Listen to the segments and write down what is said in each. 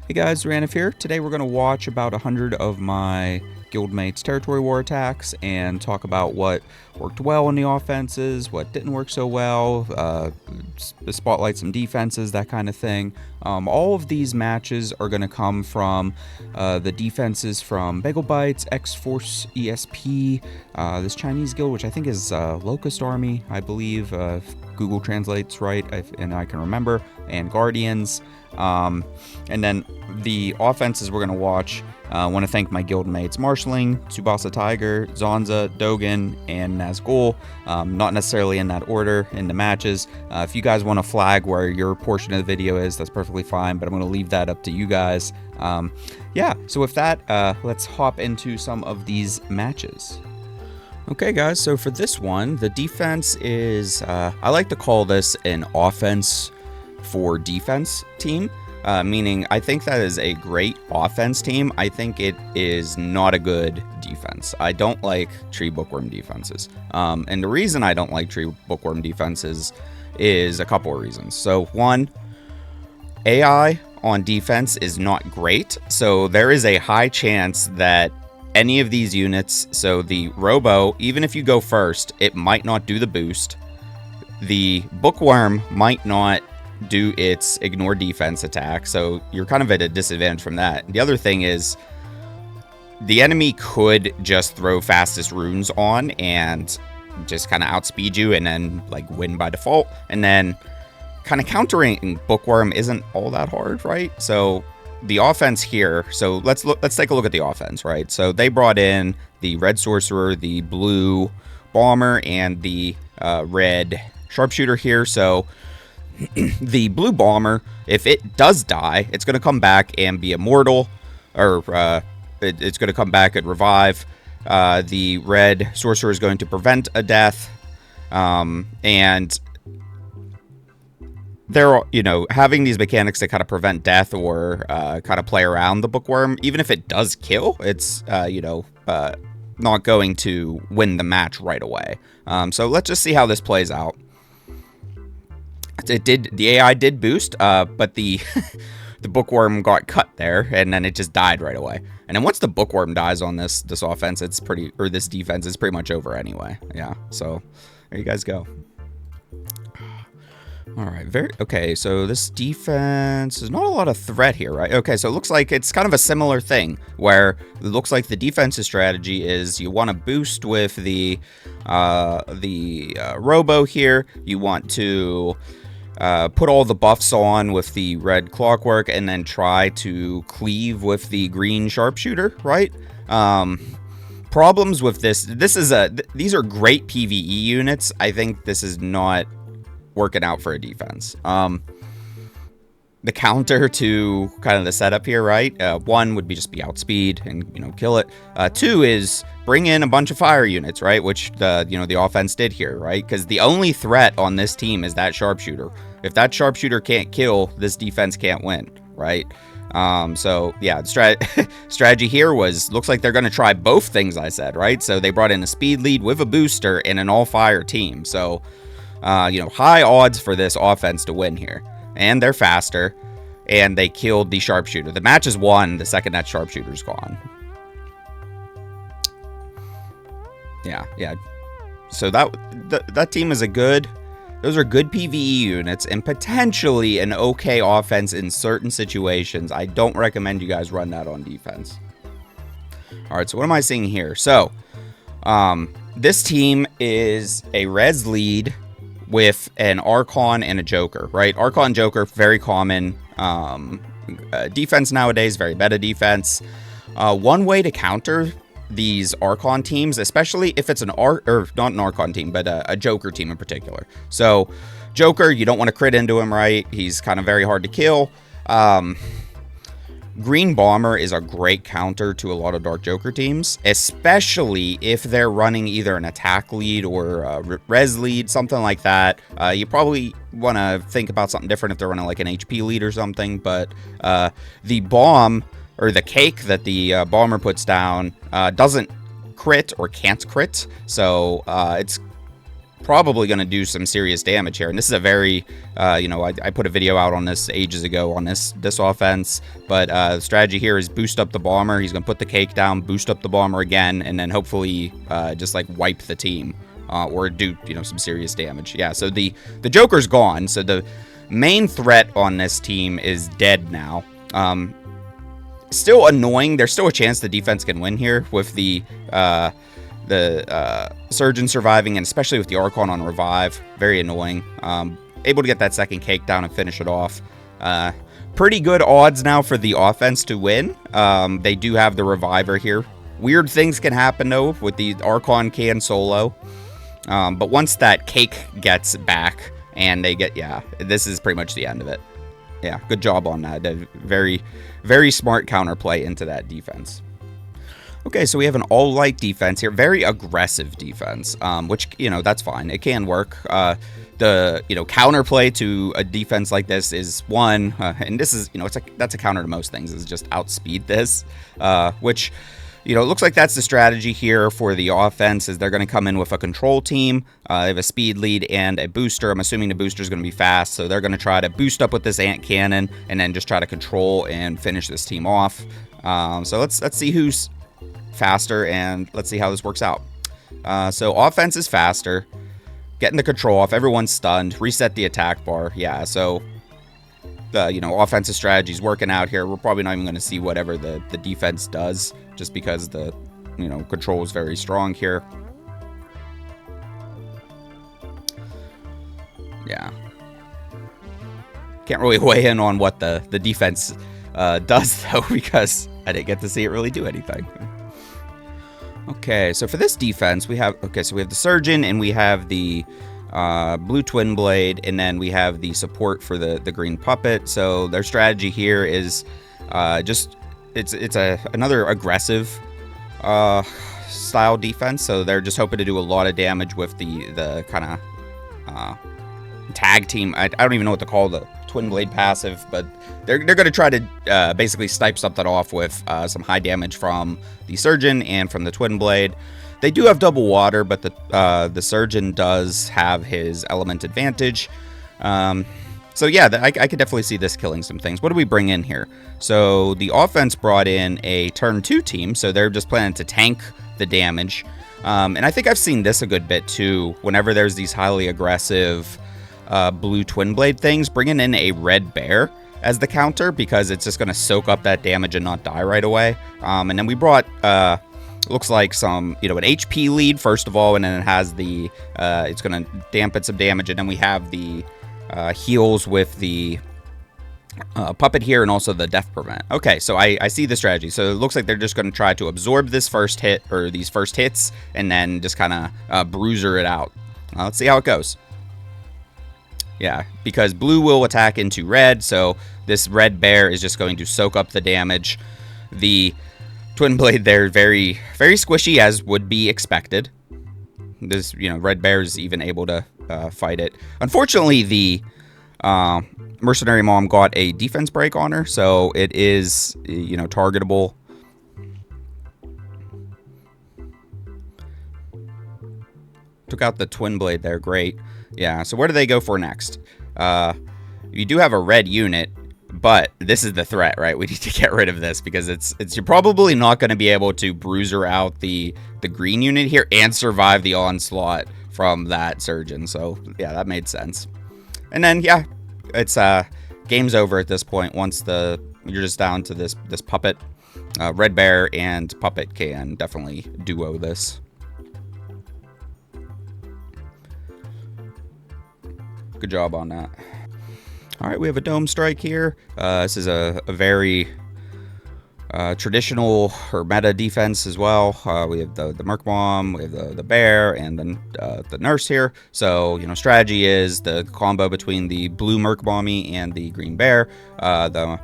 Hey guys, Xoranath here. Today we're going to watch about 100 of my guildmates' territory war attacks and talk about what worked well in the offenses, what didn't work so well, spotlight some defenses, that kind of thing. All of these matches are going to come from the defenses from Bagel Bites, X-Force ESP, this Chinese guild, which I think is Locust Army, I believe, if Google translates right, and I can remember, and Guardians. And then the offenses we're going to watch, I want to thank my guildmates Marshalling, Tsubasa Tiger, Zonza, Dogen, and Nazgul. Not necessarily in that order in the matches. If you guys want to flag where your portion of the video is, that's perfectly fine, but I'm going to leave that up to you guys. Yeah, so with that, let's hop into some of these matches. Okay guys, so for this one, the defense is, I like to call this an offense for defense team, meaning I think that is a great offense team. I think it is not a good defense. I don't like tree bookworm defenses. And the reason I don't like tree bookworm defenses is a couple of reasons. So one, AI on defense is not great. So there is a high chance that any of these units, so the Robo, even if you go first, it might not do the boost. The Bookworm might not do its ignore defense attack, so you're kind of at a disadvantage from that. The other thing is the enemy could just throw fastest runes on and just kind of outspeed you and then like win by default, and then kind of countering Bookworm isn't all that hard, right? So the offense here, so let's take a look at the offense, right? So they brought in the red sorcerer, the blue bomber, and the red sharpshooter here. So the blue bomber, if it does die, it's going to come back and be immortal, or it's going to come back and revive. The red sorcerer is going to prevent a death, and they're, you know, having these mechanics to kind of prevent death or kind of play around the bookworm. Even if it does kill, it's not going to win the match right away. So let's just see how this plays out. The AI did boost, but the the bookworm got cut there, and then it just died right away. And then once the bookworm dies on this offense, it's pretty, or this defense is pretty much over anyway. Yeah, so there you guys go. All right, okay, so this defense is not a lot of threat here, right? Okay, so it looks like it's kind of a similar thing, where it looks like the defensive strategy is you want to boost with the Robo here. You want to put all the buffs on with the red clockwork, and then try to cleave with the green sharpshooter, right? Problems with this these are great PvE units. I think this is not working out for a defense. The counter to kind of the setup here, right? One would be just be outspeed and, you know, kill it. Two is bring in a bunch of fire units, right? Which the offense did here, right? Because the only threat on this team is that sharpshooter. If that sharpshooter can't kill, this defense can't win, right? So yeah, the strategy here looks like they're going to try both things I said, right? So they brought in a speed lead with a booster and an all fire team. So high odds for this offense to win here. And they're faster, and they killed the sharpshooter. The match is won the second that sharpshooter's gone. Yeah. So that team is those are good PvE units, and potentially an okay offense in certain situations. I don't recommend you guys run that on defense. All right, so what am I seeing here? So, this team is a res lead with an Archon and a Joker, right? Archon, Joker, very common defense nowadays, very meta defense. One way to counter these Archon teams, especially if it's not an Archon team, but a Joker team in particular. So, Joker, you don't want to crit into him, right? He's kind of very hard to kill. Green Bomber is a great counter to a lot of Dark Joker teams, especially if they're running either an attack lead or a res lead, something like that. You probably want to think about something different if they're running like an HP lead or something, but the bomb, or the cake that the bomber puts down, doesn't crit or can't crit, so it's probably going to do some serious damage here. And this is a very, you know, I put a video out on this ages ago on this offense. But the strategy here is boost up the bomber. He's going to put the cake down, boost up the bomber again, and then hopefully just like wipe the team or do, you know, some serious damage. Yeah, so the Joker's gone. So the main threat on this team is dead now. Still annoying. There's still a chance the defense can win here with the Surgeon surviving, and especially with the Archon on revive. Very annoying. Able to get that second cake down and finish it off. Pretty good odds now for the offense to win. They do have the reviver here. Weird things can happen though with the Archon can solo. But once that cake gets back and they get, yeah, this is pretty much the end of it. Yeah, good job on that. Very, very smart counterplay into that defense. Okay, so we have an all-light defense here. Very aggressive defense, which, you know, that's fine. It can work. The, you know, counterplay to a defense like this is one, and this is, you know, that's a counter to most things, is just outspeed this, which, you know, it looks like that's the strategy here for the offense, is they're going to come in with a control team. They have a speed lead and a booster. I'm assuming the booster is going to be fast, so they're going to try to boost up with this ant cannon and then just try to control and finish this team off. So let's see who's faster, and let's see how this works out. So offense is faster. Getting the control off. Everyone's stunned. Reset the attack bar. Yeah, so the, you know, offensive strategy is working out here. We're probably not even going to see whatever the defense does, just because the, you know, control is very strong here. Yeah. Can't really weigh in on what the defense does, though, because I didn't get to see it really do anything. Okay, so for this defense, we have the Surgeon, and we have the blue Twin Blade, and then we have the support for the green puppet. So their strategy here is it's another aggressive style defense. So they're just hoping to do a lot of damage with the kind of tag team. I don't even know what to call the Twin Blade passive, but they're going to try to basically snipe something off with some high damage from the Surgeon and from the Twin Blade. They do have double water, but the Surgeon does have his element advantage. So yeah, I could definitely see this killing some things. What do we bring in here? So the offense brought in a turn 2 team, so they're just planning to tank the damage. And I think I've seen this a good bit too. Whenever there's these highly aggressive blue Twin Blade things, bringing in a red bear as the counter, because it's just going to soak up that damage and not die right away. And then we brought looks like some, you know, an HP lead first of all, and then it has the it's going to dampen some damage, and then we have the heals with the puppet here, and also the death prevent. Okay, so I see the strategy. So it looks like they're just going to try to absorb this first hit, or these first hits, and then just kind of bruiser it out. Let's see how it goes. Yeah, because blue will attack into red, so this red bear is just going to soak up the damage. The Twin Blade there, very, very squishy, as would be expected. This, you know, red bear is even able to fight it. Unfortunately, the Mercenary Mom got a defense break on her, so it is, you know, targetable. Took out the Twin Blade there, great. Yeah, so where do they go for next? You do have a red unit, but this is the threat, right? We need to get rid of this, because you're probably not going to be able to bruiser out the green unit here and survive the onslaught from that Surgeon. So yeah, that made sense. And then yeah, it's game's over at this point. Once you're just down to this puppet. Red bear and puppet can definitely duo this. Good job on that. All right, we have a dome strike here. This is a very traditional or meta defense as well. We have the Merc Bomb, we have the bear, and then the nurse here. So, you know, strategy is the combo between the blue Merc Bomby and the green bear. The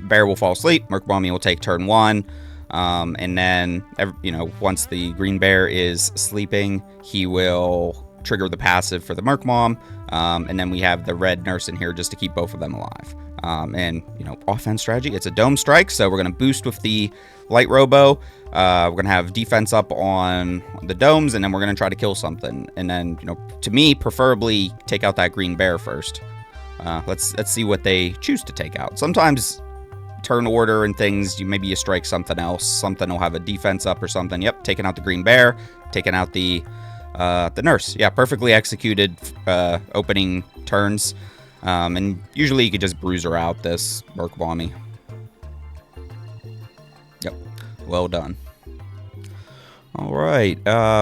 bear will fall asleep. Merc Bomby will take turn 1. And then, you know, once the green bear is sleeping, he will trigger the passive for the Merc Mom. And then we have the red nurse in here just to keep both of them alive. And, offense strategy, it's a dome strike, so we're going to boost with the light robo. We're going to have defense up on the domes, and then we're going to try to kill something. And then, to me, preferably take out that green bear first. Let's see what they choose to take out. Sometimes turn order and things, maybe you strike something else. Something will have a defense up or something. Yep, taking out the green bear, taking out the nurse. Yeah, perfectly executed opening turns. And usually you could just bruise her out, this Merc Bomby. Yep, well done. All right,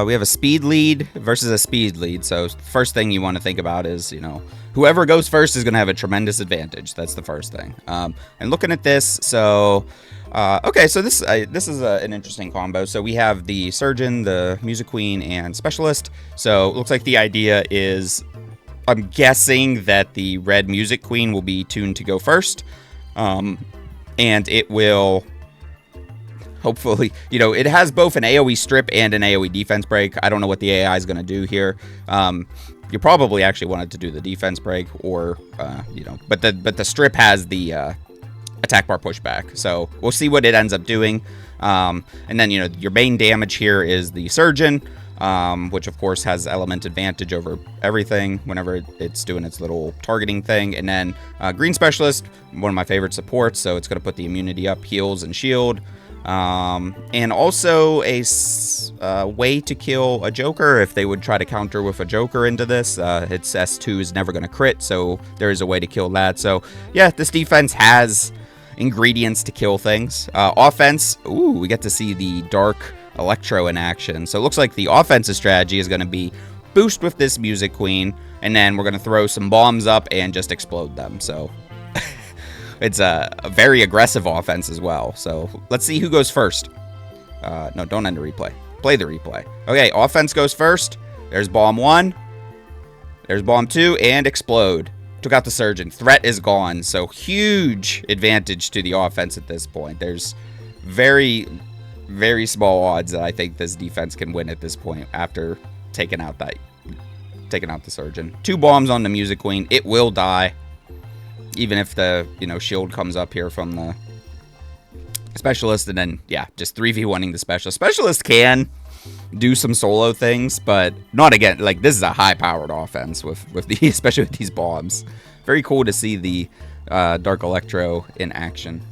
we have a speed lead versus a speed lead. So first thing you want to think about is, whoever goes first is going to have a tremendous advantage. That's the first thing. And looking at this, so okay, so this is an interesting combo. So we have the surgeon, the music queen, and specialist. So it looks like the idea is, I'm guessing that the red music queen will be tuned to go first, and it will hopefully, it has both an AoE strip and an AoE defense break. I don't know what the AI is going to do here. You probably actually wanted to do the defense break, or but the strip has the attack bar pushback. So we'll see what it ends up doing. And then your main damage here is the surgeon. Which of course has element advantage over everything whenever it's doing its little targeting thing. And then green specialist, one of my favorite supports, so it's going to put the immunity up, heals, and shield. And also a way to kill a Joker if they would try to counter with a Joker into this. Its S2 is never going to crit, so there is a way to kill that. So yeah, this defense has ingredients to kill things. Offense, ooh, we get to see the dark Electro in action. So it looks like the offensive strategy is going to be boost with this music queen, and then we're going to throw some bombs up and just explode them. So it's a very aggressive offense as well. So let's see who goes first. No, don't end the replay. Play the replay. Okay, offense goes first. There's bomb 1. There's bomb 2, and explode. Took out the surgeon. Threat is gone. So huge advantage to the offense at this point. There's very small odds that I think this defense can win at this point after taking out the surgeon. 2 bombs on the music queen. It will die, even if the shield comes up here from the specialist. And then yeah, just 3v1ing the specialist. Specialist can do some solo things, but not again. Like, this is a high powered offense with the especially with these bombs. Very cool to see the Dark Electro in action.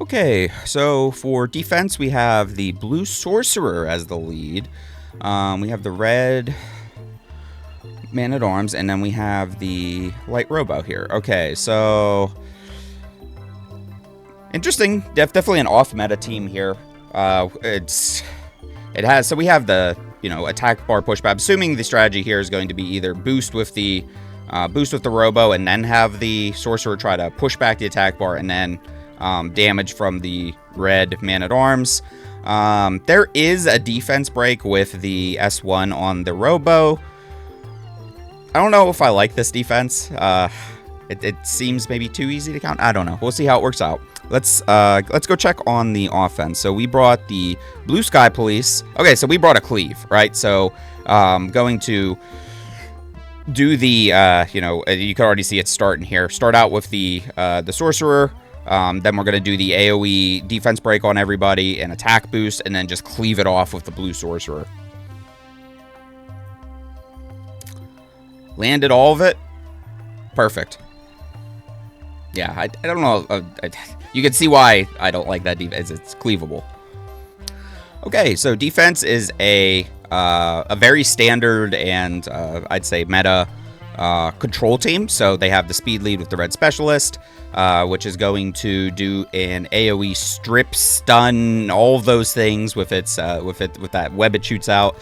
Okay, so for defense, we have the blue sorcerer as the lead. We have the red man-at-arms, and then we have the light robo here. Okay, so interesting. Definitely an off-meta team here. So we have the attack bar pushback. Assuming the strategy here is going to be either boost with the robo, and then have the sorcerer try to push back the attack bar, and then damage from the red man-at-arms. There is a defense break with the S1 on the robo. I don't know if I like this defense. It seems maybe too easy to count. I don't know. We'll see how it works out. Let's go check on the offense. So we brought the Blue Sky Police. Okay, so we brought a cleave, right? So going to do the you can already see it starting here. Start out with the sorcerer. Then we're going to do the AoE defense break on everybody and attack boost, and then just cleave it off with the blue sorcerer. Landed all of it. Perfect. Yeah, I don't know. You can see why I don't like that defense. It's cleavable. Okay, so defense is a very standard and I'd say meta control team. So they have the speed lead with the red specialist, which is going to do an AoE strip, stun, all of those things with its with that web it shoots out.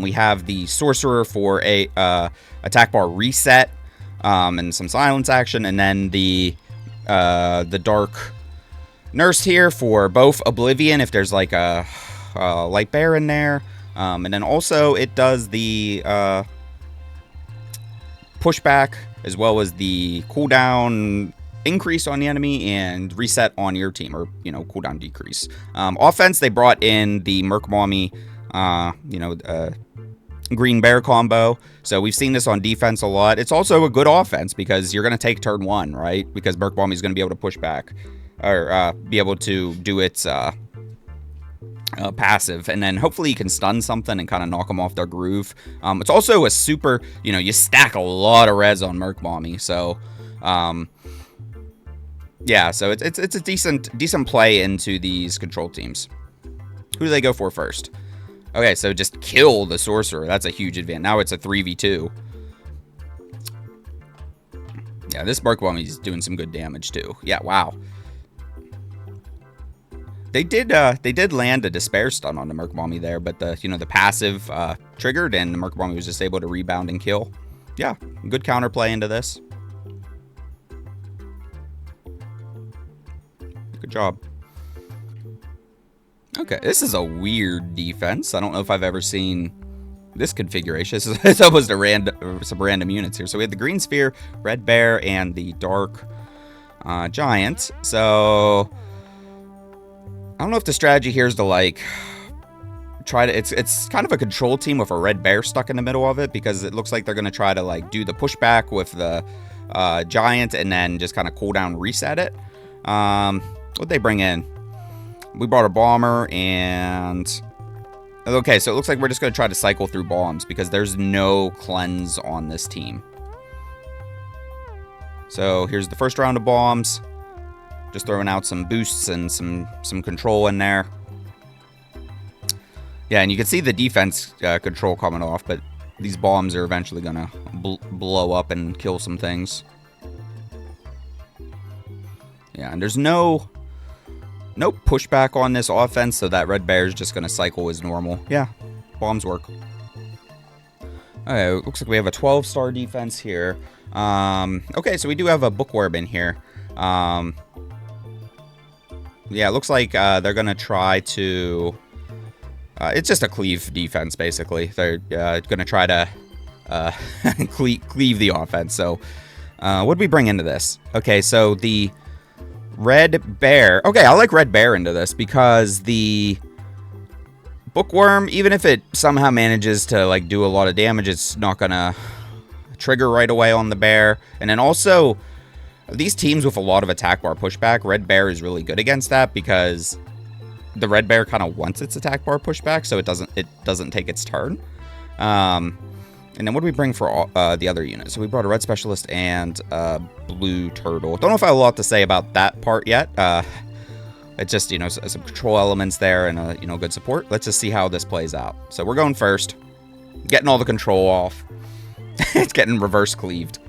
We have the sorcerer for a attack bar reset and some silence action, and then the dark nurse here for both oblivion if there's like a light bear in there, and then also it does the pushback as well as the cooldown increase on the enemy and reset on your team, or cooldown decrease. Offense, they brought in the Merc Bomby, green bear combo. So we've seen this on defense a lot. It's also a good offense because you're going to take turn 1, right? Because Merc Bomb is going to be able to push back or be able to do its passive, and then hopefully you can stun something and kind of knock them off their groove. It's also a super, you stack a lot of res on Merc Bomby, so yeah, so it's a decent play into these control teams. Who do they go for first? Okay, so just kill the sorcerer. That's a huge advantage. Now it's a 3v2. Yeah, this Merc Bomby is doing some good damage too. Yeah, wow. They did land a despair stun on the Merc Bomby there, but the passive triggered and the Merc Bomby was just able to rebound and kill. Yeah, good counterplay into this. Good job. Okay, this is a weird defense. I don't know if I've ever seen this configuration. It's almost some random units here. So we have the green sphere, red bear, and the dark giant. So I don't know if the strategy here is to try to. It's kind of a control team with a red bear stuck in the middle of it because it looks like they're gonna try to do the pushback with the giant and then just kind of cool down, reset it. What'd they bring in? We brought a bomber and... Okay, so it looks like we're just going to try to cycle through bombs because there's no cleanse on this team. So here's the first round of bombs. Just throwing out some boosts and some control in there. Yeah, and you can see the defense control coming off, but these bombs are eventually going to blow up and kill some things. Yeah, and there's no pushback on this offense, so that red bear is just going to cycle as normal. Yeah, bombs work. Okay, looks like we have a 12-star defense here. Okay, so we do have a bookworm in here. Yeah, it looks like they're going to try to... it's just a cleave defense, basically. They're going to try to cleave the offense. So, what did we bring into this? Okay, so the... red bear. Okay, I like red bear into this because the bookworm, even if it somehow manages to do a lot of damage, it's not gonna trigger right away on the bear. And then also these teams with a lot of attack bar pushback, red bear is really good against that because the red bear kind of wants its attack bar pushback, so it doesn't take its turn. And then what do we bring for the other unit? So we brought a red specialist and a blue turtle. Don't know if I have a lot to say about that part yet. It's just, some control elements there and, good support. Let's just see how this plays out. So we're going first. Getting all the control off. It's getting reverse cleaved.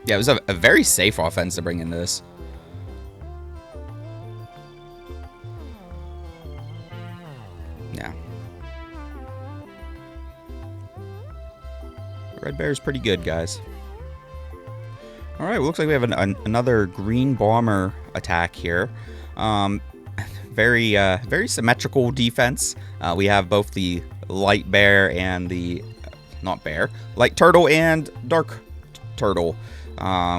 Yeah, it was a very safe offense to bring into this. Yeah. Red bear is pretty good, guys. All right, well, looks like we have another green bomber attack here. Very symmetrical defense. We have both the light bear and the light turtle and dark turtle,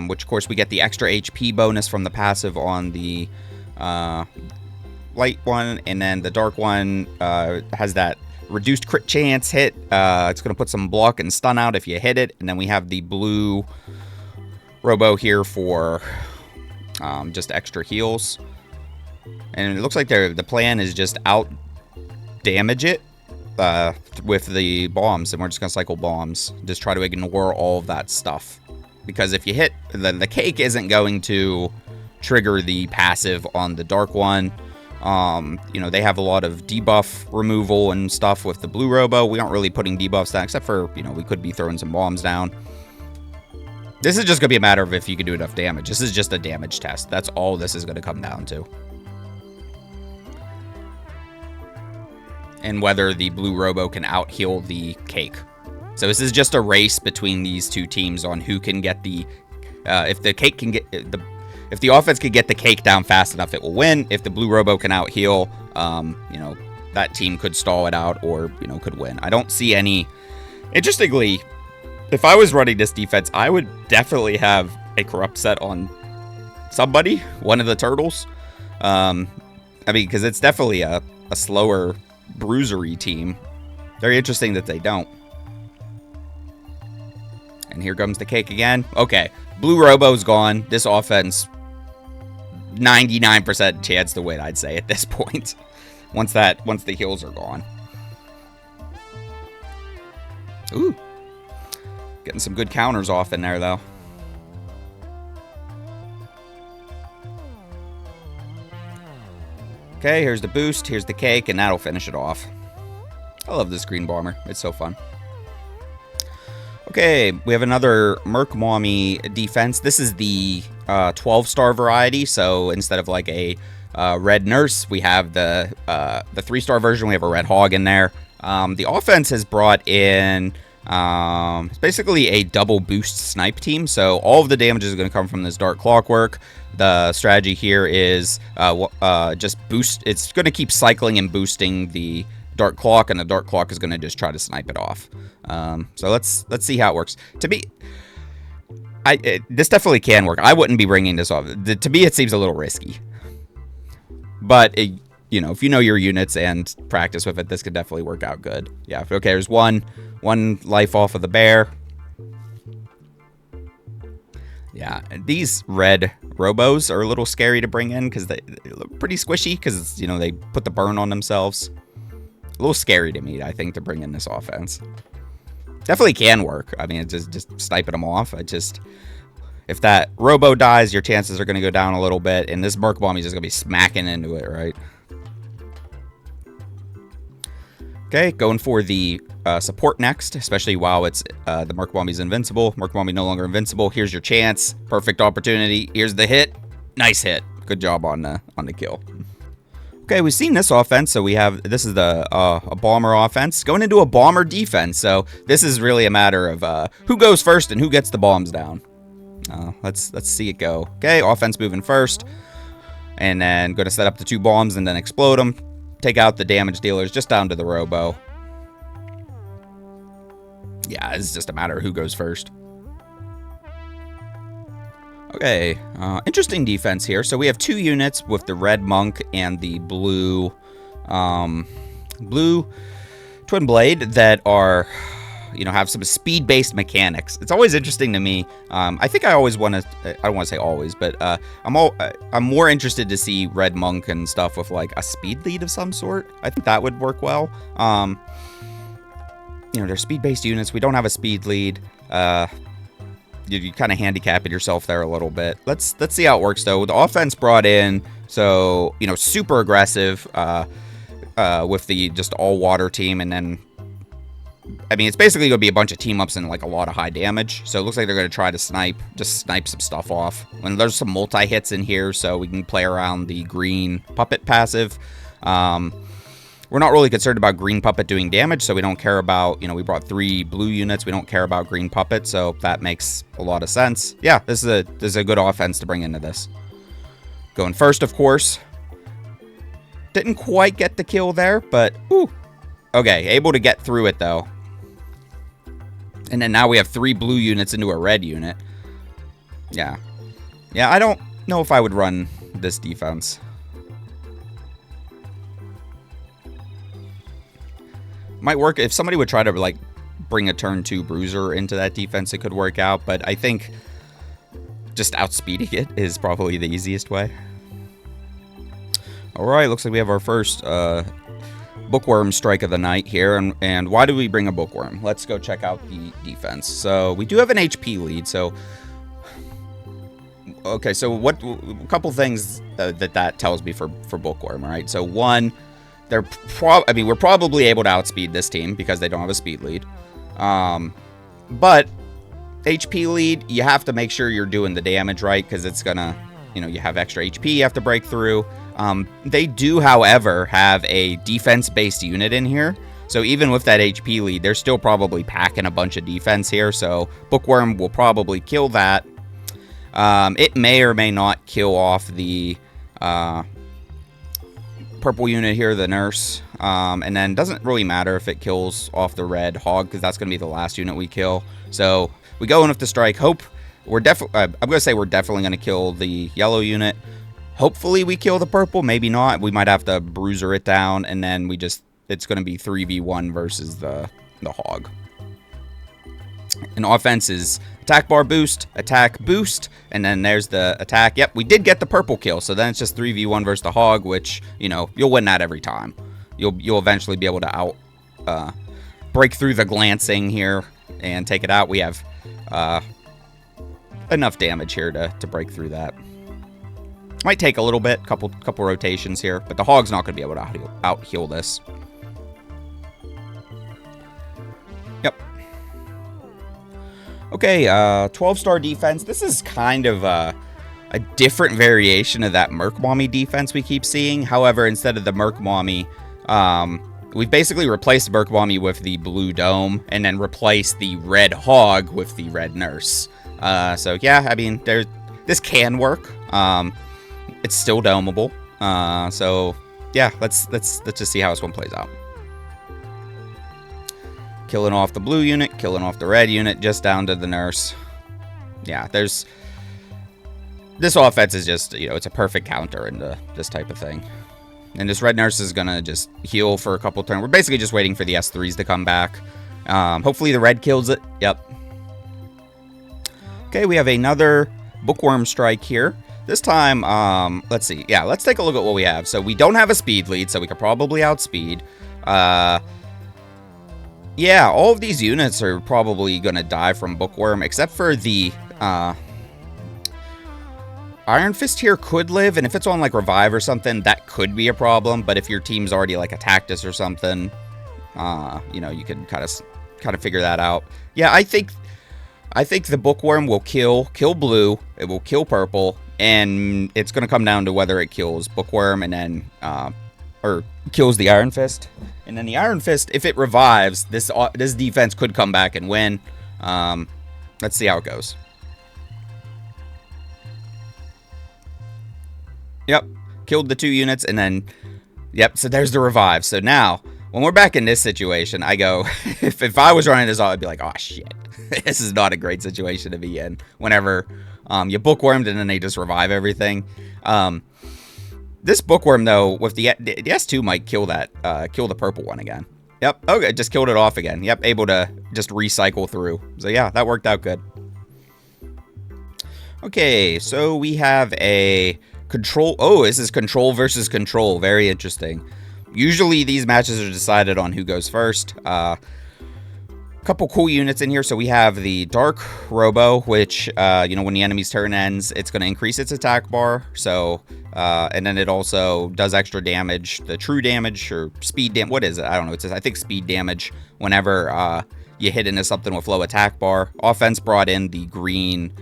which of course we get the extra HP bonus from the passive on the light one, and then the dark one has that reduced crit chance hit. It's going to put some block and stun out if you hit it, and then we have the blue robo here for just extra heals. And it looks like the plan is just out damage it with the bombs, and we're just going to cycle bombs. Just try to ignore all of that stuff. Because if you hit, the cake isn't going to trigger the passive on the dark one. They have a lot of debuff removal and stuff with the blue robo. We aren't really putting debuffs down, except for, we could be throwing some bombs down. This is just going to be a matter of if you can do enough damage. This is just a damage test. That's all this is going to come down to. And whether the blue robo can out-heal the cake. So this is just a race between these two teams on who can get the... if the cake can get... If the offense can get the cake down fast enough, it will win. If the blue robo can out-heal, that team could stall it out or, could win. I don't see any... Interestingly, if I was running this defense, I would definitely have a corrupt set on somebody, one of the turtles. Because it's definitely a a slower bruisery team. Very interesting that they don't. And here comes the cake again. Okay, blue Robo's gone. This offense, 99% chance to win, I'd say, at this point. Once the heals are gone. Ooh. Getting some good counters off in there, though. Okay, here's the boost, here's the cake, and that'll finish it off. I love this green bomber. It's so fun. Okay, we have another Merc Mommy defense. This is the 12-star variety, so instead of like a red nurse, we have the 3-star version. We have a red hog in there. The offense has brought in it's basically a double boost snipe team, so all of the damage is going to come from this dark clockwork. The strategy here is just boost. It's going to keep cycling and boosting the dark clock, and the dark clock is going to just try to snipe it off. So let's see how it works. To me, this definitely can work. I wouldn't be bringing this off. To me, it seems a little risky, but you know, if you know your units and practice with it, this could definitely work out good. Yeah. Okay. There's one life off of the bear. Yeah, these red Robos are a little scary to bring in because they look pretty squishy because, you know, they put the burn on themselves. A little scary to me, I think, to bring in this offense. Definitely can work. I mean, it's just sniping them off. If that Robo dies, your chances are going to go down a little bit, and this Merc Bomb is just going to be smacking into it, right? Okay, going for the support next, especially while it's the Merc Bombie's invincible. Merc Bombie no longer invincible. Here's your chance. Perfect opportunity. Here's the hit. Nice hit. Good job on the kill. Okay, we've seen this offense, so this is the a bomber offense going into a bomber defense. So this is really a matter of who goes first and who gets the bombs down. Let's see it go. Okay, offense moving first, and then going to set up the 2 bombs and then explode them. Take out the damage dealers just down to the Robo. Yeah, it's just a matter of who goes first. Okay, interesting defense here. So we have 2 units with the red monk and the blue twin blade that are, you know, have some speed-based mechanics. It's always interesting to me. I think I always want to, I don't want to say always, but I'm more interested to see red monk and stuff with like a speed lead of some sort. I think that would work well. You know, they're speed-based units. We don't have a speed lead. You kind of handicap it yourself there a little bit. Let's see how it works though. The offense brought in, so, you know, super aggressive with the just all water team, and then I mean, it's basically going to be a bunch of team-ups and, like, a lot of high damage. So it looks like they're going to try to just snipe some stuff off. And there's some multi-hits in here, so we can play around the green puppet passive. We're not really concerned about green puppet doing damage, so we don't care about, you know, we brought 3 blue units. We don't care about green puppet, so that makes a lot of sense. Yeah, this is a good offense to bring into this. Going first, of course. Didn't quite get the kill there, but, ooh. Okay, able to get through it, though. And then now we have 3 blue units into a red unit. Yeah. Yeah, I don't know if I would run this defense. Might work. If somebody would try to, like, bring a turn 2 bruiser into that defense, it could work out. But I think just outspeeding it is probably the easiest way. Alright, looks like we have our first bookworm strike of the night here, and why do we bring a bookworm? Let's go check out the defense. So we do have an HP lead, so okay, so a couple things that tells me for bookworm, right? So one, we're probably able to outspeed this team because they don't have a speed lead, but HP lead, you have to make sure you're doing the damage right, because it's gonna, you know, you have extra HP you have to break through. They do, however, have a defense-based unit in here. So even with that HP lead, they're still probably packing a bunch of defense here. So Bookworm will probably kill that. It may or may not kill off the purple unit here, the nurse. And then doesn't really matter if it kills off the red hog, because that's going to be the last unit we kill. So we go in with the strike. Hope we're definitely, I'm going to say we're definitely going to kill the yellow unit. Hopefully we kill the purple. Maybe not. We might have to bruiser it down, and then it's going to be 3v1 versus the hog. And offense is attack bar boost, attack boost, and then there's the attack. Yep, we did get the purple kill, so then it's just 3v1 versus the hog, which, you know, you'll win that every time. You'll eventually be able to break through the glancing here and take it out. We have enough damage here to break through that. Might take a little bit, couple rotations here, but the hog's not going to be able to out heal this. Yep. Okay, 12-star defense. This is kind of a different variation of that Merc Mommy defense we keep seeing. However, instead of the Merc Mommy, we've basically replaced Merc Mommy with the blue dome, and then replaced the red hog with the red nurse. So yeah, I mean, this can work. It's still domeable. So yeah, let's just see how this one plays out. Killing off the blue unit, killing off the red unit, just down to the nurse. Yeah, this offense is just, you know, it's a perfect counter into this type of thing. And this red nurse is gonna just heal for a couple turns. We're basically just waiting for the S3s to come back. Hopefully the red kills it. Yep. Okay, we have another bookworm strike here. This time, let's see. Yeah, let's take a look at what we have. So we don't have a speed lead, so we could probably outspeed. Yeah, all of these units are probably going to die from bookworm, except for the Iron Fist here could live, and if it's on like revive or something, that could be a problem. But if your team's already like attacked us or something, you know, you can kind of figure that out. Yeah, I think the bookworm will kill blue, it will kill purple, and it's going to come down to whether it kills bookworm and then or kills the Iron Fist. And then the Iron Fist, if it revives, this defense could come back and win. Let's see how it goes. Yep, killed the 2 units, and then, yep, so there's the revive. So now, when we're back in this situation, I go, if I was running this off, I'd be like, oh, shit. This is not a great situation to be in. Whenever you bookwormed and then they just revive everything. This bookworm, though, with the S2 might kill kill the purple one again. Yep, okay, just killed it off again. Yep, able to just recycle through. So yeah, that worked out good. Okay, so we have a control. Oh, this is control versus control. Very interesting. Usually these matches are decided on who goes first. Couple cool units in here. So we have the Dark Robo, which, you know, when the enemy's turn ends, it's going to increase its attack bar. So, and then it also does extra damage, the true damage or speed damage. What is it? I don't know. It says, I think speed damage whenever you hit into something with low attack bar. Offense brought in the green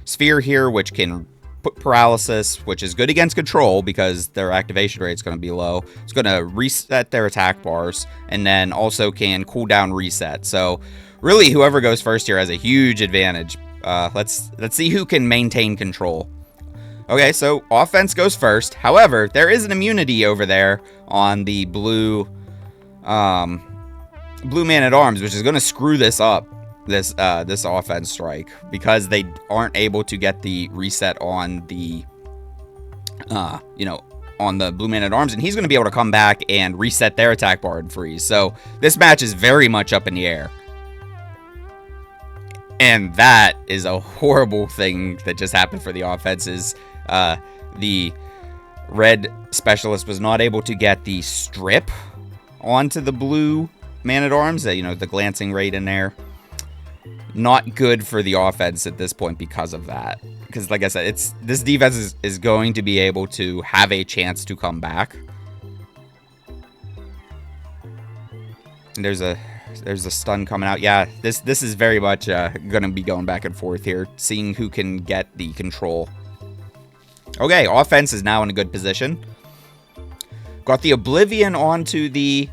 sphere here, which can put paralysis, which is good against control because their activation rate is going to be low. It's going to reset their attack bars, and then also can cooldown reset. So really, whoever goes first here has a huge advantage. Let's see who can maintain control. Okay, so offense goes first. However, there is an immunity over there on the blue man-at-arms, which is going to screw this up. This offense strike, because they aren't able to get the reset on the you know, on the blue man-at-arms, and he's going to be able to come back and reset their attack bar and freeze. So this match is very much up in the air, and that is a horrible thing that just happened for the offenses. The red specialist was not able to get the strip onto the blue man-at-arms, you know, the glancing rate in there. Not good for the offense at this point because of that. Because, like I said, this defense is going to be able to have a chance to come back. And there's a stun coming out. Yeah, this is very much going to be going back and forth here, seeing who can get the control. Okay, offense is now in a good position. Got the Oblivion onto the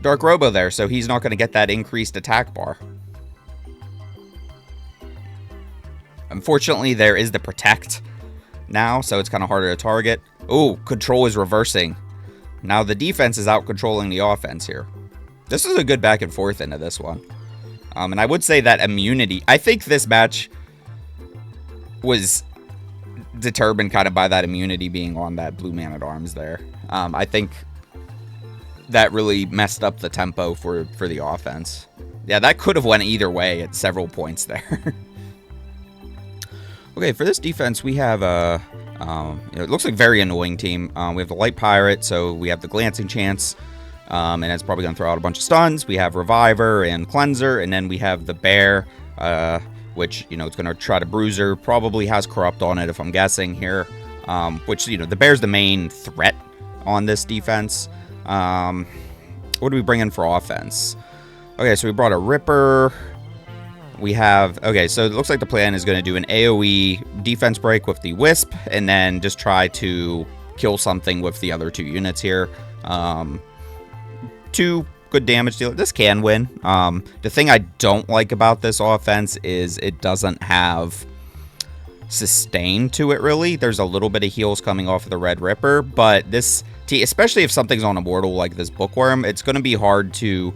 Dark Robo there, so he's not going to get that increased attack bar. Unfortunately, there is the Protect now, so it's kind of harder to target. Oh, control is reversing. Now the defense is out controlling the offense here. This is a good back and forth into this one. And I would say that immunity, I think this match was determined kind of by that immunity being on that blue man-at-arms there. I think that really messed up the tempo for the offense. Yeah, that could have went either way at several points there. Okay, for this defense, we have a... it looks like a very annoying team. We have the Light Pirate, so we have the Glancing Chance, and it's probably going to throw out a bunch of stuns. We have Reviver and Cleanser, and then we have the Bear, which, it's going to try to Bruiser. Probably has Corrupt on it, if I'm guessing here, which, the Bear's the main threat on this defense. What do we bring in for offense? Okay, so we brought a Ripper. We have... Okay, so it looks like the plan is going to do an AoE defense break with the Wisp, and then just try to kill something with the other 2 units here. 2 good damage dealer. This can win. The thing I don't like about this offense is it doesn't have sustain to it, really. There's a little bit of heals coming off of the Red Ripper, but this... especially if something's on Immortal like this Bookworm, it's going to be hard to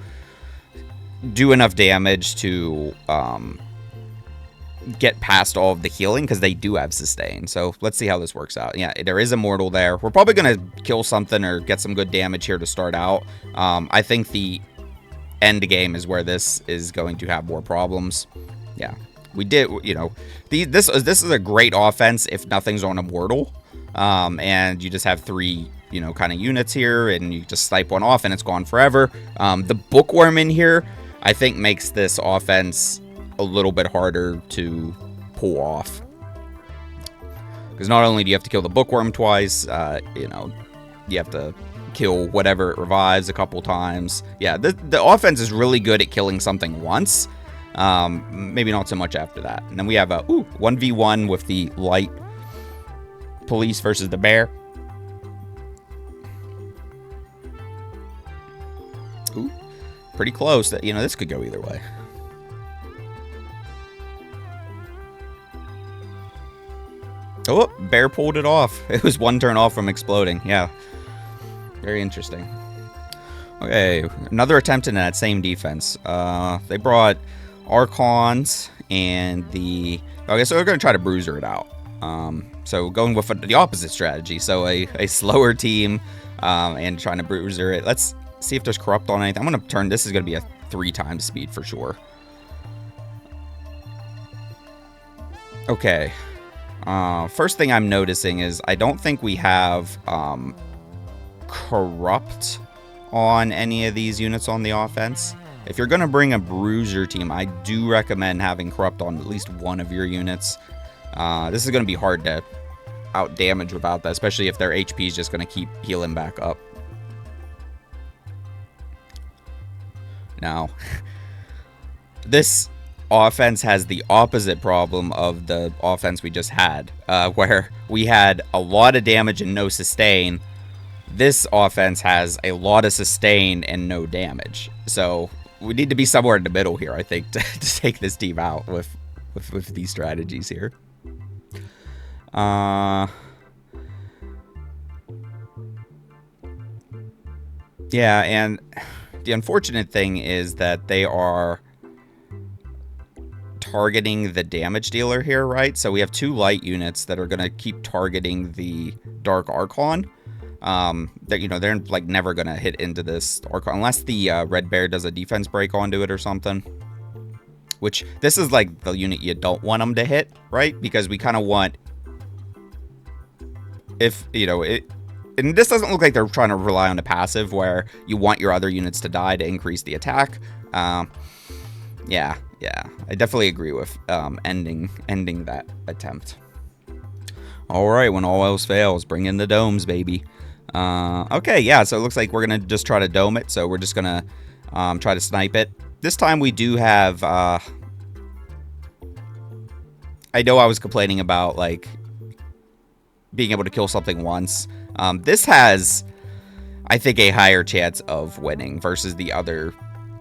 do enough damage to get past all of the healing, because they do have sustain. So let's see how this works out. Yeah, there is Immortal there. We're probably going to kill something or get some good damage here to start out. I think the end game is where this is going to have more problems. Yeah, we did, this is a great offense if nothing's on Immortal. And you just have 3 kind of units here, and you just snipe one off and it's gone forever. The Bookworm in here, I think, makes this offense a little bit harder to pull off. Because not only do you have to kill the Bookworm twice, you have to kill whatever it revives a couple times. Yeah, the offense is really good at killing something once. Maybe not so much after that. And then we have a 1v1 with the Light Police versus the Bear. Ooh, pretty close. That this could go either way. Oh, Bear pulled it off. It was 1 turn off from exploding. Yeah, very interesting. Okay, another attempt in that same defense. They brought Archons and the... Okay, so we're going to try to Bruiser it out. So going with the opposite strategy. So a slower team and trying to Bruiser it. Let's see if there's Corrupt on anything. I'm going to turn... This is going to be a 3 times speed for sure. Okay. First thing I'm noticing is I don't think we have Corrupt on any of these units on the offense. If you're going to bring a Bruiser team, I do recommend having Corrupt on at least one of your units. This is going to be hard to out damage without that, especially if their HP is just going to keep healing back up. Now, this offense has the opposite problem of the offense we just had, where we had a lot of damage and no sustain. This offense has a lot of sustain and no damage. So we need to be somewhere in the middle here, I think, to take this team out with these strategies here. Yeah, and the unfortunate thing is that they are targeting the damage dealer here, right? So we have 2 light units that are going to keep targeting the Dark Archon. They're like never going to hit into this Archon unless the Red Bear does a defense break onto it or something. Which, this is like the unit you don't want them to hit, right? Because we kind of want... If, and this doesn't look like they're trying to rely on a passive where you want your other units to die to increase the attack. Yeah, I definitely agree with ending that attempt. All right, when all else fails, bring in the domes, baby. Okay, yeah, so it looks like we're going to just try to dome it. So we're just going to try to snipe it. This time we do have... I know I was complaining about, like, being able to kill something once. This has, I think, a higher chance of winning versus the other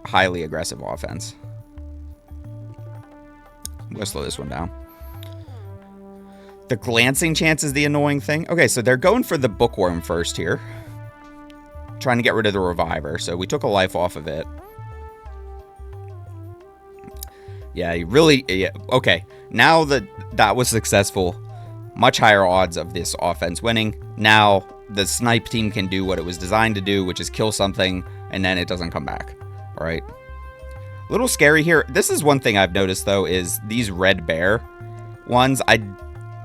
highly aggressive offense. I'm going to slow this one down. The glancing chance is the annoying thing. Okay, so they're going for the Bookworm first here. Trying to get rid of the Reviver. So we took a life off of it. Yeah, you really... Yeah, okay, now that that was successful, much higher odds of this offense winning. Now, the snipe team can do what it was designed to do, which is kill something, and then it doesn't come back. All right. A little scary here. This is one thing I've noticed, though, is these red bear ones. I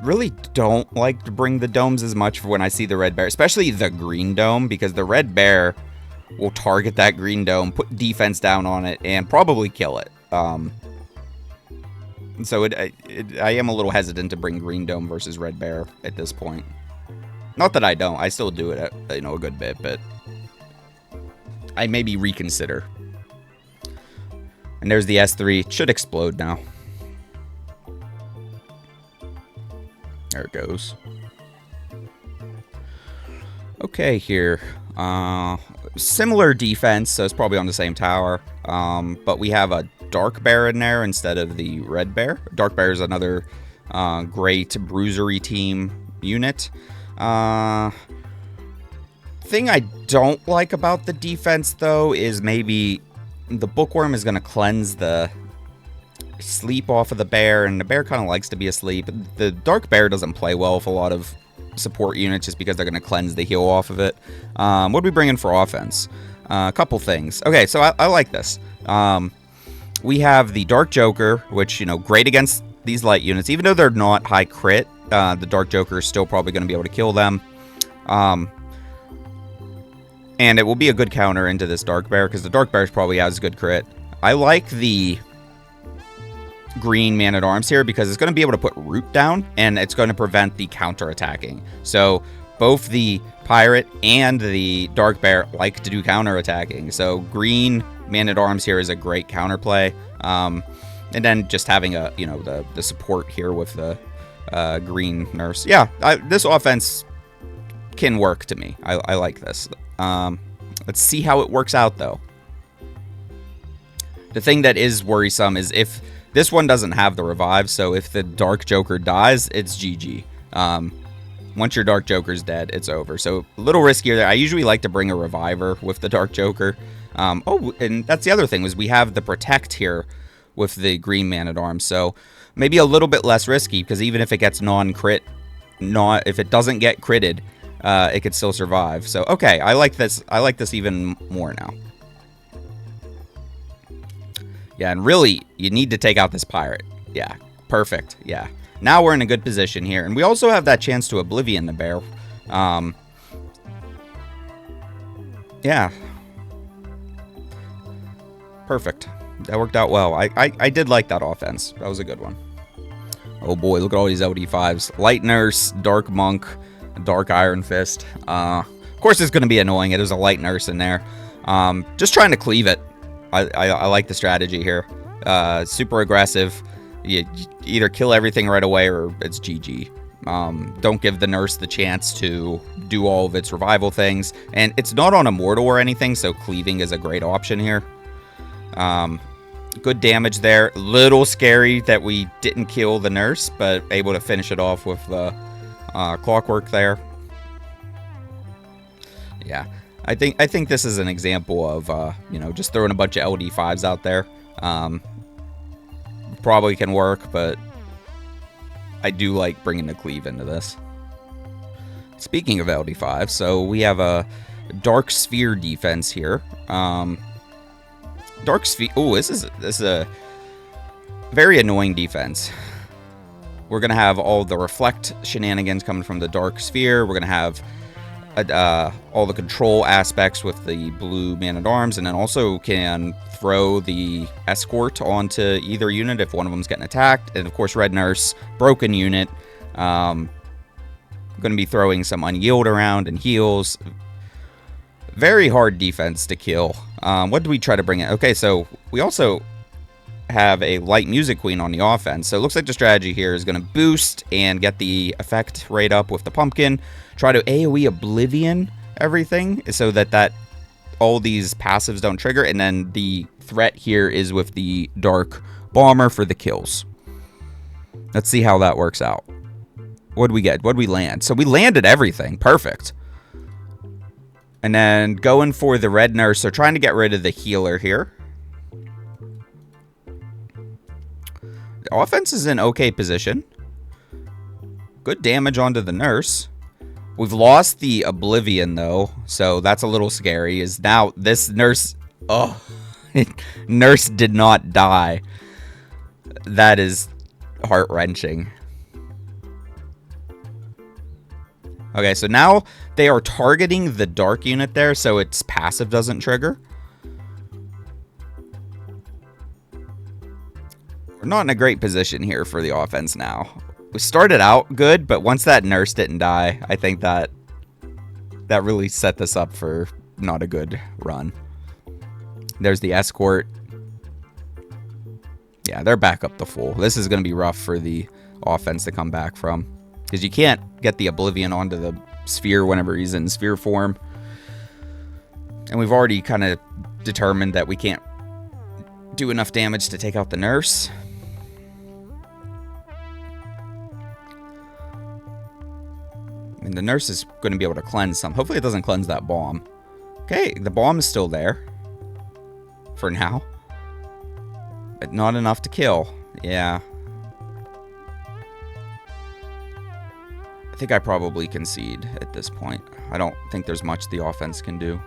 really don't like to bring the domes as much for when I see the red bear, especially the green dome, because the red bear will target that green dome, put defense down on it, and probably kill it. So I am a little hesitant to bring green dome versus red bear at this point. Not that I don't. I still do it, a good bit, but I maybe reconsider. And there's the S3. It should explode now. There it goes. Okay, here. Similar defense, so it's probably on the same tower. But we have a dark bear in there instead of the red bear. Dark bear is another great bruisery team unit. Thing I don't like about the defense, though, is maybe the bookworm is going to cleanse the sleep off of the bear, and the bear kind of likes to be asleep. The dark bear doesn't play well with a lot of support units just because they're going to cleanse the heal off of it. What do we bring in for offense? A couple things. Okay, so I like this. We have the Dark Joker, which, great against these light units. Even though they're not high crit, the Dark Joker is still probably going to be able to kill them. And it will be a good counter into this Dark Bear, because the Dark Bear probably has good crit. I like the green Man-at-Arms here, because it's going to be able to put root down, and it's going to prevent the counter-attacking. So both the Pirate and the Dark Bear like to do counter-attacking. So green Man-at-Arms here is a great counterplay. And then just having the support here with the green nurse. Yeah, this offense can work to me. I like this. Let's see how it works out, though. The thing that is worrisome is if this one doesn't have the revive, so if the Dark Joker dies, it's GG. Once your Dark Joker's dead, it's over. So a little riskier there. I usually like to bring a reviver with the Dark Joker. And that's the other thing, is we have the Protect here with the green Man-at-Arms. So maybe a little bit less risky, because even if it gets non-crit, if it doesn't get critted, it could still survive. So, okay, I like this. I like this even more now. Yeah, and really, you need to take out this Pirate. Yeah, perfect. Yeah. Now we're in a good position here. And we also have that chance to Oblivion the bear. Yeah. Perfect. That worked out well. I did like that offense. That was a good one. Oh boy, look at all these LD5s. Light Nurse, Dark Monk, Dark Iron Fist. Of course it's going to be annoying. There's a Light Nurse in there. Just trying to cleave it. I like the strategy here. Super aggressive. You either kill everything right away or it's GG. Don't give the nurse the chance to do all of its revival things. And it's not on Immortal or anything, so cleaving is a great option here. Good damage there. Little scary that we didn't kill the nurse, but able to finish it off with the clockwork there. Yeah. I think this is an example of, just throwing a bunch of LD5s out there. Probably can work, but I do like bringing the cleave into this. Speaking of LD5, so we have a Dark Sphere defense here. Dark Sphere... Oh, this is a very annoying defense. We're going to have all the Reflect shenanigans coming from the Dark Sphere. We're going to have all the control aspects with the blue Man-at-Arms, and then also can throw the Escort onto either unit if one of them's getting attacked. And of course, Red Nurse, broken unit. Going to be throwing some Unyield around and heals. Very hard defense to kill. What do we try to bring in? Okay, so we also have a Light Music Queen on the offense. So it looks like the strategy here is going to boost and get the effect rate up with the pumpkin. Try to AoE Oblivion everything so that all these passives don't trigger. And then the threat here is with the Dark Bomber for the kills. Let's see how that works out. What'd we get? What'd we land? So we landed everything. Perfect. And then going for the Red Nurse. So trying to get rid of the healer here. The offense is in okay position. good damage onto the nurse. We've lost the Oblivion, though, so that's a little scary. Is now this nurse... Oh, nurse did not die. That is heart-wrenching. Okay, so now they are targeting the dark unit there, so its passive doesn't trigger. We're not in a great position here for the offense now. We started out good, but once that nurse didn't die, I think that really set this up for not a good run. There's the escort. Yeah, they're back up to full. This is going to be rough for the offense to come back from. Because you can't get the Oblivion onto the sphere whenever he's in sphere form. And we've already kind of determined that we can't do enough damage to take out the nurse. And the nurse is going to be able to cleanse some. Hopefully it doesn't cleanse that bomb. Okay, the bomb is still there. For now. But not enough to kill. Yeah. I think I probably concede at this point. I don't think there's much the offense can do.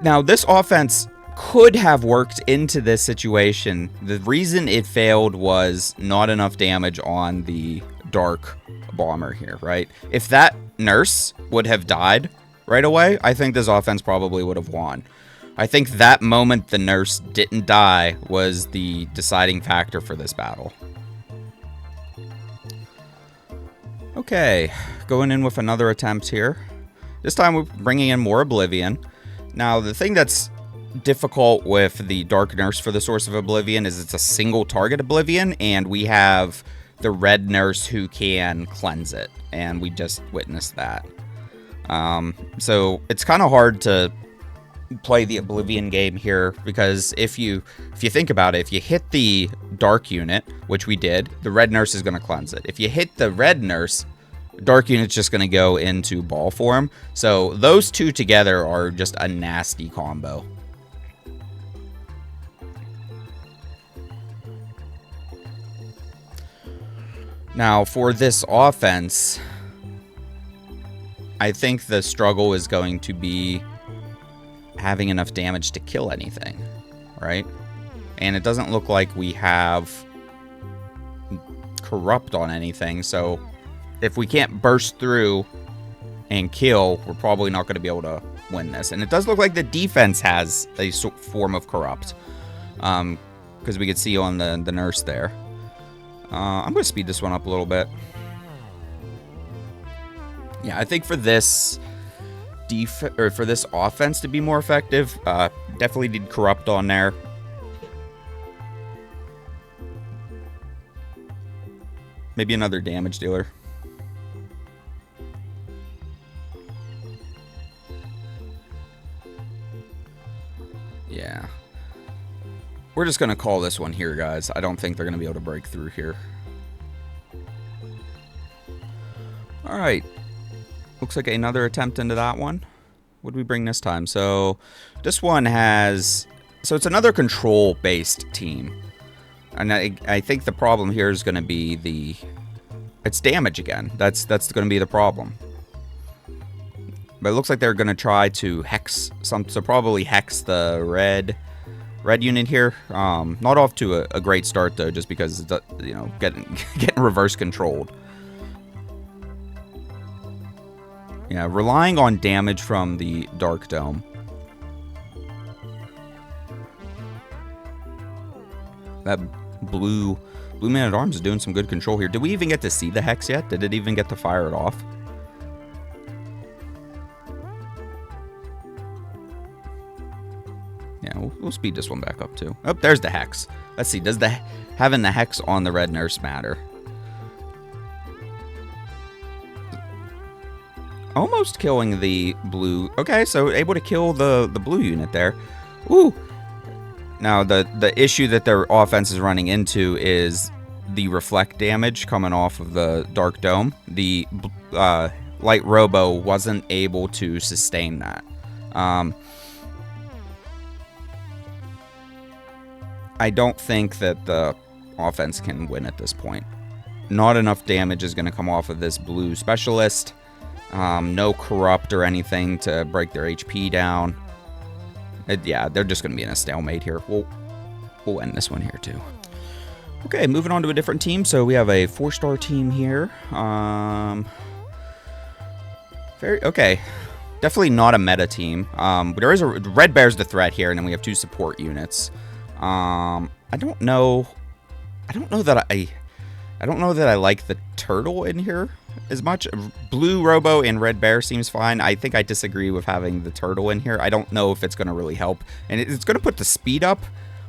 Now, this offense could have worked into this situation. The reason it failed was not enough damage on the dark bomber here, right? If that nurse would have died right away, I think this offense probably would have won. I think that moment the nurse didn't die was the deciding factor for this battle. Okay, going in with another attempt here. This time we're bringing in more Oblivion. Now, the thing that's difficult with the Dark Nurse for the Source of Oblivion is it's a single target Oblivion, and we have the Red Nurse who can cleanse it, and we just witnessed that. So it's kind of hard to play the Oblivion game here, because if you think about it, if you hit the Dark unit, which we did, the Red Nurse is going to cleanse it. If you hit the Red Nurse, Dark unit's just going to go into ball form. So those two together are just a nasty combo. Now, for this offense, I think the struggle is going to be having enough damage to kill anything, right? And it doesn't look like we have corrupt on anything, so if we can't burst through and kill, we're probably not going to be able to win this. And it does look like the defense has a form of corrupt, because we could see on the nurse there. I'm going to speed this one up a little bit. Yeah, I think for this for this offense to be more effective, definitely need corrupt on there. Maybe another damage dealer. Yeah. We're just going to call this one here, guys. I don't think they're going to be able to break through here. Alright. Looks like another attempt into that one. What did we bring this time? So, this one has... So, it's another control-based team. And I think the problem here is going to be the... It's damage again. That's going to be the problem. But it looks like they're going to try to hex some... So, probably hex the red unit here. Not off to a great start, though, just because, you know, getting reverse controlled. Yeah, relying on damage from the Dark Dome. That blue Man-at-Arms is doing some good control here. Did we even get to see the Hex yet? Did it even get to fire it off? Yeah, we'll speed this one back up, too. Oh, there's the Hex. Let's see, does having the Hex on the Red Nurse matter? Almost killing the blue. Okay, so able to kill the blue unit there. Ooh. Now, the issue that their offense is running into is the reflect damage coming off of the Dark Dome. The Light Robo wasn't able to sustain that. I don't think that the offense can win at this point. not enough damage is going to come off of this blue specialist. No corrupt or anything to break their HP down. Yeah, they're just going to be in a stalemate here. We'll end this one here too. Okay, moving on to a different team. So we have a 4-star team here. Okay. Definitely not a meta team. There is a Red Bear's the threat here, and then we have 2 support units. I don't know that I like the turtle in here as much. Blue Robo and Red Bear seems fine. I think I disagree with having the turtle in here. I don't know if it's going to really help, and it's going to put the speed up,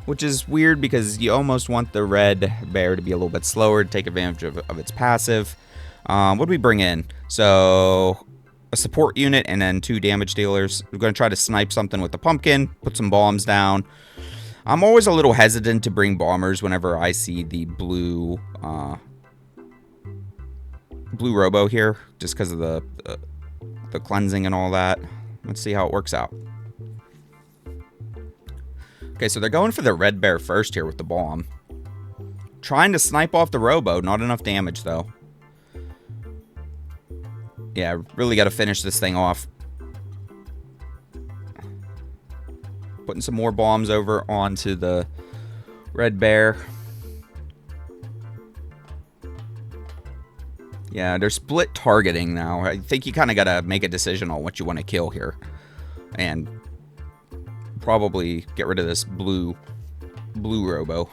which is weird because you almost want the Red Bear to be a little bit slower to take advantage of its passive. What do we bring in? So a support unit and then 2 damage dealers. We're going to try to snipe something with the pumpkin, put some bombs down. I'm always a little hesitant to bring bombers whenever I see the blue Robo here, just because of the cleansing and all that. Let's see how it works out. Okay, so they're going for the Red Bear first here with the bomb. Trying to snipe off the Robo. Not enough damage, though. Yeah, really got to finish this thing off. Putting some more bombs over onto the Red Bear. Yeah, they're split targeting now. I think you kind of got to make a decision on what you want to kill here. And probably get rid of this blue Robo.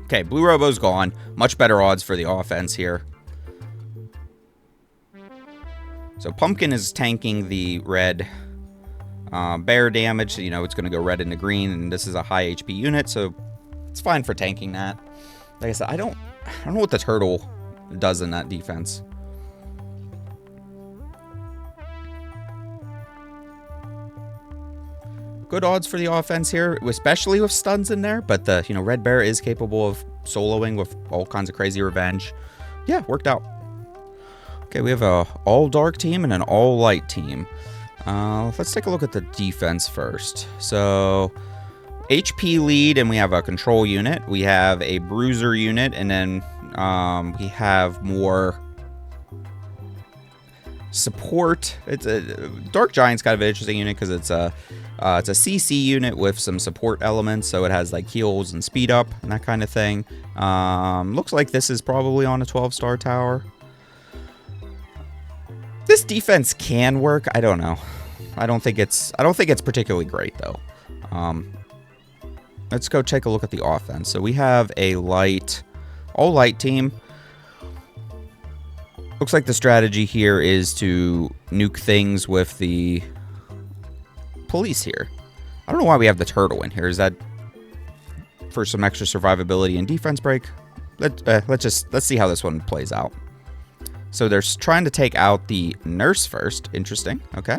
Okay, blue Robo's gone. Much better odds for the offense here. So Pumpkin is tanking the Red Bear damage. You know, it's going to go red into green, and this is a high HP unit, so it's fine for tanking that. Like I said, I don't know what the turtle does in that defense. Good odds for the offense here, especially with stuns in there. But the Red Bear is capable of soloing with all kinds of crazy revenge. Yeah, worked out. Okay, we have a all dark team and an all light team. Let's take a look at the defense first. So HP lead, and we have a control unit. We have a bruiser unit, and then we have more support. It's a Dark Giant's kind of an interesting unit because it's a CC unit with some support elements, so it has like heals and speed up and that kind of thing. Looks like this is probably on a 12-star tower. This defense can work. I don't know. I don't think it's particularly great though. Let's go take a look at the offense. So we have a all light team. Looks like the strategy here is to nuke things with the police here. I don't know why we have the turtle in here. Is that for some extra survivability and defense break? Let's see how this one plays out. So they're trying to take out the nurse first. Interesting. Okay.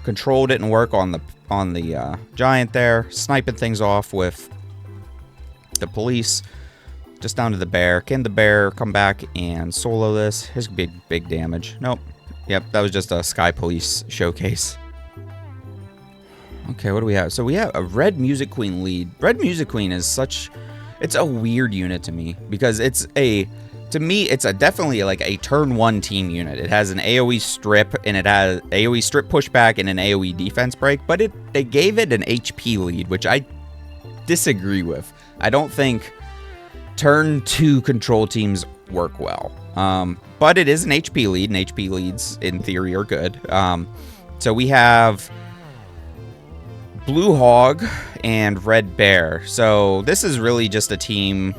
Control didn't work on the giant there. Sniping things off with the police. Just down to the bear. Can the bear come back and solo this? Here's big damage. Nope. Yep, that was just a Sky Police showcase. Okay, what do we have? So we have a Red Music Queen lead. Red Music Queen is it's a weird unit to me because to me, it's definitely like a turn 1 team unit. It has an AoE strip, and it has AoE strip pushback and an AoE defense break, but they gave it an HP lead, which I disagree with. I don't think turn 2 control teams work well. But it is an HP lead, and HP leads, in theory, are good. So we have Blue Hog and Red Bear. So this is really just a team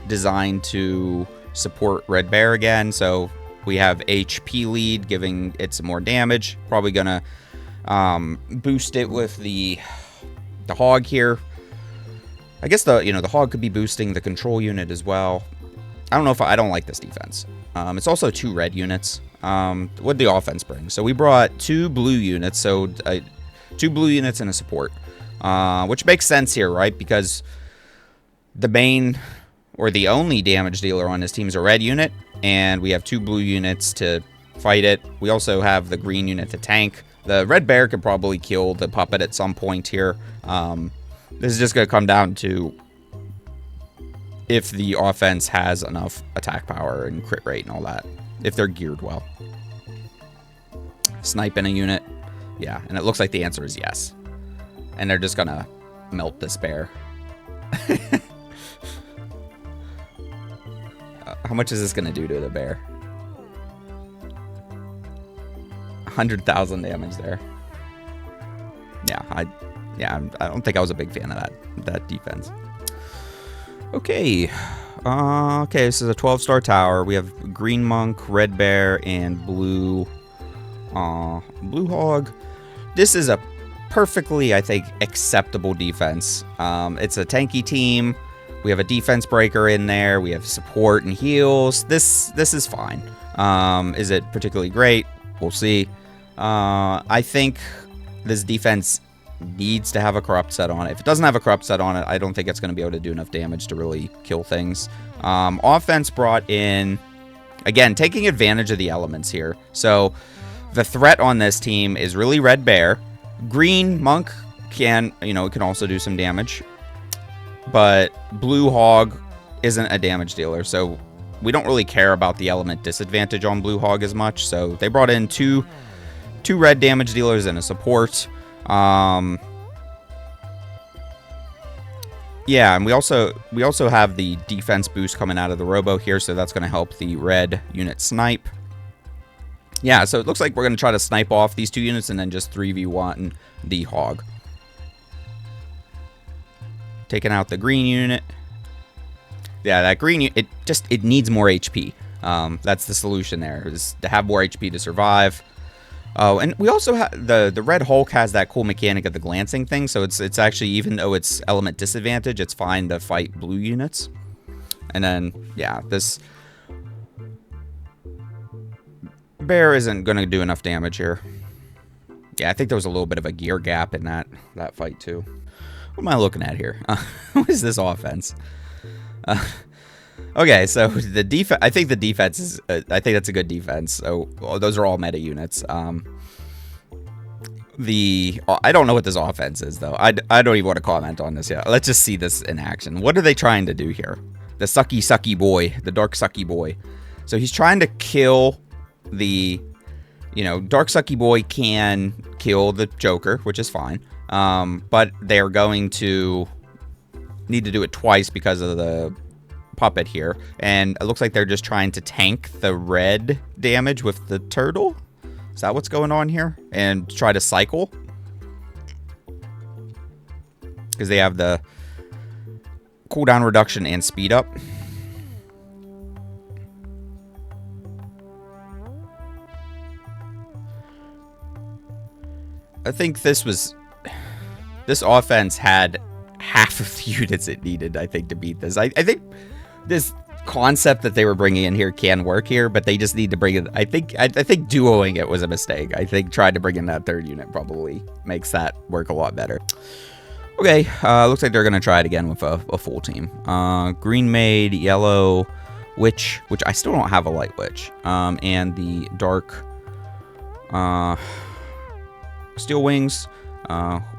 designed to support Red Bear again. So we have HP lead, giving it some more damage. Probably gonna boost it with the Hog here. I guess the Hog could be boosting the control unit as well. I don't like this defense. It's also 2 red units. What the offense brings. So we brought 2 blue units. So 2 blue units and a support, which makes sense here, right? Because the main or the only damage dealer on this team is a red unit, and we have 2 blue units to fight it. We also have the green unit to tank. The Red Bear could probably kill the puppet at some point here. This is just going to come down to if the offense has enough attack power and crit rate and all that. If they're geared well. Snipe in a unit. Yeah, and it looks like the answer is yes. And they're just going to melt this bear. How much is this going to do to the bear? 100,000 damage there. Yeah, I don't think I was a big fan of that defense. Okay. Okay, this is a 12-star tower. We have green monk, red bear, and blue hog. This is a perfectly, I think, acceptable defense. It's a tanky team. We have a defense breaker in there. We have support and heals. This is fine. Is it particularly great? We'll see. I think this defense needs to have a corrupt set on it. If it doesn't have a corrupt set on it, I don't think it's going to be able to do enough damage to really kill things. Offense brought in, again, taking advantage of the elements here. So the threat on this team is really red bear. Green monk can also do some damage. But blue hog isn't a damage dealer, so we don't really care about the element disadvantage on blue hog as much. So they brought in two red damage dealers and a support. Yeah, and we also have the defense boost coming out of the robo here, so that's going to help the red unit snipe. Yeah, so it looks like we're going to try to snipe off these two units and then just 3v1 the hog. Taking out the green unit. Yeah, that green unit, it needs more HP. That's the solution there, is to have more HP to survive. Oh, and we also have the Red Hulk has that cool mechanic of the glancing thing, so it's actually, even though it's element disadvantage, it's fine to fight blue units. And then, yeah, this bear isn't going to do enough damage here. Yeah, I think there was a little bit of a gear gap in that fight, too. What am I looking at here? What is this offense? Okay, so the defense. I think the defense is. I think that's a good defense. So those are all meta units. I don't know what this offense is though. I don't even want to comment on this yet. Let's just see this in action. What are they trying to do here? The sucky boy, the dark sucky boy. So he's trying to kill the. Dark sucky boy can kill the Joker, which is fine. But they're going to need to do it twice because of the puppet here, and it looks like they're just trying to tank the red damage with the turtle. Is that what's going on here? And try to cycle, because they have the cooldown reduction and speed up. I think this offense had half of the units it needed, I think, to beat this. I think this concept that they were bringing in here can work here, but they just need to bring it. I think duoing it was a mistake. I think trying to bring in that third unit probably makes that work a lot better. Okay, looks like they're going to try it again with a full team. Green Maid, Yellow Witch, which I still don't have a Light Witch, and the Dark Steel Wings,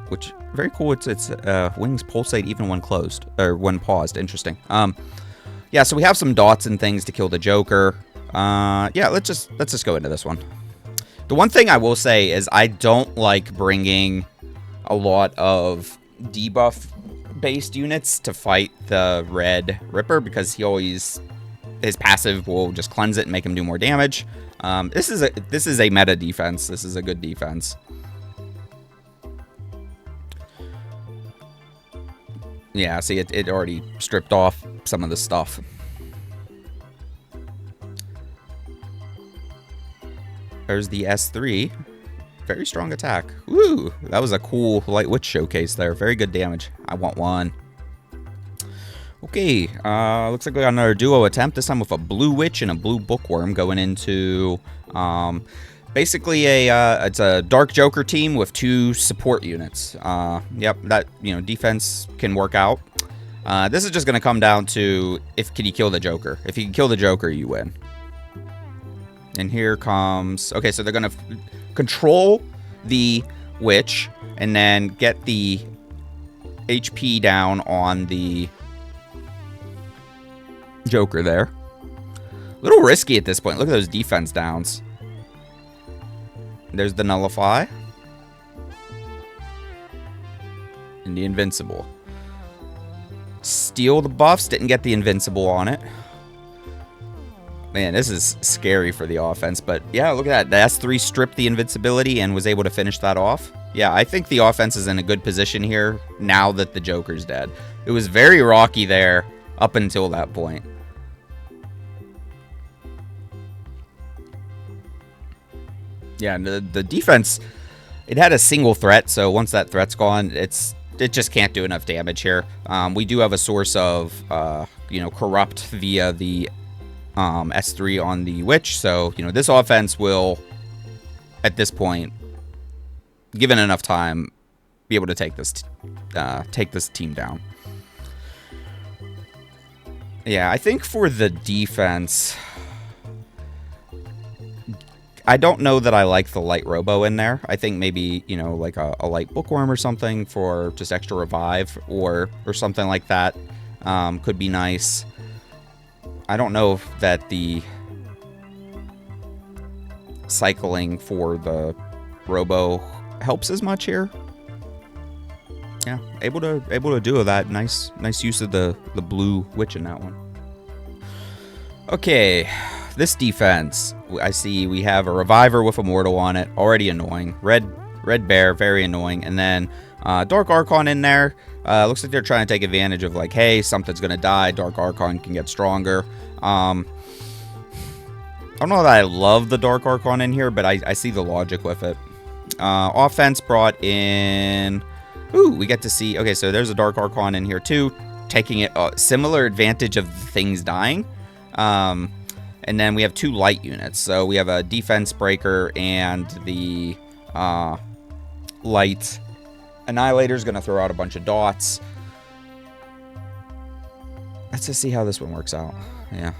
which very cool. It's wings pulsate even when closed or when paused. Interesting. Yeah, so we have some dots and things to kill the Joker. Yeah, let's just go into this one. The one thing I will say is I don't like bringing a lot of debuff based units to fight the Red Ripper, because his passive will just cleanse it and make him do more damage. This is a meta defense. This is a good defense. Yeah, see, it already stripped off some of the stuff. There's the S3. Very strong attack. Woo! That was a cool Light Witch showcase there. Very good damage. I want one. Okay, looks like we got another duo attempt, this time with a Blue Witch and a Blue Bookworm going into... basically it's a Dark Joker team with 2 support units. Yep, that, defense can work out. This is just going to come down to can you kill the Joker. If you can kill the Joker, you win. And here comes... Okay, so they're going to control the Witch and then get the HP down on the Joker there. A little risky at this point. Look at those defense downs. There's the Nullify. And the Invincible. Steal the buffs. Didn't get the Invincible on it. Man, this is scary for the offense. But yeah, look at that. The S3 stripped the invincibility and was able to finish that off. Yeah, I think the offense is in a good position here now that the Joker's dead. It was very rocky there up until that point. Yeah, the defense, it had a single threat, so once that threat's gone, it just can't do enough damage here. We do have a source of, corrupt via the S3 on the Witch, so, this offense will, at this point, given enough time, be able to take this team down. Yeah, I think for the defense, I don't know that I like the light robo in there. I think maybe, like a light bookworm or something for just extra revive or something like that could be nice. I don't know if that the cycling for the robo helps as much here. Yeah, able to do that. Nice use of the blue witch in that one. Okay. This defense, I see we have a Reviver with Immortal on it. Already annoying. Red Bear, very annoying. And then Dark Archon in there. Looks like they're trying to take advantage of, like, hey, something's going to die. Dark Archon can get stronger. I don't know that I love the Dark Archon in here, but I see the logic with it. Offense brought in... Ooh, we get to see... Okay, so there's a Dark Archon in here, too. Taking it similar advantage of things dying. And then we have 2 light units. So we have a defense breaker and the light annihilator is going to throw out a bunch of dots. Let's just see how this one works out. Yeah.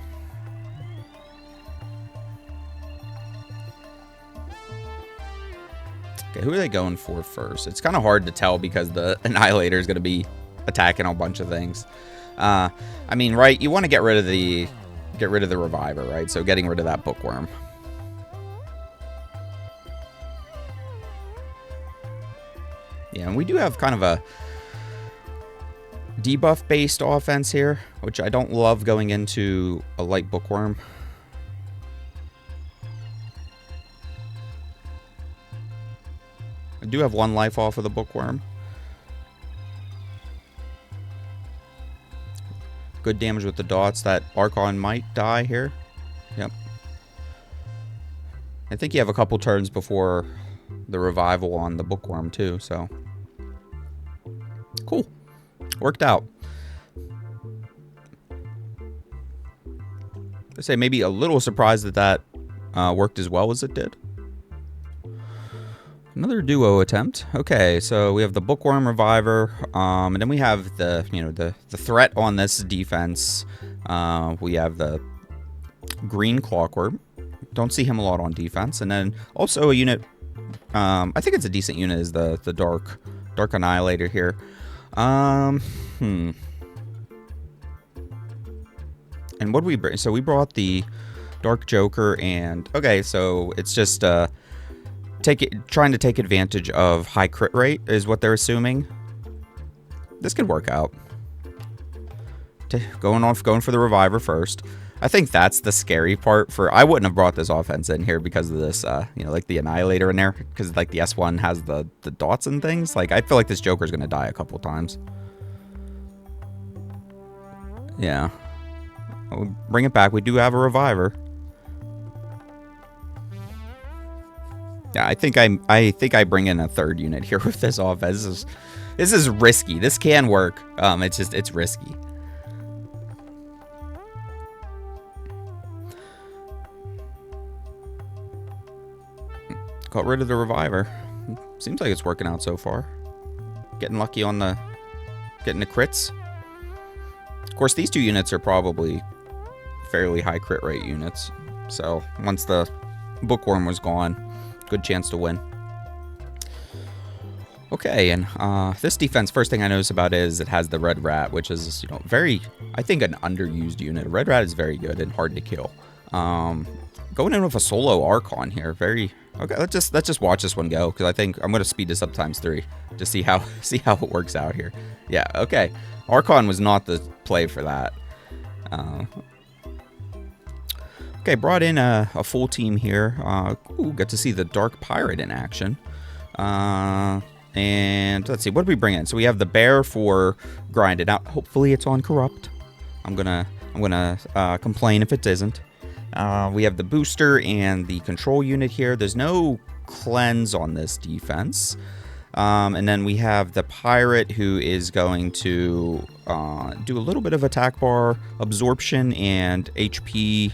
Okay, who are they going for first? It's kind of hard to tell because the annihilator is going to be attacking a bunch of things. I mean, right? You want to get rid of the Reviver, right? So getting rid of that bookworm. Yeah, and we do have kind of a debuff-based offense here, which I don't love going into a light bookworm. I do have 1 life off of the bookworm. Good damage with the dots. That Archon might die here. Yep. I think you have a couple turns before the revival on the bookworm too, so cool. Worked out. I say maybe a little surprised that worked as well as it did. Another duo attempt. Okay, so we have the bookworm reviver, and then we have the the threat on this defense. We have the green clockworm. Don't see him a lot on defense, and then also a unit. I think it's a decent unit. Is the dark annihilator here? And what did we bring? So we brought the dark Joker, and okay, so it's just trying to take advantage of high crit rate is what they're assuming. This could work out. Going for the reviver first. I think that's the scary part for... I wouldn't have brought this offense in here because of this, like the Annihilator in there. Because, like, the S1 has the dots and things. Like, I feel like this Joker's going to die a couple times. Yeah. We'll bring it back. We do have a reviver. Yeah, I think I bring in a third unit here with this offense. This is risky. This can work. It's risky. Got rid of the reviver. Seems like it's working out so far. Getting lucky on getting the crits. Of course, these two units are probably fairly high crit rate units. So once the bookworm was gone, good chance to win. Okay, and this defense, first thing I notice about it is it has the red rat, which is, you know, very, I think, an underused unit. A red rat is very good and hard to kill. Going in with a solo Archon here, very okay. Let's just watch this one go, because I think I'm gonna speed this up ×3 to see how it works out here. Yeah, okay. Archon was not the play for that. Okay, brought in a full team here. Ooh, got to see the Dark Pirate in action. And let's see, what did we bring in? So we have the bear for grinding out. Hopefully it's on corrupt. I'm gonna complain if it isn't. We have the booster and the control unit here. There's no cleanse on this defense. And then we have the pirate, who is going to do a little bit of attack bar absorption and HP.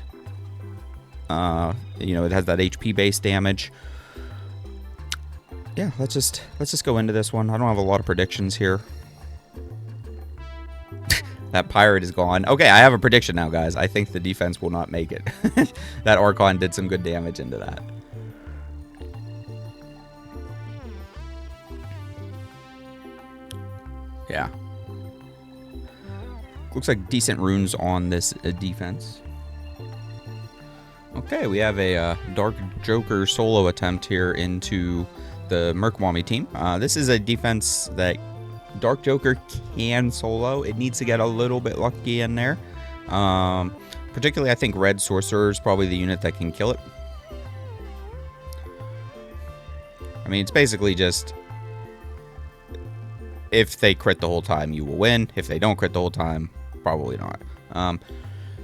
You know, it has that HP based damage. Yeah, let's just go into this one. I don't have a lot of predictions here. That pirate is gone. Okay, I have a prediction now, guys. I think the defense will not make it. That Archon did some good damage into that. Yeah. Looks like decent runes on this defense. Okay, we have a Dark Joker solo attempt here into the Merkwami team. This is a defense that Dark Joker can solo. It needs to get a little bit lucky in there. Particularly, I think Red Sorcerer is probably the unit that can kill it. I mean, it's basically just, if they crit the whole time, you will win. If they don't crit the whole time, probably not.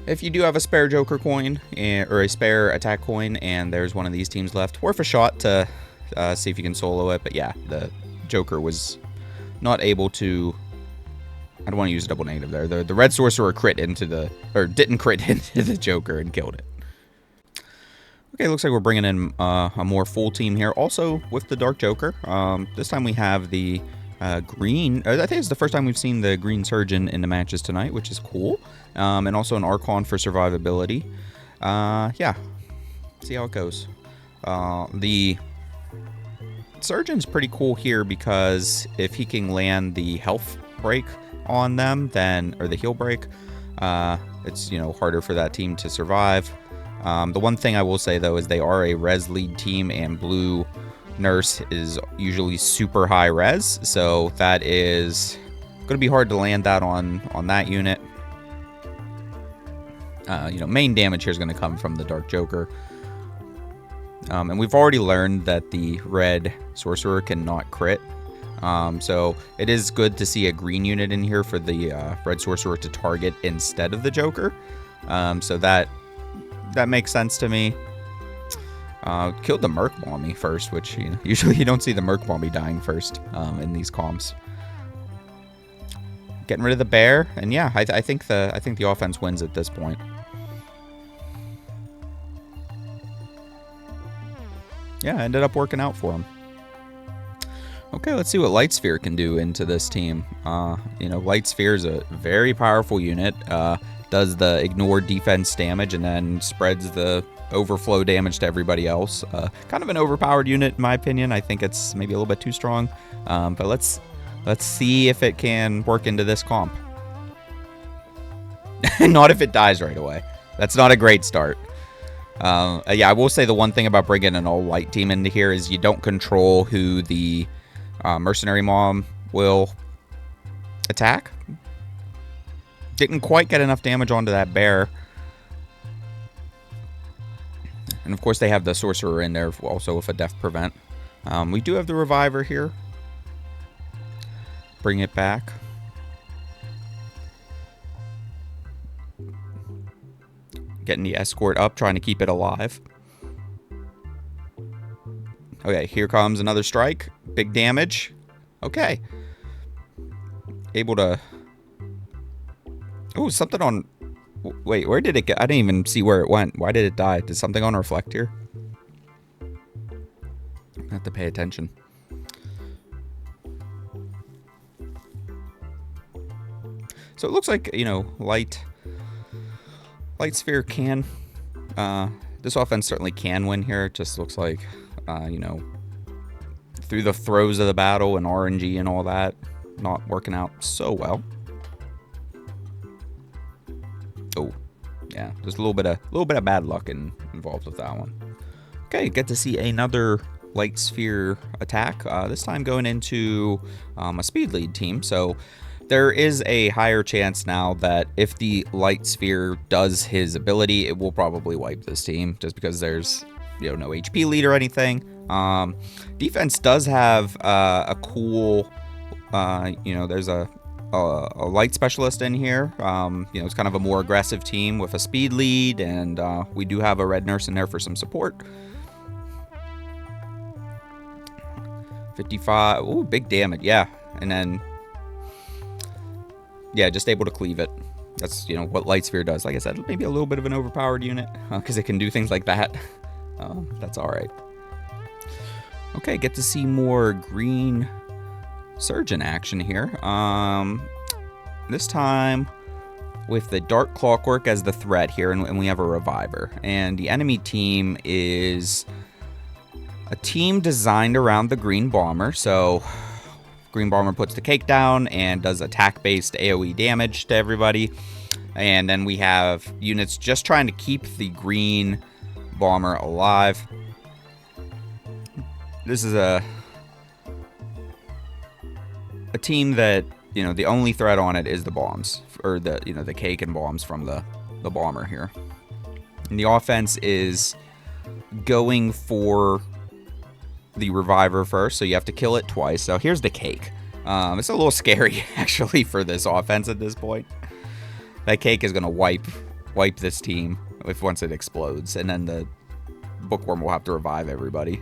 If you do have a spare Joker coin, or a spare attack coin, and there's one of these teams left, worth a shot to see if you can solo it. But yeah, the Joker was not able to. I don't want to use a double negative there. The Red Sorcerer didn't crit into the Joker and killed it. Okay, looks like we're bringing in a more full team here. Also with the Dark Joker. This time we have the green. I think it's the first time we've seen the green surgeon in the matches tonight, which is cool. And also an Archon for survivability. Yeah, see how it goes. The surgeon's pretty cool here because if he can land the health break on them, then, or the heal break, it's, you know, harder for that team to survive. The one thing I will say though is they are a res lead team, and blue nurse is usually super high res, so that is going to be hard to land that on that unit. You know, main damage here is going to come from the Dark Joker. And we've already learned that the Red Sorcerer cannot crit. So it is good to see a green unit in here for the Red Sorcerer to target instead of the Joker. So that makes sense to me. Killed the Merkwami first, which, you know, usually you don't see the Merkwami dying first in these comps. Getting rid of the bear, and yeah, I think the offense wins at this point. Yeah, ended up working out for him. Okay, let's see what Light Sphere can do into this team. You know, Light Sphere is a very powerful unit. Does the ignore defense damage and then spreads the overflow damage to everybody else. Kind of an overpowered unit in my opinion. I think it's maybe a little bit too strong. But let's see if it can work into this comp. Not if it dies right away. That's not a great start. Yeah, I will say the one thing about bringing an all-light team into here is you don't control who the mercenary mom will attack. Didn't quite get enough damage onto that bear. And of course they have the sorcerer in there also with a death prevent. We do have the reviver here. Bring it back. Getting the escort up, trying to keep it alive. Okay, here comes another strike. Big damage. Okay. Able to... Oh, something on... Wait, where did it go? I didn't even see where it went. Why did it die? Did something on reflect here? I have to pay attention. So it looks like, you know, Light Sphere can... this offense certainly can win here. It just looks like, you know, through the throes of the battle and RNG and all that. Not working out so well. Oh, yeah, just a little bit of bad luck involved with that one. Okay, get to see another light sphere attack. This time going into a speed lead team. So there is a higher chance now that if the light sphere does his ability, it will probably wipe this team, just because there's no HP lead or anything. Defense does have a cool, there's a light specialist in here. It's kind of a more aggressive team with a speed lead, and we do have a red nurse in there for some support. 55. Ooh, big damage. Yeah, and then just able to cleave it. That's what light sphere does. Like I said, maybe a little bit of an overpowered unit because it can do things like that. That's all right. Okay, get to see more green surgeon action here. This time with the dark clockwork as the threat here, and we have a reviver. And the enemy team is a team designed around the green bomber. So green bomber puts the cake down and does attack-based AoE damage to everybody. And then we have units just trying to keep the green bomber alive. This is a team that, the only threat on it is the bombs, or the cake and bombs from the bomber here. And the offense is going for the reviver first, so you have to kill it twice. So here's the cake. It's a little scary actually for this offense at this point. That cake is going to wipe this team once it explodes, and then the bookworm will have to revive everybody.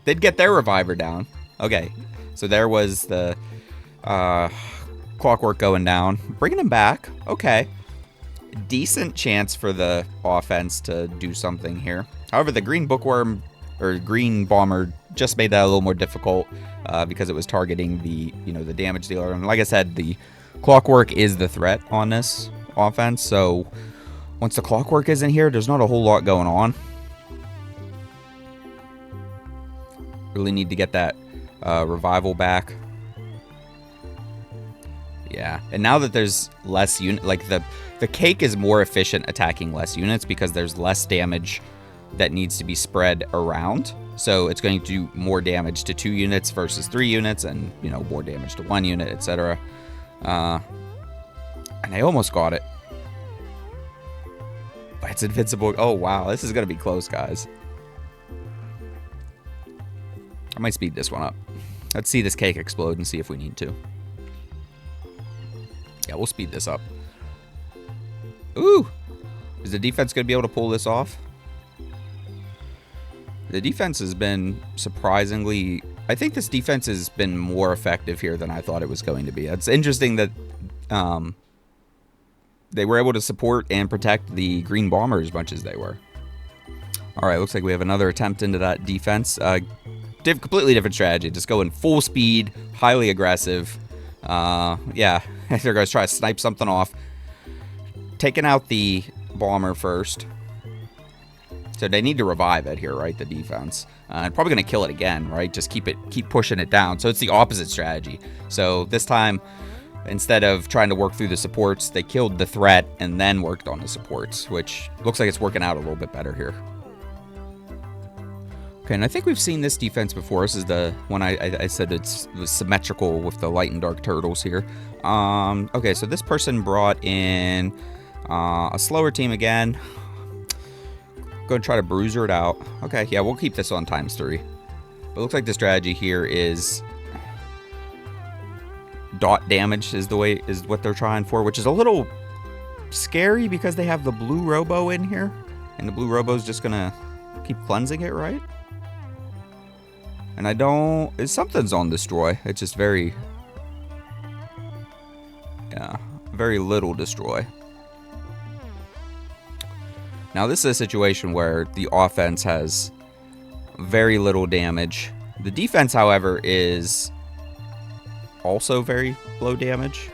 Did get their reviver down. Okay, so there was the clockwork going down, bringing him back. Okay, decent chance for the offense to do something here. However, the green bookworm or green bomber just made that a little more difficult because it was targeting the the damage dealer. And like I said, the clockwork is the threat on this offense. So once the clockwork is in here, there's not a whole lot going on. Really need to get that revival back. Yeah, and now that there's less unit, like the cake is more efficient attacking less units because there's less damage that needs to be spread around. So it's going to do more damage to 2 units versus 3 units, and more damage to 1 unit, etc. And I almost got it. But it's invincible. Oh wow, this is gonna be close, guys. I might speed this one up. Let's see this cake explode and see if we need to. Yeah, we'll speed this up. Ooh! Is the defense going to be able to pull this off? The defense has been surprisingly... I think this defense has been more effective here than I thought it was going to be. It's interesting that they were able to support and protect the green bomber as much as they were. Alright, looks like we have another attempt into that defense. Completely different strategy. Just going full speed, highly aggressive. Yeah, they're going to try to snipe something off. Taking out the bomber first. So they need to revive it here, right? The defense. And probably going to kill it again, right? Just keep pushing it down. So it's the opposite strategy. So this time, instead of trying to work through the supports, they killed the threat and then worked on the supports, which looks like it's working out a little bit better here. Okay, and I think we've seen this defense before. This is the one I said it was symmetrical with the light and dark turtles here. Okay, so this person brought in a slower team again. Go and try to bruiser it out. Okay, yeah, we'll keep this on ×3. But it looks like the strategy here is dot damage is what they're trying for, which is a little scary because they have the blue robo in here, and the blue robo is just gonna keep cleansing it, right? And something's on destroy. It's just very little destroy. Now this is a situation where the offense has very little damage. The defense, however, is also very low damage,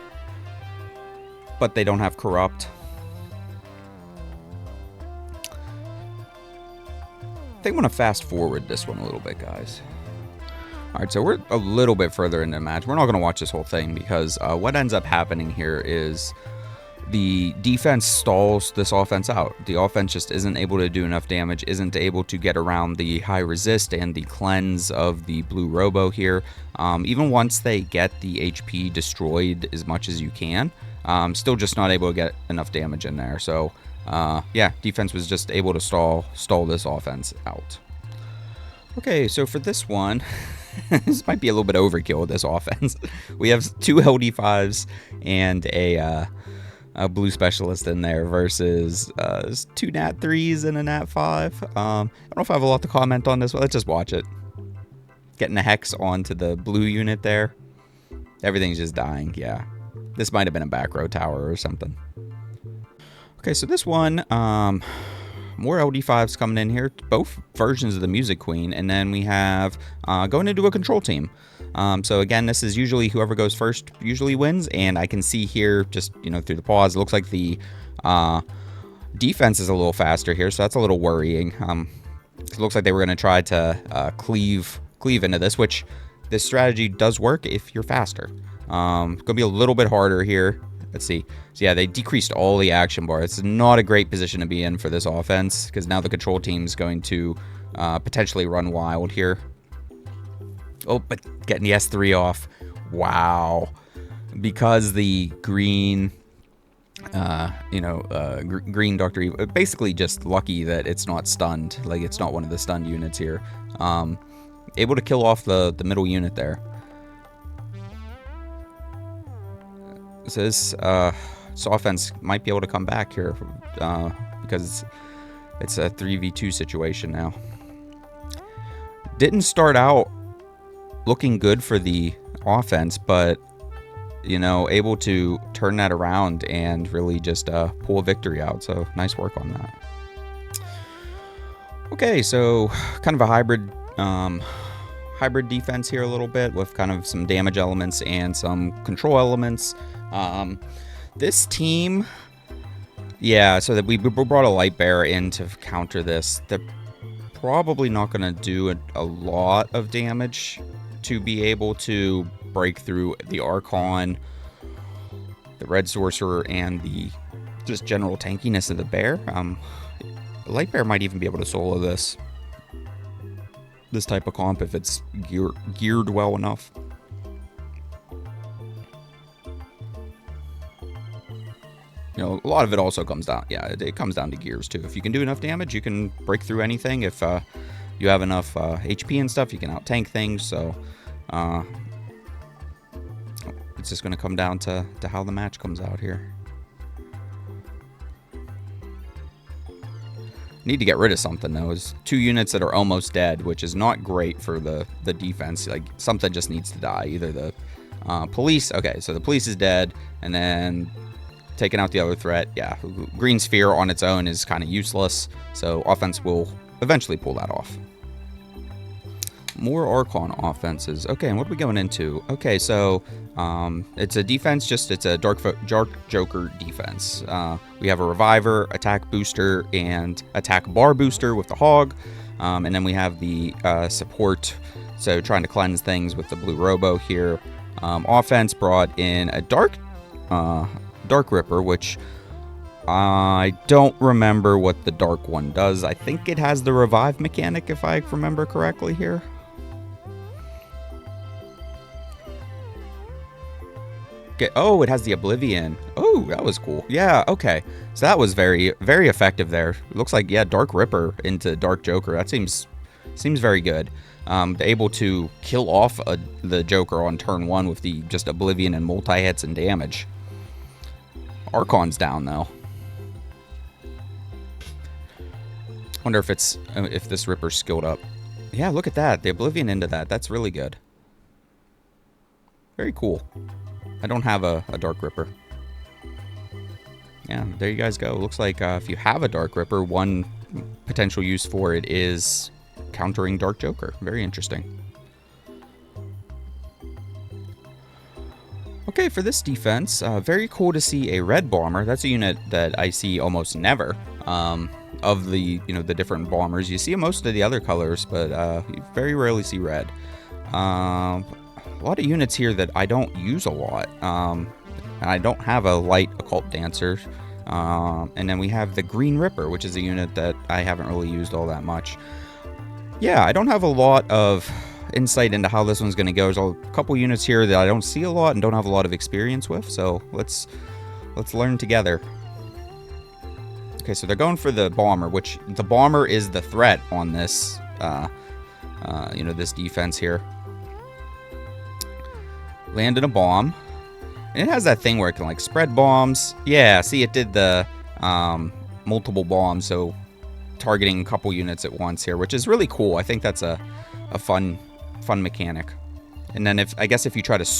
but they don't have corrupt. I think I'm going to fast forward this one a little bit, guys. All right, so we're a little bit further into the match. We're not going to watch this whole thing because what ends up happening here is the defense stalls this offense out. The offense just isn't able to do enough damage, isn't able to get around the high resist and the cleanse of the blue robo here. Even once they get the HP destroyed as much as you can, still just not able to get enough damage in there. So yeah, defense was just able to stall this offense out. Okay, so for this one, this might be a little bit overkill with this offense. We have 2 LD5s and a blue specialist in there versus 2 Nat 3s and a Nat 5. I don't know if I have a lot to comment on this, but let's just watch it. Getting a hex onto the blue unit there. Everything's just dying, yeah. This might have been a back row tower or something. Okay, so this one, more LD5s coming in here, both versions of the Music Queen, and then we have going into a control team. So again, this is usually whoever goes first usually wins, and I can see here just, you know, through the pause, it looks like the defense is a little faster here, so that's a little worrying. It looks like they were going to try to cleave into this, which this strategy does work if you're faster. It's going to be a little bit harder here. Let's see. So yeah, they decreased all the action bar. It's not a great position to be in for this offense because now the control team's going to potentially run wild here. Oh, but getting the S3 off. Wow. Because the green, green Dr. Evil, basically just lucky that it's not stunned. Like, it's not one of the stunned units here. Able to kill off the middle unit there. So this offense might be able to come back here because it's a 3v2 situation now. Didn't start out looking good for the offense, but, you know, able to turn that around and really just pull a victory out. So nice work on that. Okay, so kind of a hybrid defense here a little bit with kind of some damage elements and some control elements. This team, yeah, so that we brought a light bearer in to counter this. They're probably not going to do a lot of damage to be able to break through the Archon, the red sorcerer, and the just general tankiness of the bear. The light bear might even be able to solo this type of comp if it's geared well enough. You know, a lot of it also comes down, yeah, it comes down to gears too. If you can do enough damage, you can break through anything. If you have enough HP and stuff, you can out-tank things. So it's just going to come down to how the match comes out here. Need to get rid of something, though. Is 2 units that are almost dead, which is not great for the defense. Like, something just needs to die. Either the police. Okay, so the police is dead, and then taking out the other threat. Yeah, green sphere on its own is kind of useless, so offense will eventually pull that off. More Archon offenses. Okay, and what are we going into? Okay, so it's a defense, it's a Dark Joker defense. We have a Reviver, Attack Booster, and Attack Bar Booster with the Hog. And then we have the support, so trying to cleanse things with the Blue Robo here. Offense brought in a Dark Ripper, which I don't remember what the Dark one does. I think it has the Revive mechanic, if I remember correctly here. Okay. Oh, it has the Oblivion. Oh, that was cool. Yeah, okay. So that was very, very effective there. It looks like, yeah, Dark Ripper into Dark Joker. That seems very good. Able to kill off the Joker on turn 1 with the just Oblivion and multi-hits and damage. Archon's down, though. Wonder if this Ripper's skilled up. Yeah, look at that. The Oblivion into that. That's really good. Very cool. I don't have a Dark Ripper. Yeah, there you guys go. Looks like if you have a Dark Ripper, one potential use for it is countering Dark Joker. Very interesting. Okay, for this defense, very cool to see a red bomber. That's a unit that I see almost never. Of the the different bombers, you see most of the other colors, but you very rarely see red. A lot of units here that I don't use a lot. And I don't have a light occult dancer. And then we have the Green Ripper, which is a unit that I haven't really used all that much. Yeah, I don't have a lot of insight into how this one's going to go. There's a couple units here that I don't see a lot and don't have a lot of experience with, so let's learn together. Okay, so they're going for the bomber, which the bomber is the threat on this, this defense here. Landed a bomb. And it has that thing where it can, like, spread bombs. Yeah, see, it did the multiple bombs, so targeting a couple units at once here, which is really cool. I think that's a fun mechanic. And then I guess if you try to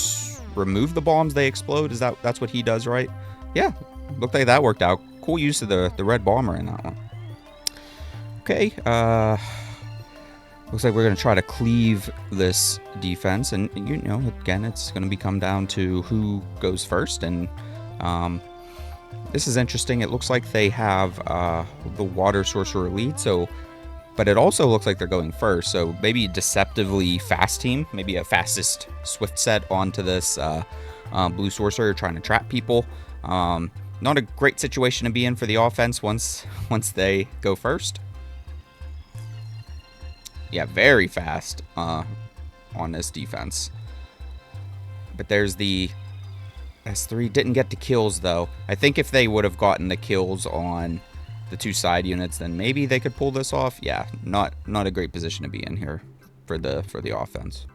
remove the bombs, they explode. That's what he does, right? Yeah, looked like that worked out. Cool use of the red bomber in that one. Okay, looks like we're going to try to cleave this defense, and, again, it's going to come down to who goes first, and this is interesting. It looks like they have the water sorcerer lead, but it also looks like they're going first, so maybe deceptively fast team, maybe a fastest swift set onto this blue sorcerer trying to trap people. Not a great situation to be in for the offense once they go first. Yeah, very fast on this defense. But there's the S3. Didn't get the kills, though. I think if they would have gotten the kills on the two side units, then maybe they could pull this off. Yeah, not a great position to be in here for the offense.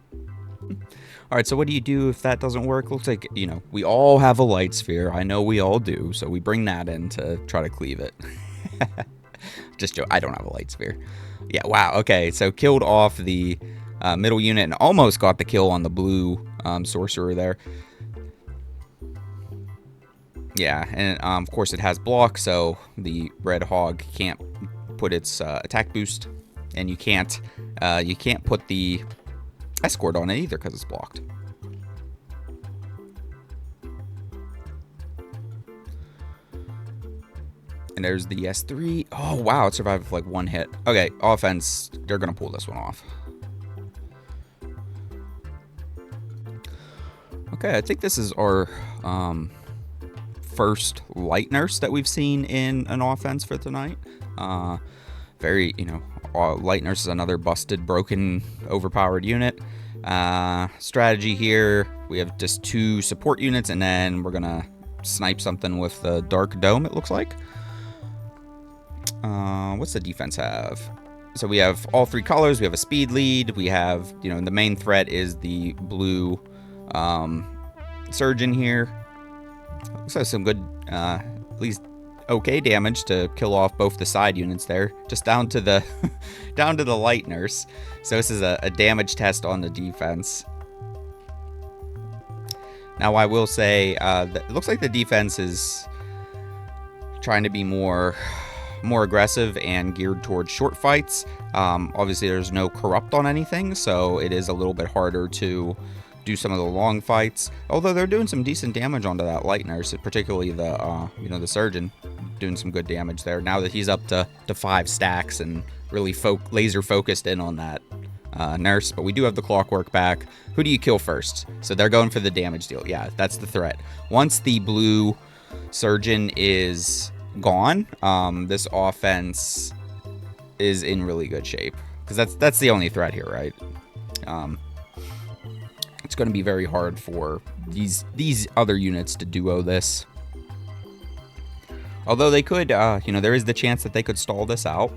All right, so what do you do if that doesn't work? Looks like, we all have a light sphere. I know we all do, so we bring that in to try to cleave it. Just joke. I don't have a light sphere. Yeah, wow, okay, so killed off the middle unit and almost got the kill on the blue sorcerer there. Yeah, and of course it has block, so the red hog can't put its attack boost, and you can't put the escort on it either because it's blocked. And there's the S3. Oh, wow, it survived with like one hit. Okay, offense, they're going to pull this one off. Okay, I think this is our first light nurse that we've seen in an offense for tonight. Very, light nurse is another busted, broken, overpowered unit. Strategy here, we have just 2 support units, and then we're going to snipe something with the Dark Dome, it looks like. What's the defense have? So we have all 3 colors. We have a speed lead. We have, the main threat is the blue surgeon here. Looks like some good, at least okay damage to kill off both the side units there. Just down to the down to the light nurse. So this is a damage test on the defense. Now I will say, it looks like the defense is trying to be more aggressive and geared towards short fights. Obviously there's no corrupt on anything, so it is a little bit harder to do some of the long fights, although they're doing some decent damage onto that light nurse, particularly the the surgeon, doing some good damage there now that he's up to 5 stacks and really laser focused in on that nurse. But we do have the clockwork back. Who do you kill first? So they're going for the damage deal. Yeah, that's the threat. Once the blue surgeon is gone, this offense is in really good shape, because that's the only threat here, right? It's going to be very hard for these other units to duo this. Although they could, there is the chance that they could stall this out.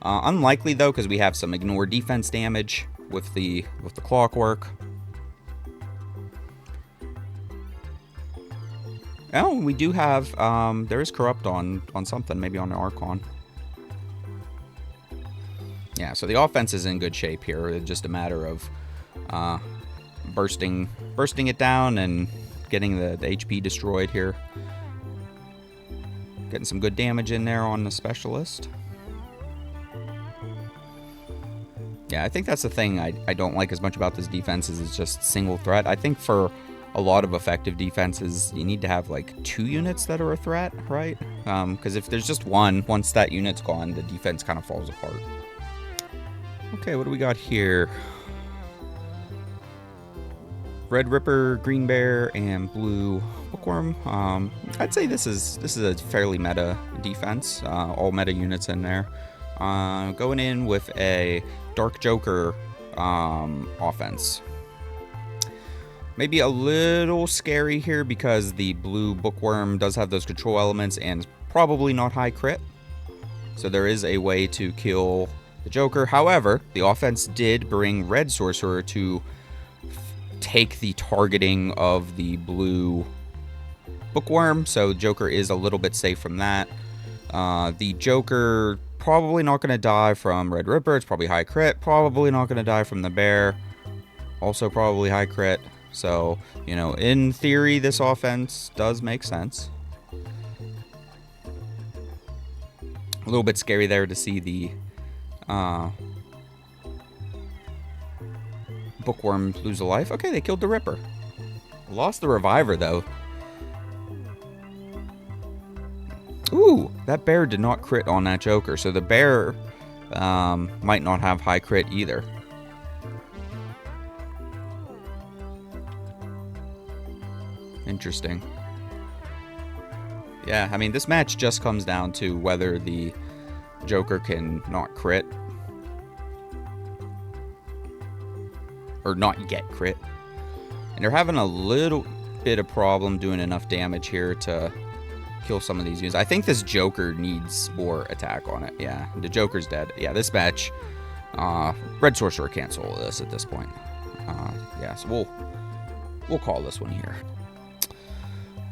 Unlikely though, because we have some ignore defense damage with the clockwork. Oh, we do have, there is corrupt on something, maybe on the Archon. Yeah, so the offense is in good shape here. It's just a matter of bursting it down and getting the HP destroyed here. Getting some good damage in there on the specialist. Yeah, I think that's the thing I don't like as much about this defense, is it's just single threat. I think for a lot of effective defenses, you need to have like 2 units that are a threat, right? Because if there's just one, once that unit's gone, the defense kind of falls apart. Okay, what do we got here? Red Ripper, Green Bear, and Blue Bookworm. I'd say this is a fairly meta defense. All meta units in there. Going in with a Dark Joker offense. Maybe a little scary here because the Blue Bookworm does have those control elements and probably not high crit. So there is a way to kill the Joker. However, the offense did bring Red Sorcerer to take the targeting of the Blue Bookworm, so Joker is a little bit safe from that. The Joker probably not going to die from Red Ripper. It's probably high crit. Probably not going to die from the Bear. Also probably high crit. So, you know, in theory, this offense does make sense. A little bit scary there to see the Bookworm lose a life. Okay, they killed the Ripper. Lost the Reviver, though. Ooh, that Bear did not crit on that Joker, so the Bear might not have high crit either. Interesting. Yeah, I mean, this match just comes down to whether the Joker can not crit. Or not get crit. And they're having a little bit of problem doing enough damage here to kill some of these units. I think this Joker needs more attack on it. Yeah, the Joker's dead. Yeah, this match, Red Sorcerer can't solo this at this point. Yeah, so we'll call this one here.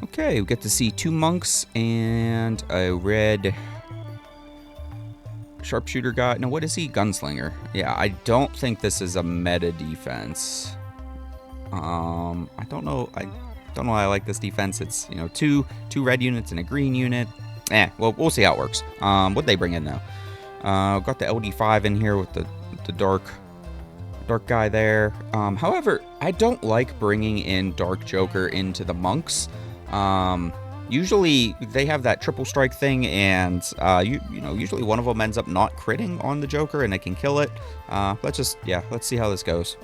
Okay, we get to see 2 monks and a red sharpshooter guy. No, what is he? Gunslinger. Yeah, I don't think this is a meta defense. I don't know. I don't know why I like this defense. It's, you know, two red units and a green unit. Well, we'll see how it works. What'd they bring in though? Got the LD5 in here with the dark guy there. However, I don't like bringing in Dark Joker into the monks. Usually they have that triple strike thing, and you know, usually one of them ends up not critting on the Joker, and they can kill it. Let's see how this goes.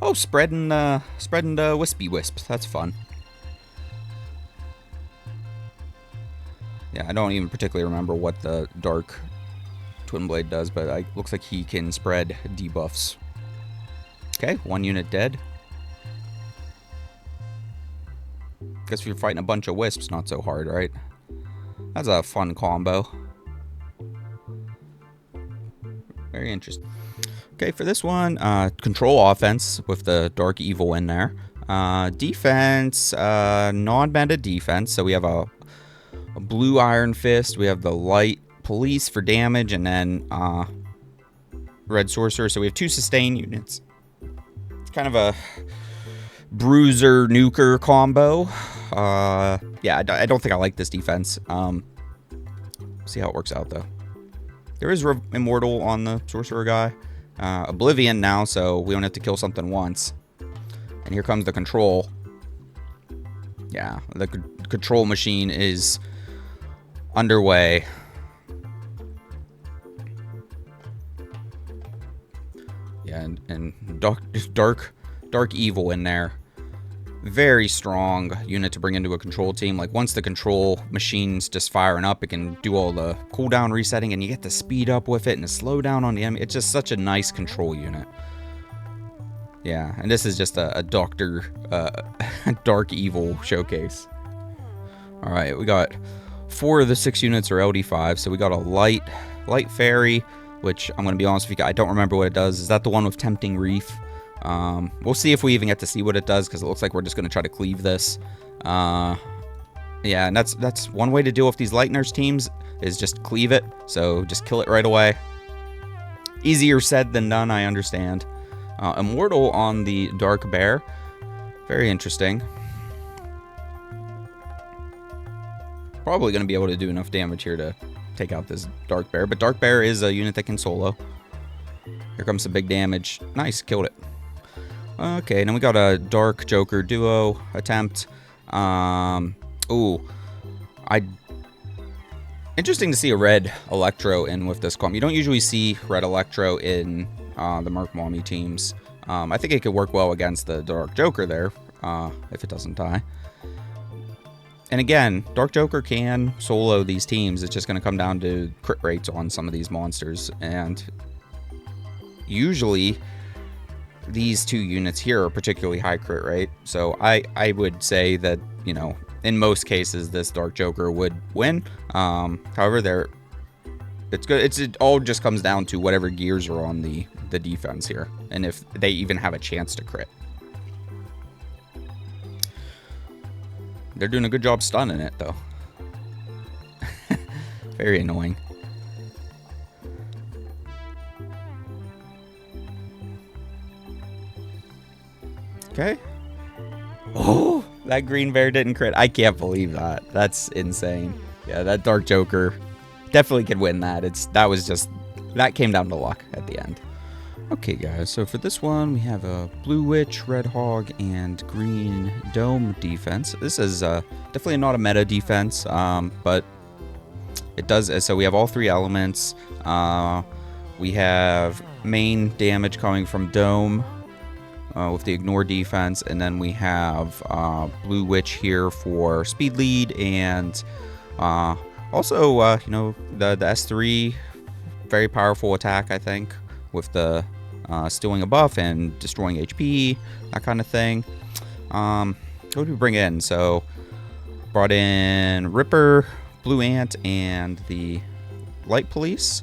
Oh, spreading the wispy wisps. That's fun. Yeah, I don't even particularly remember what the Dark Twin Blade does, but it looks like he can spread debuffs. Okay, 1 unit dead. Guess if you're fighting a bunch of wisps, not so hard, right? That's a fun combo. Very interesting. Okay, for this one, control offense with the Dark Evil in there. Defense, non-meta defense. So we have a blue Iron Fist. We have the light police for damage, and then red sorcerer. So we have 2 sustain units. It's kind of a bruiser nuker combo. Yeah, I don't think I like this defense. See how it works out though. There is Immortal on the sorcerer guy. Oblivion now, so we don't have to kill something once. And here comes the control. Yeah, the control machine is underway. Yeah, and dark evil in there. Very strong unit to bring into a control team. Like, once the control machine's just firing up, it can do all the cooldown resetting, and you get to speed up with it and slow down on the enemy. It's just such a nice control unit. Yeah, and this is just a dark evil showcase. All right, we got 4 of the 6 units are LD5, so we got a light fairy, which I'm gonna be honest with you, I don't remember what it does. Is that the one with Tempting Reef? We'll see if we even get to see what it does, because it looks like we're just going to try to cleave this. Yeah, and that's one way to deal with these Lightners teams, is just cleave it. So just kill it right away. Easier said than done, I understand. Immortal on the Dark Bear. Very interesting. Probably going to be able to do enough damage here to take out this Dark Bear, but Dark Bear is a unit that can solo. Here comes some big damage. Nice, killed it. Okay, now we got a Dark Joker duo attempt. Interesting to see a red Electro in with this comp. You don't usually see red Electro in the Merc Mommy teams. I think it could work well against the Dark Joker there, if it doesn't die. And again, Dark Joker can solo these teams. It's just going to come down to crit rates on some of these monsters. And usually, these two units here are particularly high crit rate. So I would say that, you know, in most cases, this Dark Joker would win. However, it's good. It all just comes down to whatever gears are on the defense here, and if they even have a chance to crit. They're doing a good job stunning it, though. Very annoying. Okay. Oh, that green bear didn't crit. I can't believe that. That's insane. Yeah, that Dark Joker definitely could win that. That came down to luck at the end. Okay, guys, so for this one, we have a Blue Witch, Red Hog, and Green Dome defense. This is definitely not a meta defense, but it does. So we have all three elements. We have main damage coming from Dome with the Ignore defense, and then we have Blue Witch here for speed lead, and also, you know, the S3, very powerful attack, I think, with the stealing a buff and destroying HP, that kind of thing. What did we bring in? So, brought in Ripper, Blue Ant, and the Light Police.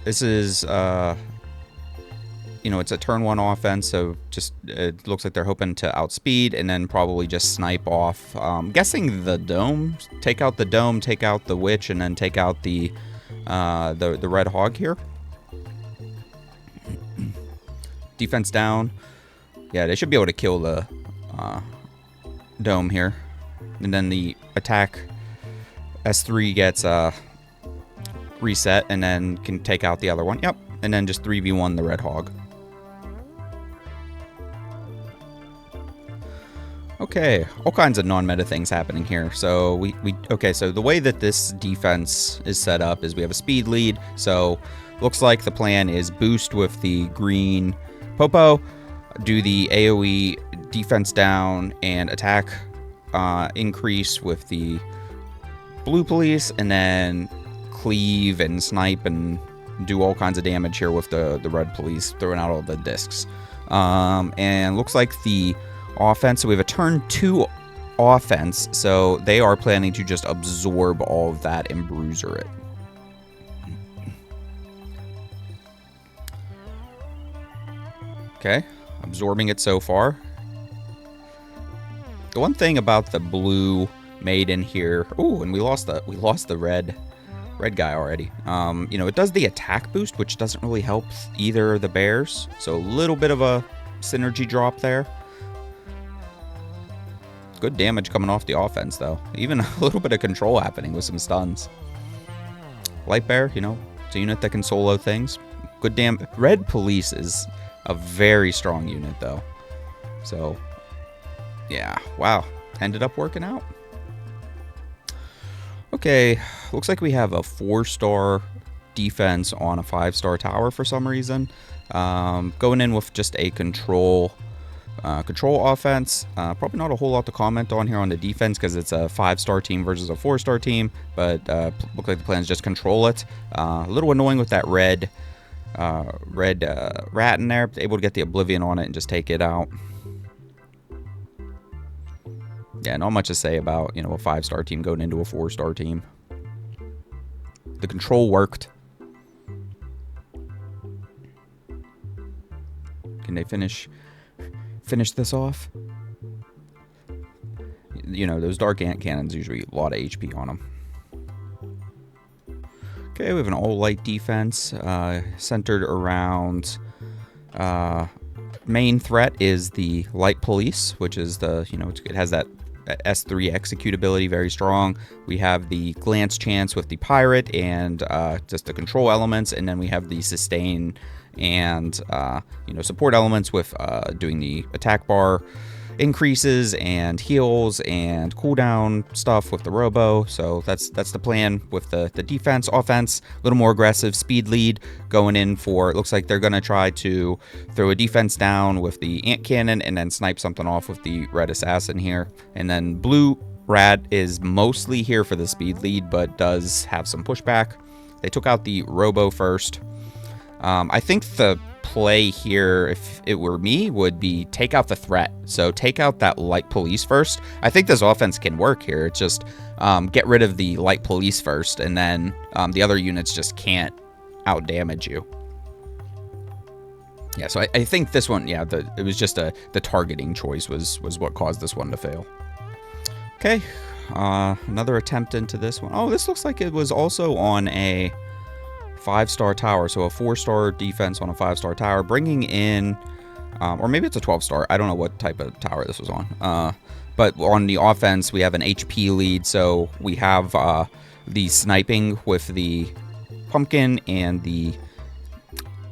This is, you know, it's a turn one offense, so just it looks like they're hoping to outspeed and then probably just snipe off. Guessing the Dome, take out the Dome, take out the Witch, and then take out the Red Hog here. Defense down. Yeah, they should be able to kill the Dome here. And then the attack S3 gets reset and then can take out the other one. Yep. And then just 3v1 the Red Hog. Okay, all kinds of non-meta things happening here. So okay, so the way that this defense is set up is we have a speed lead. So looks like the plan is boost with the green Popo, do the AoE defense down and attack increase with the blue police, and then cleave and snipe and do all kinds of damage here with the red police, throwing out all the discs. And looks like the offense, so we have a turn 2 offense, so they are planning to just absorb all of that and bruiser it. Okay, absorbing it so far. The one thing about the blue maiden here, ooh, and we lost the red guy already. You know, it does the attack boost, which doesn't really help either of the bears, so a little bit of a synergy drop there. Good damage coming off the offense, though. Even a little bit of control happening with some stuns. Light Bear, you know, it's a unit that can solo things. Good damn. Red Police is a very strong unit, though. So, yeah. Wow. Ended up working out. Okay. Looks like we have a 4-star defense on a 5-star tower for some reason. Going in with just a control offense. Probably not a whole lot to comment on here on the defense because it's a 5-star team versus a 4-star team, but look like the plan is just control it. A little annoying with that red rat in there, able to get the Oblivion on it and just take it out. Yeah, not much to say about, you know, a 5-star team going into a 4-star team. The control worked. Can they finish this off? You know, those Dark Ant Cannons usually a lot of HP on them. Okay, we have an all-light defense centered around main threat is the Light Police, which is the, you know, it has that S3 executability, very strong. We have the glance chance with the pirate and just the control elements, and then we have the sustain and you know, support elements with doing the attack bar increases and heals and cooldown stuff with the Robo. So that's the plan with the defense. Offense, a little more aggressive, speed lead, going in for, it looks like they're going to try to throw a defense down with the ant cannon and then snipe something off with the red assassin here. And then blue rat is mostly here for the speed lead, but does have some pushback. They took out the Robo first. I think the play here, if it were me, would be take out the threat. So take out that light police first. I think this offense can work here. It's just get rid of the light police first, and then the other units just can't out damage you. Yeah, so I think this one, yeah, it was just the targeting choice was what caused this one to fail. Okay, another attempt into this one. Oh, this looks like it was also on a 5-star tower, so a 4-star defense on a 5-star tower, bringing in, or maybe it's a 12-star. I don't know what type of tower this was on. But on the offense, we have an HP lead, so we have the sniping with the pumpkin and the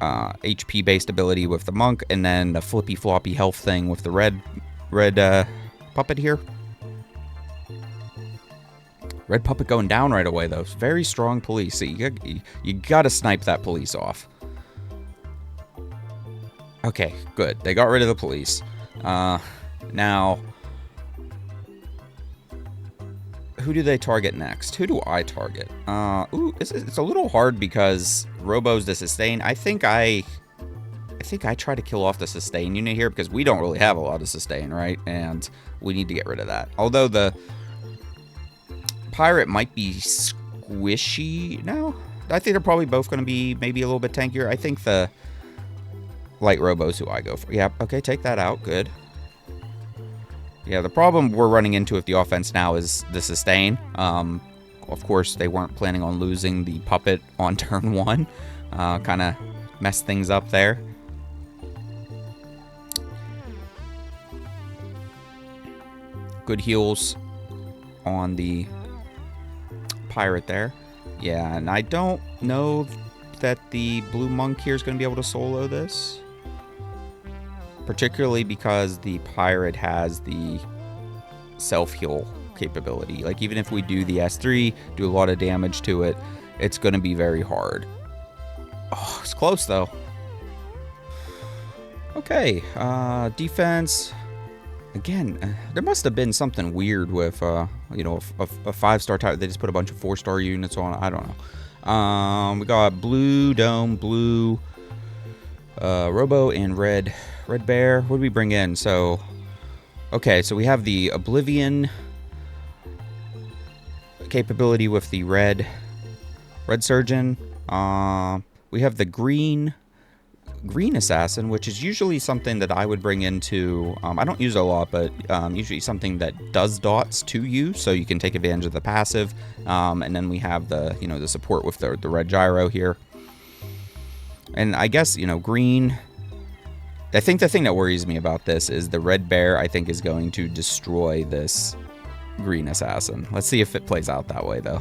HP-based ability with the monk, and then the flippy-floppy health thing with the red puppet here. Red puppet going down right away, though. Very strong police. So you gotta snipe that police off. Okay, good. They got rid of the police. Now, who do they target next? Who do I target? Ooh, it's a little hard because Robo's the sustain. I think I try to kill off the sustain unit here because we don't really have a lot of sustain, right? And we need to get rid of that. Although the pirate might be squishy now. I think they're probably both going to be maybe a little bit tankier. I think the light Robo's who I go for. Yeah, okay, take that out. Good. Yeah, the problem we're running into with the offense now is the sustain. Of course, they weren't planning on losing the puppet on turn 1. Kind of messed things up there. Good heals on the pirate there. Yeah, and I don't know that the blue monk here is going to be able to solo this. Particularly because the pirate has the self-heal capability. Like, even if we do the S3, do a lot of damage to it, it's going to be very hard. Oh, it's close, though. Okay, defense. Again, there must have been something weird with, you know, a 5-star tower. They just put a bunch of 4-star units on it. I don't know. We got blue dome, blue Robo, and red bear. What did we bring in? So, okay, so we have the Oblivion capability with the red surgeon. We have the green assassin, which is usually something that I would bring into, I don't use it a lot, but usually something that does dots to you, so you can take advantage of the passive. And then we have the, you know, the support with the red gyro here. And I guess, you know, green, I think the thing that worries me about this is the red bear, I think, is going to destroy this green assassin. Let's see if it plays out that way, though.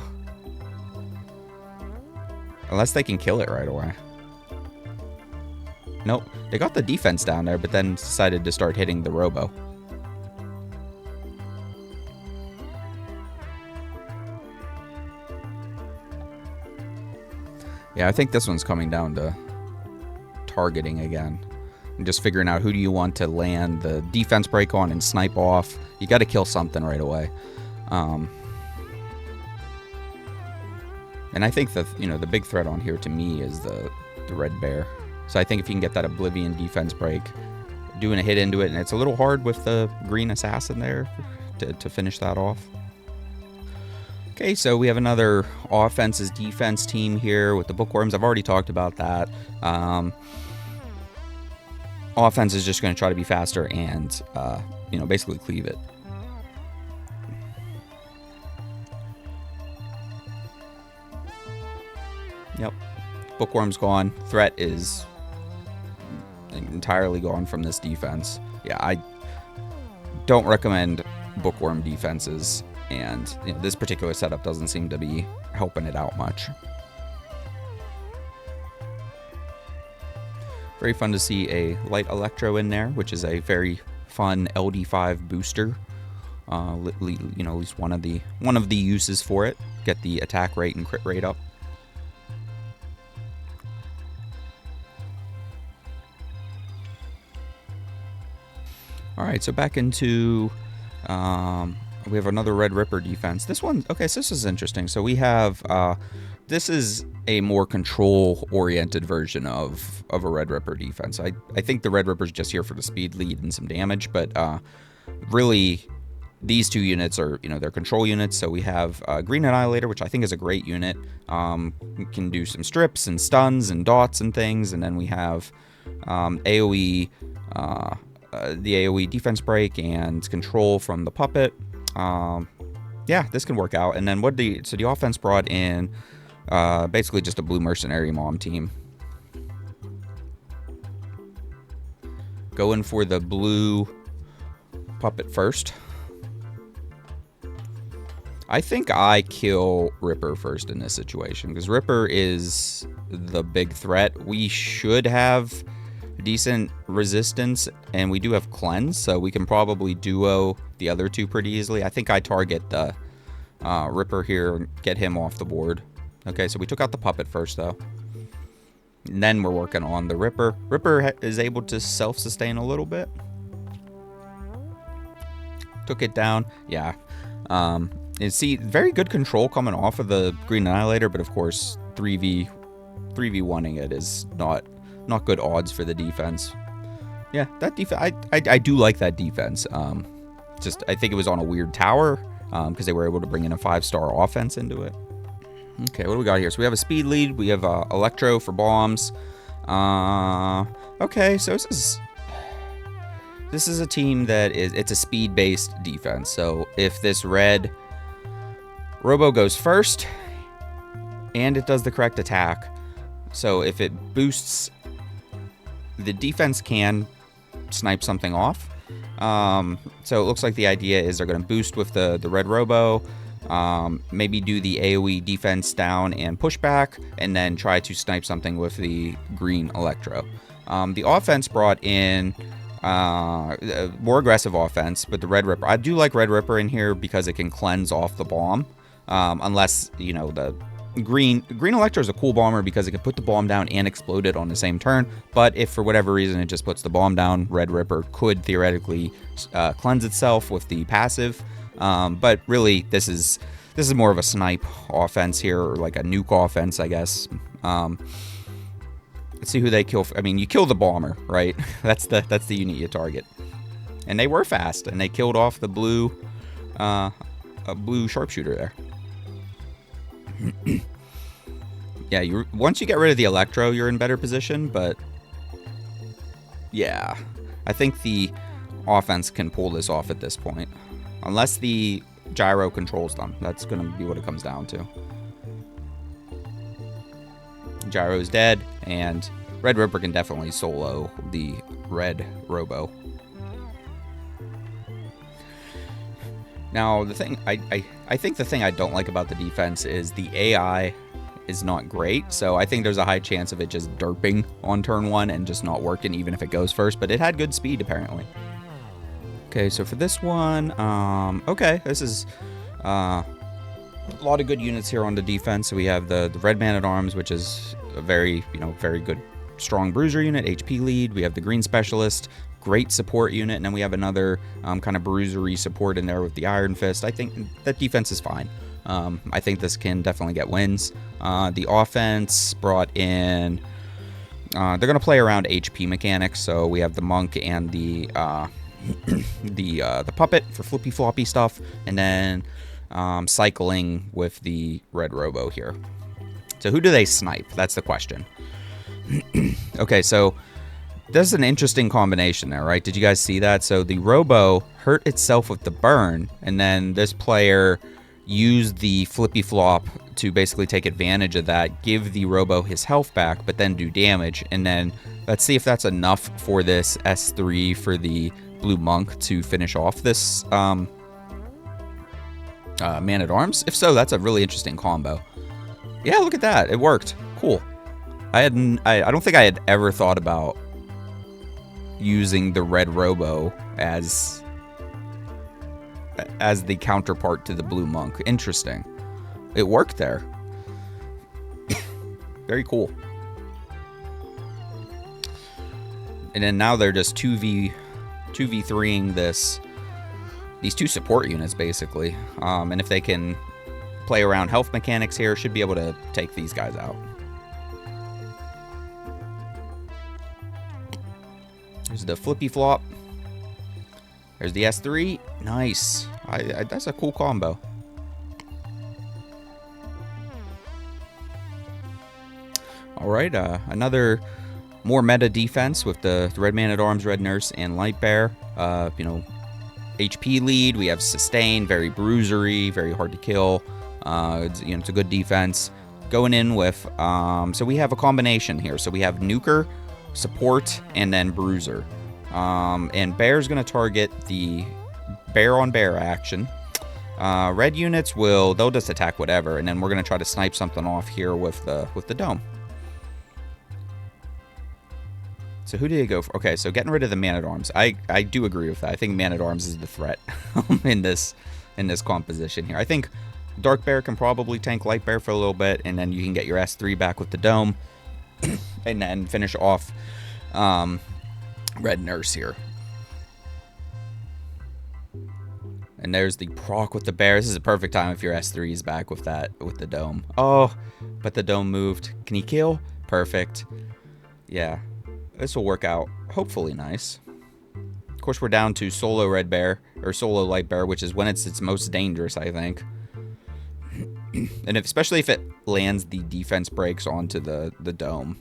Unless they can kill it right away. Nope, they got the defense down there, but then decided to start hitting the Robo. Yeah, I think this one's coming down to targeting again. And just figuring out who do you want to land the defense break on and snipe off. You got to kill something right away. And I think the, you know, the big threat on here to me is the red bear. So I think if you can get that Oblivion defense break, doing a hit into it, and it's a little hard with the green assassin there to finish that off. Okay, so we have another offenses defense team here with the bookworms. I've already talked about that. Offense is just going to try to be faster and, you know, basically cleave it. Yep. Bookworm's gone. Threat is entirely gone from this defense. Yeah, I don't recommend bookworm defenses, and you know, this particular setup doesn't seem to be helping it out much. Very fun to see a light electro in there, which is a very fun LD5 booster. You know, at least one of the uses for it. Get the attack rate and crit rate up. All right, so back into we have another Red Ripper defense. This one, okay, so this is interesting. So we have this is a more control-oriented version of a Red Ripper defense. I think the Red Ripper's just here for the speed lead and some damage, but really, these two units are, you know, they're control units. So we have Green Annihilator, which I think is a great unit. We can do some strips and stuns and dots and things, and then we have AoE, the AoE defense break and control from the puppet. Yeah, this can work out. And then so the offense brought in basically just a blue mercenary mom team. Going for the blue puppet first. I think I kill Ripper first in this situation, because Ripper is the big threat. We should have decent resistance, and we do have cleanse, so we can probably duo the other two pretty easily. I think I target the Ripper here and get him off the board. Okay, so we took out the puppet first, though. And then we're working on the Ripper. Ripper is able to self-sustain a little bit. Took it down. Yeah. And see, very good control coming off of the Green Annihilator, but of course, 3v1ing it is not good odds for the defense. Yeah, that defense, I do like that defense. Just, I think it was on a weird tower, because they were able to bring in a 5-star offense into it. Okay, what do we got here? So we have a speed lead. We have Electro for bombs. Okay, so this is a team that it's a speed-based defense. So if this red Robo goes first, and it does the correct attack, so if it boosts, the defense can snipe something off. So it looks like the idea is they're going to boost with the red Robo, maybe do the AoE defense down and push back, and then try to snipe something with the green Electro. The offense brought in more aggressive offense, but the Red Ripper, I do like Red Ripper in here because it can cleanse off the bomb, unless, you know, the Green Electro is a cool bomber because it can put the bomb down and explode it on the same turn, but if for whatever reason it just puts the bomb down, Red Ripper could theoretically cleanse itself with the passive, but really this is more of a snipe offense here, or like a nuke offense, I guess. Let's see who they kill. I mean, you kill the bomber, right? That's the unit you target, and they were fast, and they killed off the blue sharpshooter there. Yeah, once you get rid of the Electro, you're in better position, but yeah, I think the offense can pull this off at this point, unless the gyro controls them. That's going to be what it comes down to. Gyro's dead, and Red Ripper can definitely solo the red Robo. Now, the thing I think the thing I don't like about the defense is the AI is not great, so I think there's a high chance of it just derping on turn 1 and just not working even if it goes first, but it had good speed apparently. Okay, so for this one, okay, this is a lot of good units here on the defense. So we have the Red Man-at-Arms, which is a very good, strong bruiser unit, HP lead. We have the Green Specialist, great support unit, and then we have another kind of bruisery support in there with the Iron Fist. I think that defense is fine. I think this can definitely get wins. The offense brought in, they're going to play around HP mechanics, so we have the Monk and the Puppet for flippy floppy stuff, and then cycling with the red Robo here. So who do they snipe? That's the question. Okay, so there's an interesting combination there, right? Did you guys see that? So the Robo hurt itself with the burn, and then this player used the flippy flop to basically take advantage of that, give the Robo his health back, but then do damage. And then let's see if that's enough for this S3 for the blue Monk to finish off this Man-at-Arms. If so, that's a really interesting combo. Yeah, look at that. It worked. Cool. I don't think I had ever thought about using the red robo as the counterpart to the blue monk. Interesting. It worked there. Very cool. And then now they're just 2v3ing these two support units, basically. And if they can play around health mechanics here, should be able to take these guys out. There's the flippy flop. There's the S3. Nice. That's a cool combo. All right, another more meta defense with the Red Man-at-Arms, Red Nurse, and Light Bear. HP lead. We have sustain, very bruisery, very hard to kill. It's a good defense. Going in with, so we have a combination here. So we have Nuker, Support, and then Bruiser. And Bear's going to target the bear-on-bear action. Red units they'll just attack whatever, and then we're going to try to snipe something off here with the dome. So who did he go for? Okay, so getting rid of the Man-at-Arms. I do agree with that. I think Man-at-Arms is the threat in this composition here. I think Dark Bear can probably tank Light Bear for a little bit, and then you can get your S3 back with the dome, and then finish off Red Nurse here. And there's the proc with the bear. This is a perfect time if your S3 is back with the dome. Oh, but the dome moved. Can he kill? Perfect. Yeah. This will work out hopefully nice. Of course, we're down to solo Red Bear, or solo Light Bear, which is when it's its most dangerous, I think. And especially if it lands the defense breaks onto the dome.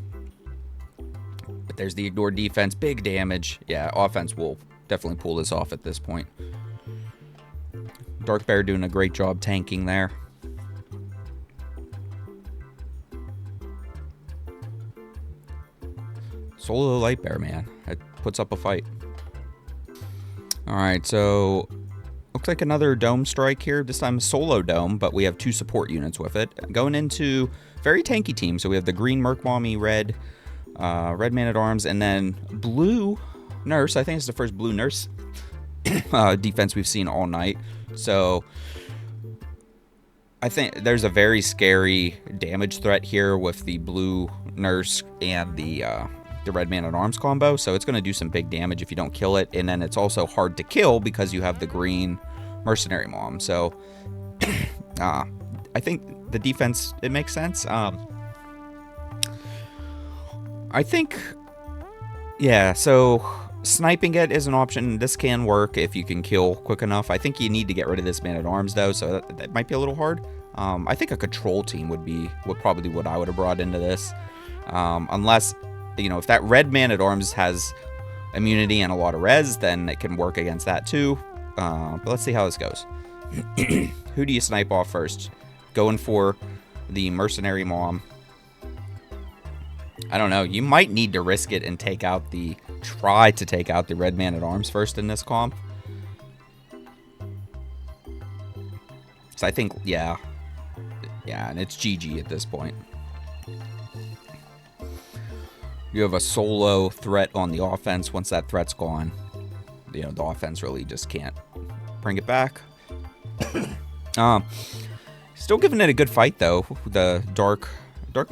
But there's the ignored defense, big damage. Yeah, offense will definitely pull this off at this point. Dark Bear doing a great job tanking there. Solo Light Bear, man. It puts up a fight. Alright, so looks like another dome strike here. This time solo dome, but we have two support units with it. Going into very tanky team. So we have the green Merc Mommy, red Man-at-Arms, and then blue Nurse. I think it's the first blue Nurse defense we've seen all night. So I think there's a very scary damage threat here with the blue Nurse and the Red Man-at-Arms combo, so it's going to do some big damage if you don't kill it, and then it's also hard to kill because you have the green Mercenary Mom. So I think the defense, it makes sense. I think, yeah, so sniping it is an option. This can work if you can kill quick enough. I think you need to get rid of this Man-at-Arms, though, so that might be a little hard. I think a control team would probably be what I would have brought into this, unless, if that red Man-at-Arms has immunity and a lot of res, then it can work against that too. But let's see how this goes. Who do you snipe off first? Going for the Mercenary Mom. I don't know. You might need to risk it and try to take out the red Man-at-Arms first in this comp. So I think, yeah, and it's GG at this point. You have a solo threat on the offense. Once that threat's gone, the offense really just can't bring it back. Still giving it a good fight, though. The Dark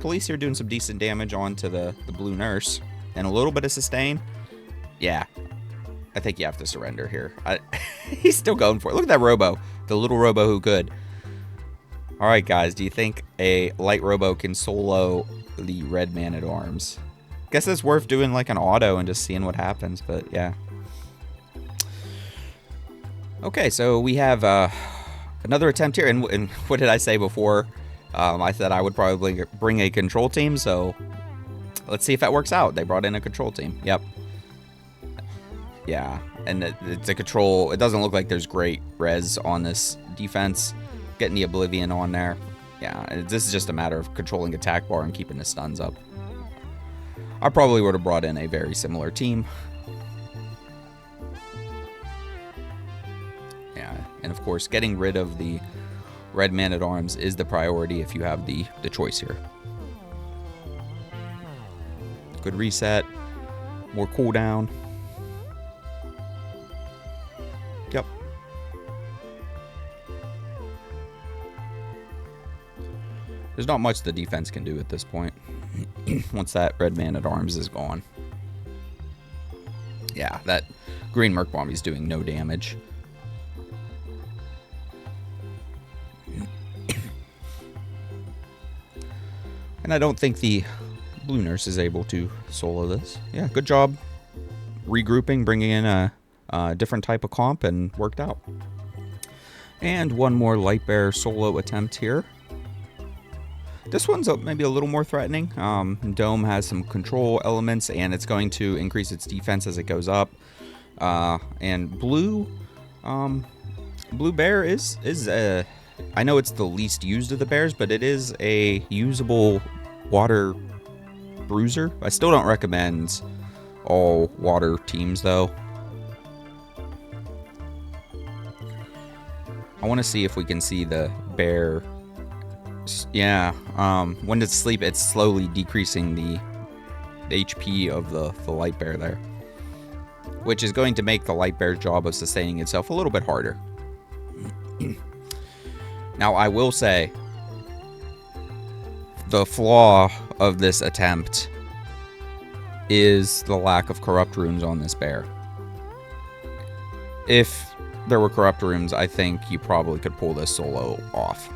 Police here doing some decent damage onto the blue Nurse. And a little bit of sustain. Yeah. I think you have to surrender here. He's still going for it. Look at that Robo. The little Robo who could. Alright, guys. Do you think a light Robo can solo the red Man-at-Arms? Guess it's worth doing like an auto and just seeing what happens, but yeah. Okay, so we have another attempt here, and what did I say before? I said I would probably bring a control team, so let's see if that works out. They brought in a control team. Yep. Yeah, and it's a control. It doesn't look like there's great res on this defense. Getting the Oblivion on there. Yeah, this is just a matter of controlling attack bar and keeping the stuns up. I probably would have brought in a very similar team. Yeah, and of course, getting rid of the red Man-at-Arms is the priority if you have the choice here. Good reset, more cooldown. there's not much the defense can do at this point. Once that red man-at-arms is gone. Yeah, that green Merc Bomb is doing no damage. And I don't think the blue nurse is able to solo this. Yeah, good job regrouping, bringing in a different type of comp, and worked out. And one more light bear solo attempt here. This one's maybe a little more threatening. Dome has some control elements, and it's going to increase its defense as it goes up. And blue bear is I know it's the least used of the bears, but it is a usable water bruiser. I still don't recommend all water teams, though. I want to see if we can see the bear. Yeah, when it's asleep, it's slowly decreasing the HP of the light bear there, which is going to make the light bear's job of sustaining itself a little bit harder. Now, I will say, the flaw of this attempt is the lack of corrupt runes on this bear. If there were corrupt runes, I think you probably could pull this solo off.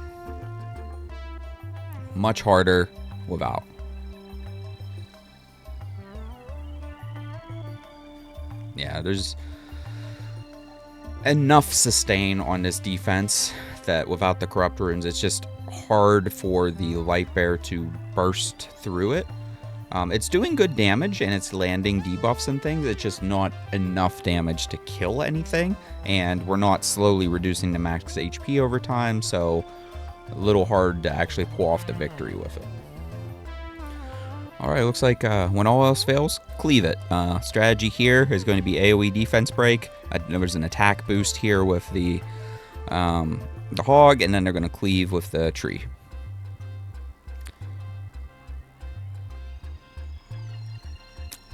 Much harder without. Yeah, there's enough sustain on this defense that without the corrupt runes, it's just hard for the light bear to burst through it. It's doing good damage, and it's landing debuffs and things. It's just not enough damage to kill anything, and we're not slowly reducing the max HP over time, so a little hard to actually pull off the victory with it. Alright, looks like when all else fails, cleave it. Strategy here is going to be AoE defense break. There's an attack boost here with the hog, and then they're going to cleave with the tree.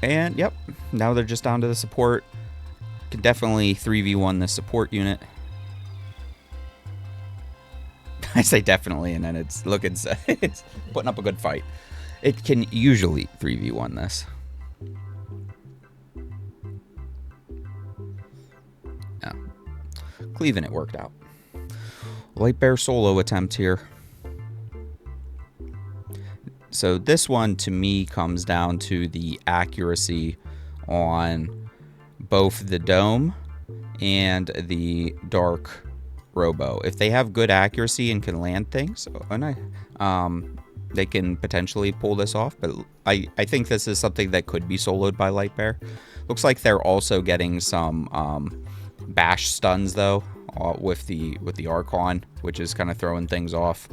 And, yep, now they're just down to the support. Can definitely 3v1 this support unit. I say definitely, and then it's looking, it's putting up a good fight. It can usually 3v1 this. Yeah. Cleaving it worked out. Light bear solo attempt here. So this one, to me, comes down to the accuracy on both the dome and the dark robo. If they have good accuracy and can land things, they can potentially pull this off. But I think this is something that could be soloed by light bear. Looks like they're also getting some bash stuns, though, with the Archon, which is kind of throwing things off.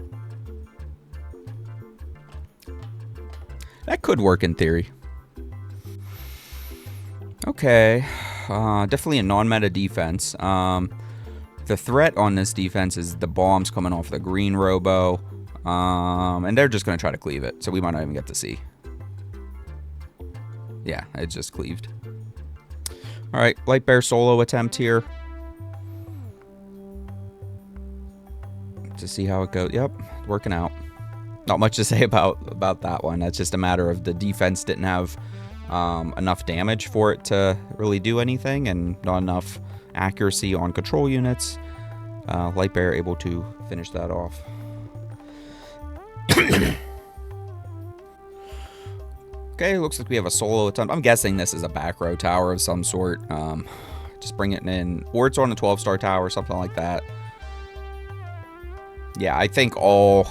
That could work in theory. Okay, definitely a non-meta defense. The threat on this defense is the bombs coming off the green robo, and they're just going to try to cleave it, so we might not even get to see. Yeah, it just cleaved. All right, light bear solo attempt here. To see how it goes. Yep, working out. Not much to say about that one. That's just a matter of the defense didn't have enough damage for it to really do anything, and not enough accuracy on control units. Light bear able to finish that off. Okay, looks like we have a solo attempt. I'm guessing this is a back row tower of some sort. Just bring it in, or it's on a 12-star tower, something like that. Yeah, I think all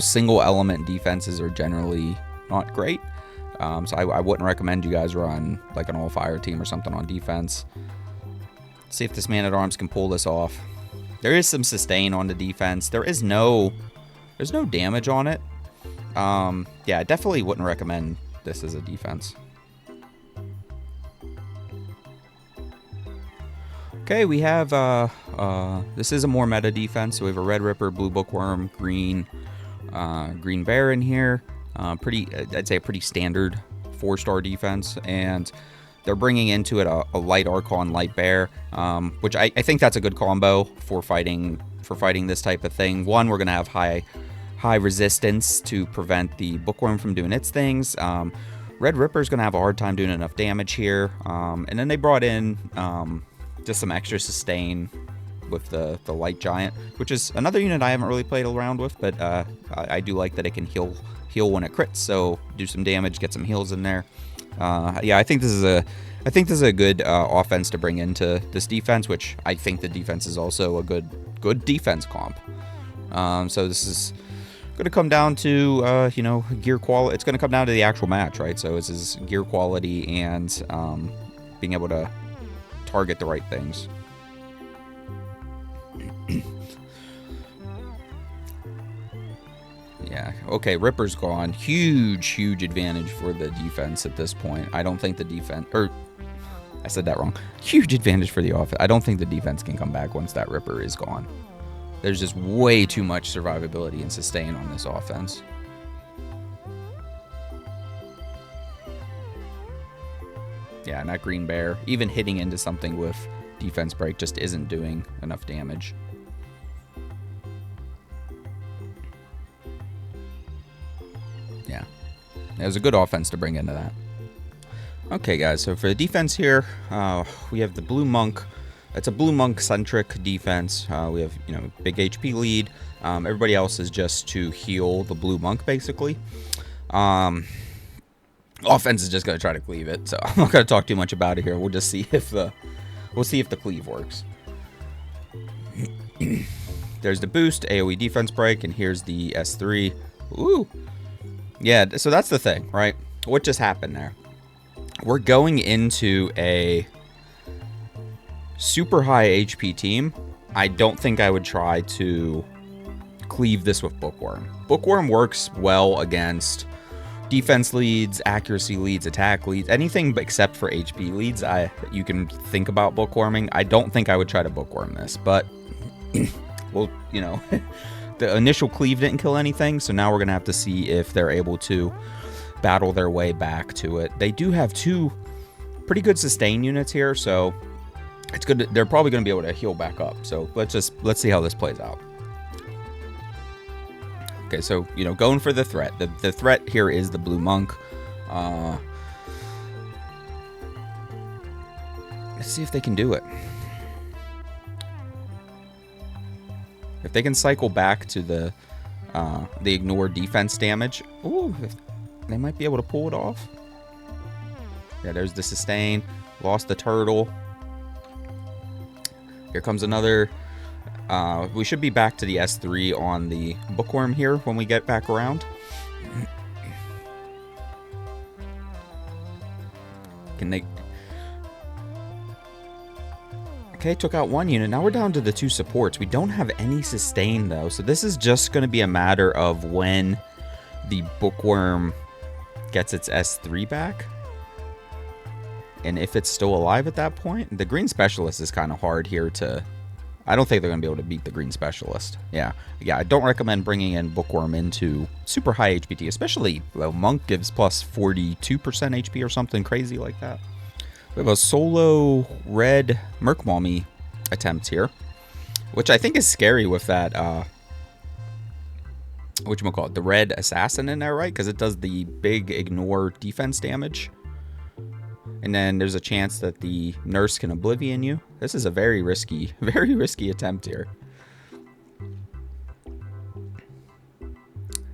single element defenses are generally not great. So I wouldn't recommend you guys run like an all fire team or something on defense. Let's see if this man-at-arms can pull this off. There is some sustain on the defense. There's no damage on it. Yeah, I definitely wouldn't recommend this as a defense. Okay, we have this is a more meta defense. So we have a red ripper, blue bookworm, green bear in here. I'd say a pretty standard 4-star defense, and they're bringing into it a light Archon, light bear, which I think that's a good combo for fighting this type of thing. One, we're gonna have high high resistance to prevent the Bookworm from doing its things. Red Ripper's going to have a hard time doing enough damage here. And then they brought in just some extra sustain with the Light Giant, which is another unit I haven't really played around with, but I do like that it can heal when it crits, so do some damage, get some heals in there. Yeah, I think this is a good offense to bring into this defense, which I think the defense is also a good defense comp. So this is going to come down to gear quality. It's going to come down to the actual match, right? So this is gear quality and being able to target the right things. Yeah, okay, Ripper's gone. Huge advantage for the defense at this point. I don't think the defense, or I said that wrong. Huge advantage for the offense. I don't think the defense can come back once that Ripper is gone. There's just way too much survivability and sustain on this offense. Yeah, and that Green Bear, even hitting into something with defense break, just isn't doing enough damage. Yeah, it was a good offense to bring into that. Okay, guys, so for the defense here, we have the Blue Monk. It's a Blue Monk-centric defense. We have, big HP lead. Everybody else is just to heal the Blue Monk, basically. Offense is just going to try to cleave it, so I'm not going to talk too much about it here. We'll just see if the cleave works. There's the boost, AoE defense break, and here's the S3. Ooh. Yeah, so that's the thing, right? What just happened there? We're going into a super high HP team. I don't think I would try to cleave this with Bookworm. Bookworm works well against defense leads, accuracy leads, attack leads, anything except for HP leads. You can think about bookworming. I don't think I would try to bookworm this, but well, the initial cleave didn't kill anything, so now we're gonna have to see if they're able to battle their way back to it. They do have two pretty good sustain units here, so it's good. They're probably gonna be able to heal back up. So let's see how this plays out. Okay, so going for the threat. The threat here is the Blue Monk. Let's see if they can do it. If they can cycle back to the ignore defense damage, ooh, they might be able to pull it off. Yeah, there's the sustain. Lost the turtle. Here comes another. We should be back to the S3 on the Bookworm here when we get back around. Can they? Okay, took out one unit. Now we're down to the two supports. We don't have any sustain, though. So this is just going to be a matter of when the Bookworm gets its S3 back. And if it's still alive at that point. The Green Specialist is kind of hard here to... I don't think they're going to be able to beat the Green Specialist. Yeah, I don't recommend bringing in Bookworm into super high HPT, especially Monk gives plus 42% HP or something crazy like that. We have a solo red Merkmalmy attempt here, which I think is scary with that, whatchamacallit, the red assassin in there, right? Because it does the big ignore defense damage. And then there's a chance that the nurse can oblivion you. This is a very risky attempt here. I'm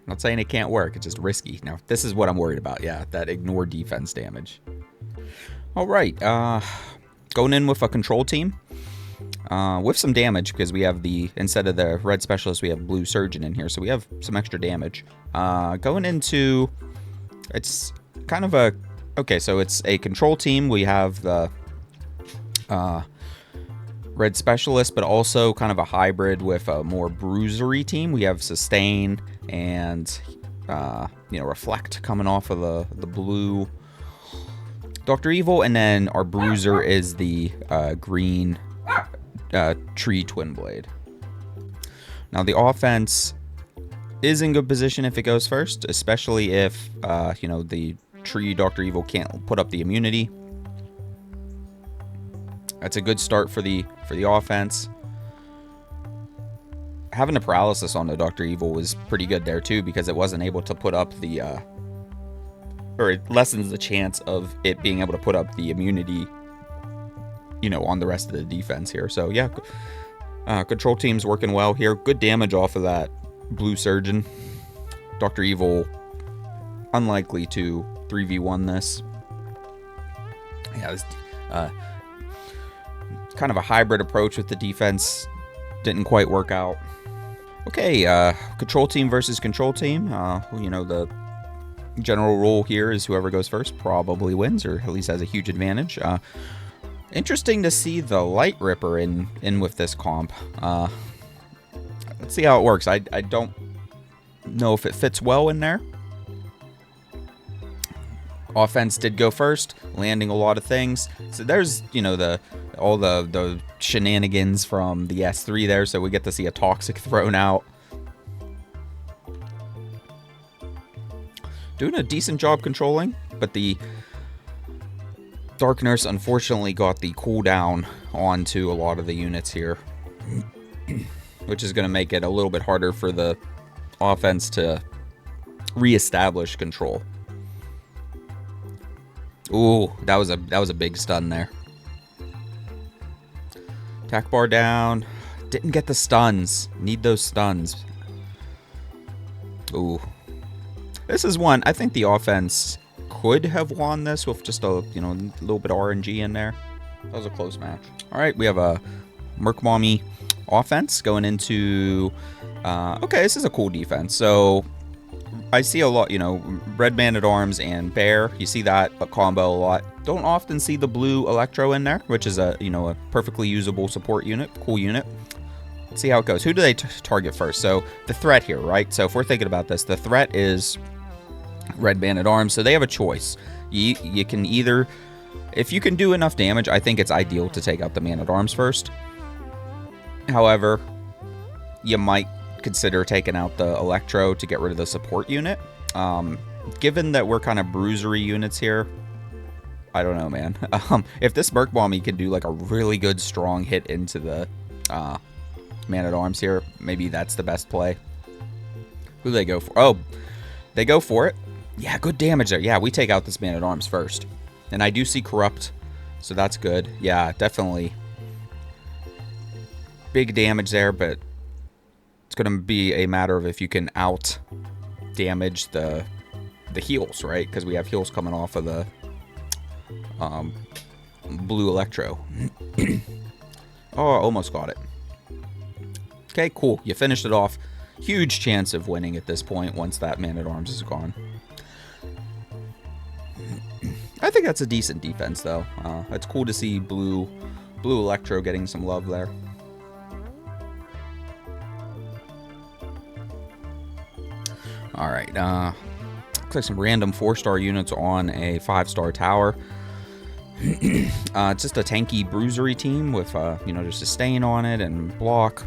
not saying it can't work, it's just risky. Now, this is what I'm worried about, yeah, that ignore defense damage. All right, going in with a control team with some damage because we have instead of the red specialist, we have blue surgeon in here, so we have some extra damage. Going into, it's kind of a, okay, so it's a control team. We have the red specialist, but also kind of a hybrid with a more bruisery team. We have sustain and reflect coming off of the blue Dr. Evil, and then our bruiser is the green tree twin blade. Now the offense is in good position if it goes first, especially if the tree Dr. Evil can't put up the immunity. That's a good start for the offense. having the paralysis on the Dr. Evil was pretty good there too, because it wasn't able to put up the or it lessens the chance of it being able to put up the immunity, you know, on the rest of the defense here. So yeah, control team's working well here. Good damage off of that blue surgeon. Dr. Evil unlikely to 3v1 this. Yeah, this kind of a hybrid approach with the defense. Didn't quite work out. Okay, control team versus control team. You know, the general rule here is whoever goes first probably wins, or at least has a huge advantage. Interesting to see the Light Ripper in with this comp. Let's see how it works. I don't know if it fits well in there. Offense did go first, landing a lot of things. So there's, you know, all the shenanigans from the S3 there, so we get to see a Toxic thrown out. Doing a decent job controlling, but the Dark Nurse unfortunately got the cooldown onto a lot of the units here, which is going to make it a little bit harder for the offense to reestablish control. Ooh, that was a big stun there. Attack bar down. Didn't get the stuns. Need those stuns. Ooh. This is one, I think the offense could have won this with just a, you know, a little bit of RNG in there. That was a close match. All right, we have a Merc Mommy offense going into, okay, this is a cool defense. So I see a lot, you know, Red Man-at-Arms and Bear. You see that combo a lot. Don't often see the blue Electro in there, which is a, you know, a perfectly usable support unit. Cool unit. Let's see how it goes. Who do they target first? So the threat here, right? So if we're thinking about this, the threat is Red Man-at-Arms. So they have a choice. You can either, if you can do enough damage, I think it's ideal to take out the Man-at-Arms first. However, you might consider taking out the Electro to get rid of the support unit. Given that we're kind of bruisery units here, I don't know, man. If this Merc Mommy can do like a really good strong hit into the Man-at-Arms here, maybe that's the best play. Who do they go for? Oh, they go for it. Yeah, good damage there. Yeah, we take out this Man-at-Arms first. And I do see Corrupt, so that's good. Yeah, definitely big damage there, but it's going to be a matter of if you can out damage the heals, right? Because we have heals coming off of the blue Electro. Oh, almost got it. Okay, cool. You finished it off. Huge chance of winning at this point once that Man-at-Arms is gone. I think that's a decent defense, though. It's cool to see blue Electro getting some love there. All right. Looks like some random 4-star units on a 5-star tower. It's just a tanky bruisery team with, you know, just a stain on it and block.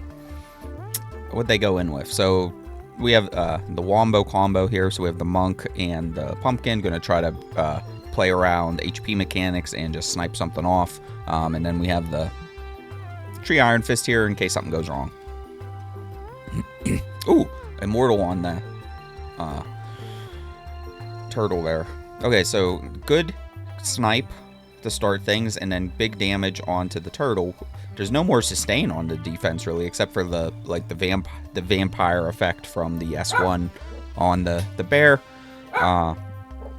What'd they go in with? So we have the Wombo combo here. So we have the Monk and the Pumpkin. Going to try to play around HP mechanics and just snipe something off. And then we have the Tree Iron Fist here in case something goes wrong. Ooh, Immortal on the turtle there. Okay, so good snipe to start things, and then big damage onto the turtle. There's no more sustain on the defense really, except for the vampire effect from the S1 on the bear.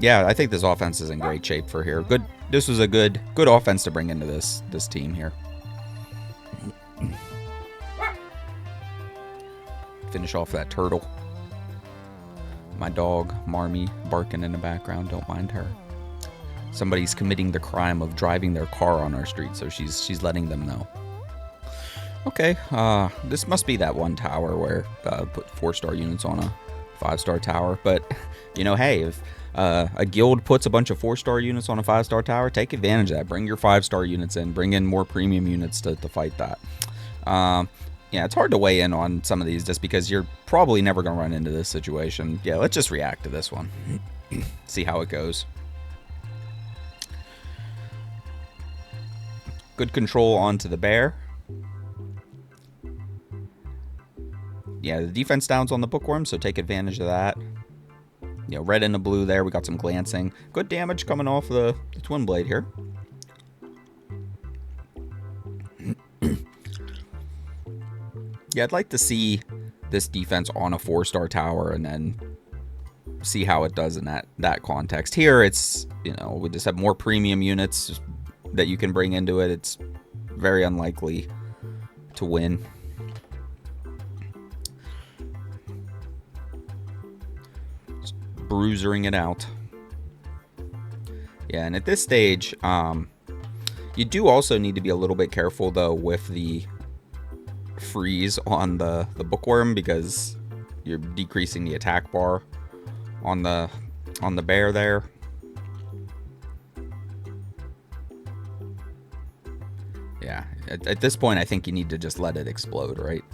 Yeah, I think this offense is in great shape for here. Good. This was a good offense to bring into this team here. Finish off that turtle. My dog, Marmy, barking in the background. Don't mind her. Somebody's committing the crime of driving their car on our street, so she's letting them know. Okay, this must be that one tower where put 4-star units on a 5-star tower. But, you know, hey, if a guild puts a bunch of 4-star units on a 5-star tower, take advantage of that. Bring your 5-star units in. Bring in more premium units to fight that. Yeah, it's hard to weigh in on some of these just because you're probably never going to run into this situation. Yeah, let's just react to this one. See how it goes. Good control onto the bear. yeah, the defense down's on the bookworm, so take advantage of that. You know, red and the blue there. We got some glancing. Good damage coming off the twin blade here. Yeah, I'd like to see this defense on a 4-star tower and then see how it does in that context. Here, it's, you know, we just have more premium units that you can bring into it. It's very unlikely to win. Just bruisering it out. Yeah, and at this stage, you do also need to be a little bit careful, though, with the freeze on the bookworm, because you're decreasing the attack bar on the bear there. Yeah, at this point I think you need to just let it explode, right?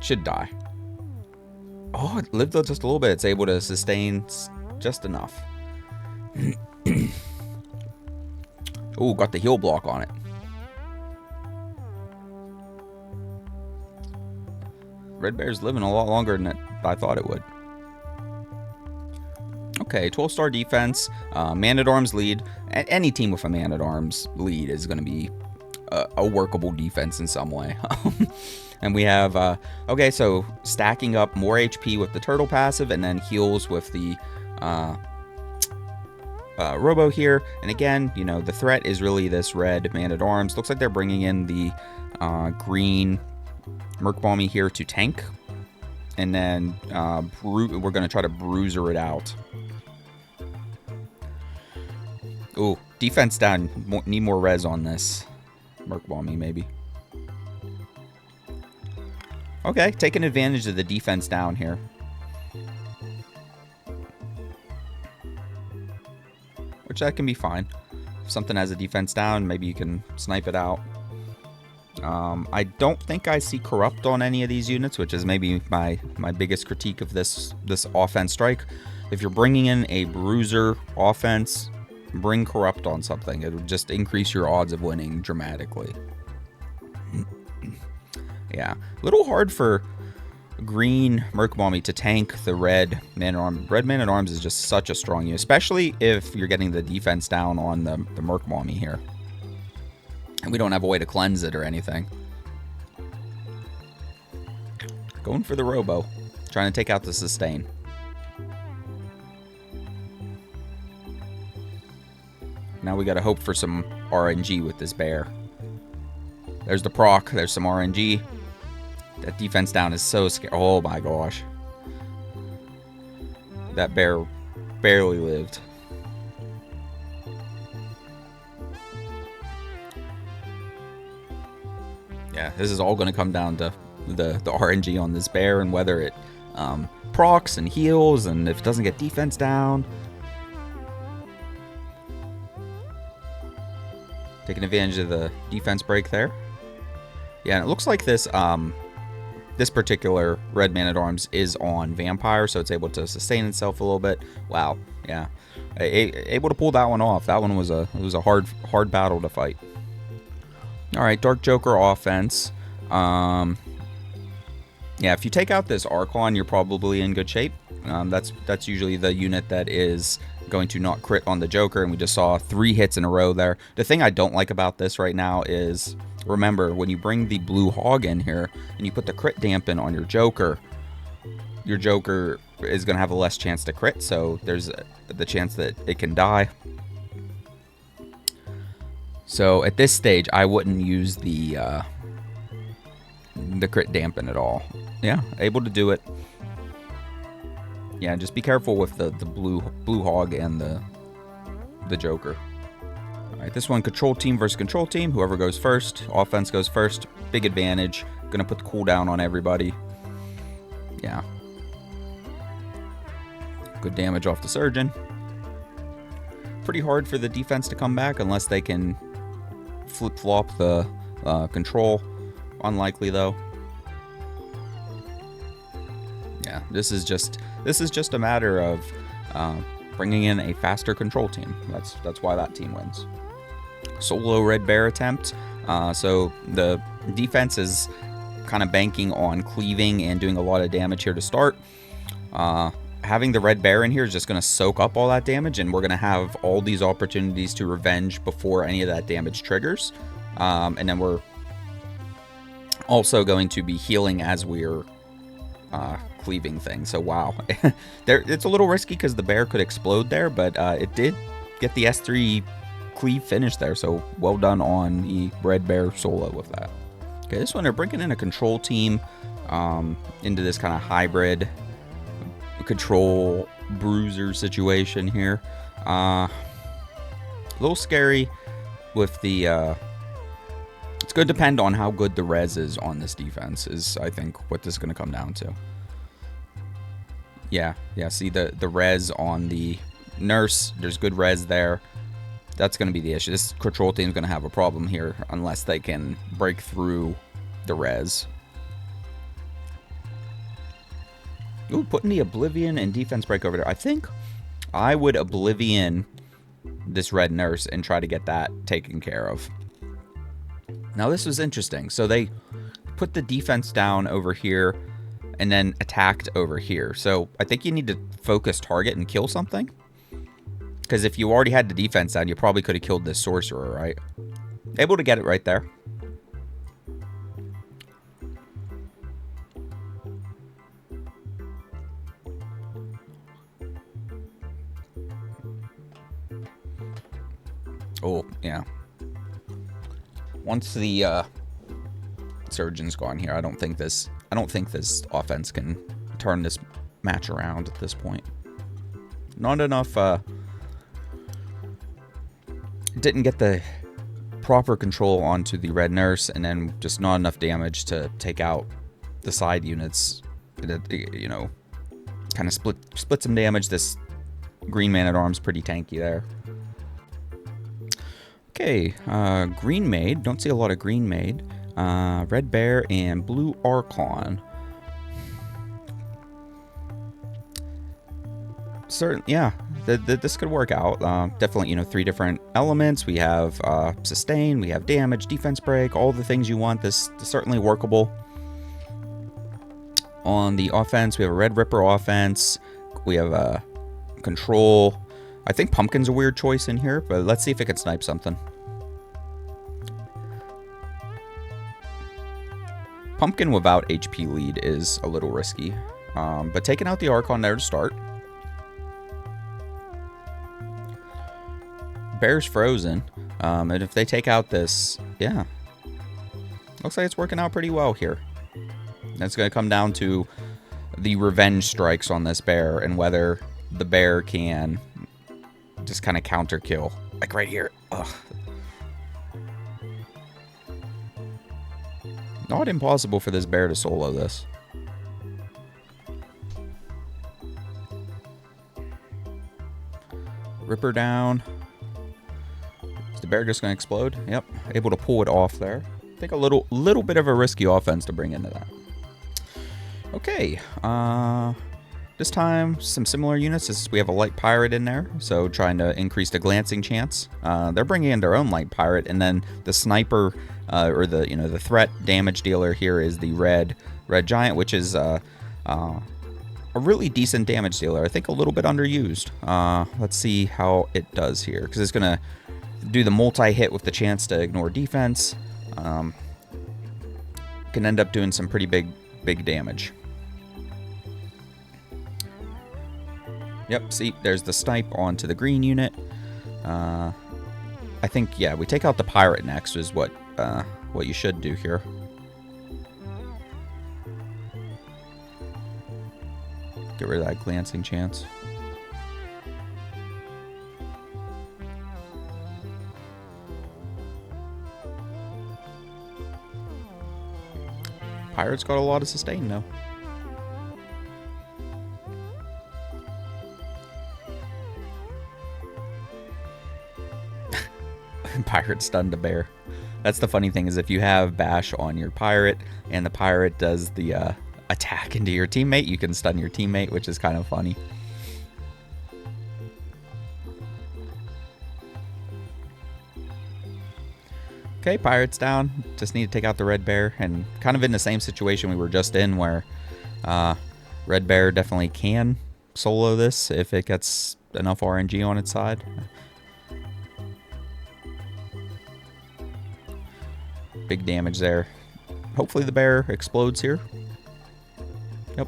Should die. Oh, it lived just a little bit. It's able to sustain just enough. Ooh, got the heal block on it. Red Bear's living a lot longer than I thought it would. Okay, 12-star defense, Man-at-Arms lead. Any team with a Man-at-Arms lead is going to be a workable defense in some way. And we have, okay, so stacking up more HP with the turtle passive and then heals with the Robo here. And again, you know, the threat is really this red Man-at-Arms. Looks like they're bringing in the green Merkbalmy here to tank. And then we're going to try to bruiser it out. Ooh, defense down. Need more res on this Merkbalmy, maybe. Okay, taking advantage of the defense down here. Which that can be fine. If something has a defense down, maybe you can snipe it out. I don't think I see Corrupt on any of these units, which is maybe my biggest critique of this offense strike. If you're bringing in a bruiser offense, bring Corrupt on something. It would just increase your odds of winning dramatically. Yeah, a little hard for green Merkbalmy to tank the red Man-at-Arms. Red Man-at-Arms is just such a strong unit, especially if you're getting the defense down on the Merkbalmy here. And we don't have a way to cleanse it or anything. Going for the Robo. Trying to take out the sustain. Now we gotta hope for some RNG with this bear. There's the proc. There's some RNG. That defense down is so scary. Oh my gosh. That bear barely lived. Yeah, this is all going to come down to the RNG on this bear and whether it procs and heals and if it doesn't get defense down. Taking advantage of the defense break there. Yeah, and it looks like this this particular red Man-at-Arms is on Vampire, so it's able to sustain itself a little bit. Wow, yeah, able to pull that one off. That one was a hard battle to fight. All right, Dark Joker offense. Yeah, if you take out this Archon, you're probably in good shape. That's usually the unit that is going to not crit on the Joker, and we just saw 3 hits in a row there. The thing I don't like about this right now is, remember, when you bring the Blue Hog in here and you put the crit dampen on your Joker is going to have a less chance to crit, so there's the chance that it can die. So at this stage, I wouldn't use the crit dampen at all. Yeah, able to do it. Yeah, just be careful with the blue hog and the Joker. All right, this one, control team versus control team. Whoever goes first, offense goes first. Big advantage. Gonna put the cooldown on everybody. Yeah. Good damage off the surgeon. Pretty hard for the defense to come back unless they can flip-flop the control. Unlikely though. Yeah, this is just a matter of bringing in a faster control team. That's why that team wins. Solo red bear attempt. So the defense is kind of banking on cleaving and doing a lot of damage here to start. Having the red bear in here is just going to soak up all that damage, and we're going to have all these opportunities to revenge before any of that damage triggers. And then we're also going to be healing as we're cleaving things. So wow, it's a little risky because the bear could explode there, but it did get the S3 cleave finish there. So well done on the red bear solo with that. Okay, this one they're bringing in a control team into this kind of hybrid control bruiser situation here. A little scary with the it's going to depend on how good the res is on this defense, is I think what this is going to come down to. Yeah, see the res on the nurse, there's good res there. That's going to be the issue. This control team is going to have a problem here unless they can break through the res. Ooh, putting the Oblivion and defense break over there. I think I would Oblivion this red nurse and try to get that taken care of. Now this was interesting. So they put the defense down over here and then attacked over here. So I think you need to focus target and kill something. Because if you already had the defense down, you probably could have killed this sorcerer, right? Able to get it right there. Oh, yeah. Once the surgeon's gone here, I don't think this offense can turn this match around at this point. Not enough didn't get the proper control onto the red nurse, and then just not enough damage to take out the side units. You know, kind of split some damage. This green man-at-arms pretty tanky there. Okay, green maid. Don't see a lot of green maid. Red bear and blue archon. Yeah, this could work out. Definitely, you know, 3 different elements. We have sustain, we have damage, defense break, all the things you want. This is certainly workable. On the offense, we have a red ripper offense. We have a control. I think pumpkin's a weird choice in here, but let's see if it can snipe something. Pumpkin without HP lead is a little risky, but taking out the archon there to start. Bear's frozen, and if they take out this, yeah, looks like it's working out pretty well here. It's going to come down to the revenge strikes on this bear and whether the bear can just kind of counter kill, like right here. Ugh. Not impossible for this bear to solo this. Ripper down. Is the bear just going to explode? Yep. Able to pull it off there. I think a little bit of a risky offense to bring into that. Okay. This time, some similar units. We have a light pirate in there, so trying to increase the glancing chance. They're bringing in their own light pirate, and then the sniper, or the threat damage dealer here is the red giant, which is a really decent damage dealer. I think a little bit underused. Let's see how it does here, because it's gonna do the multi-hit with the chance to ignore defense. Can end up doing some pretty big damage. Yep, see, there's the snipe onto the green unit. I think, yeah, we take out the pirate next is what you should do here. Get rid of that glancing chance. Pirate's got a lot of sustain, though. Pirate stunned a bear. That's the funny thing, is if you have bash on your pirate and the pirate does the attack into your teammate, you can stun your teammate, which is kind of funny. Okay, pirates down. Just need to take out the red bear, and kind of in the same situation we were just in, where red bear definitely can solo this if it gets enough RNG on its side. Big damage there. Hopefully the bear explodes here. Yep.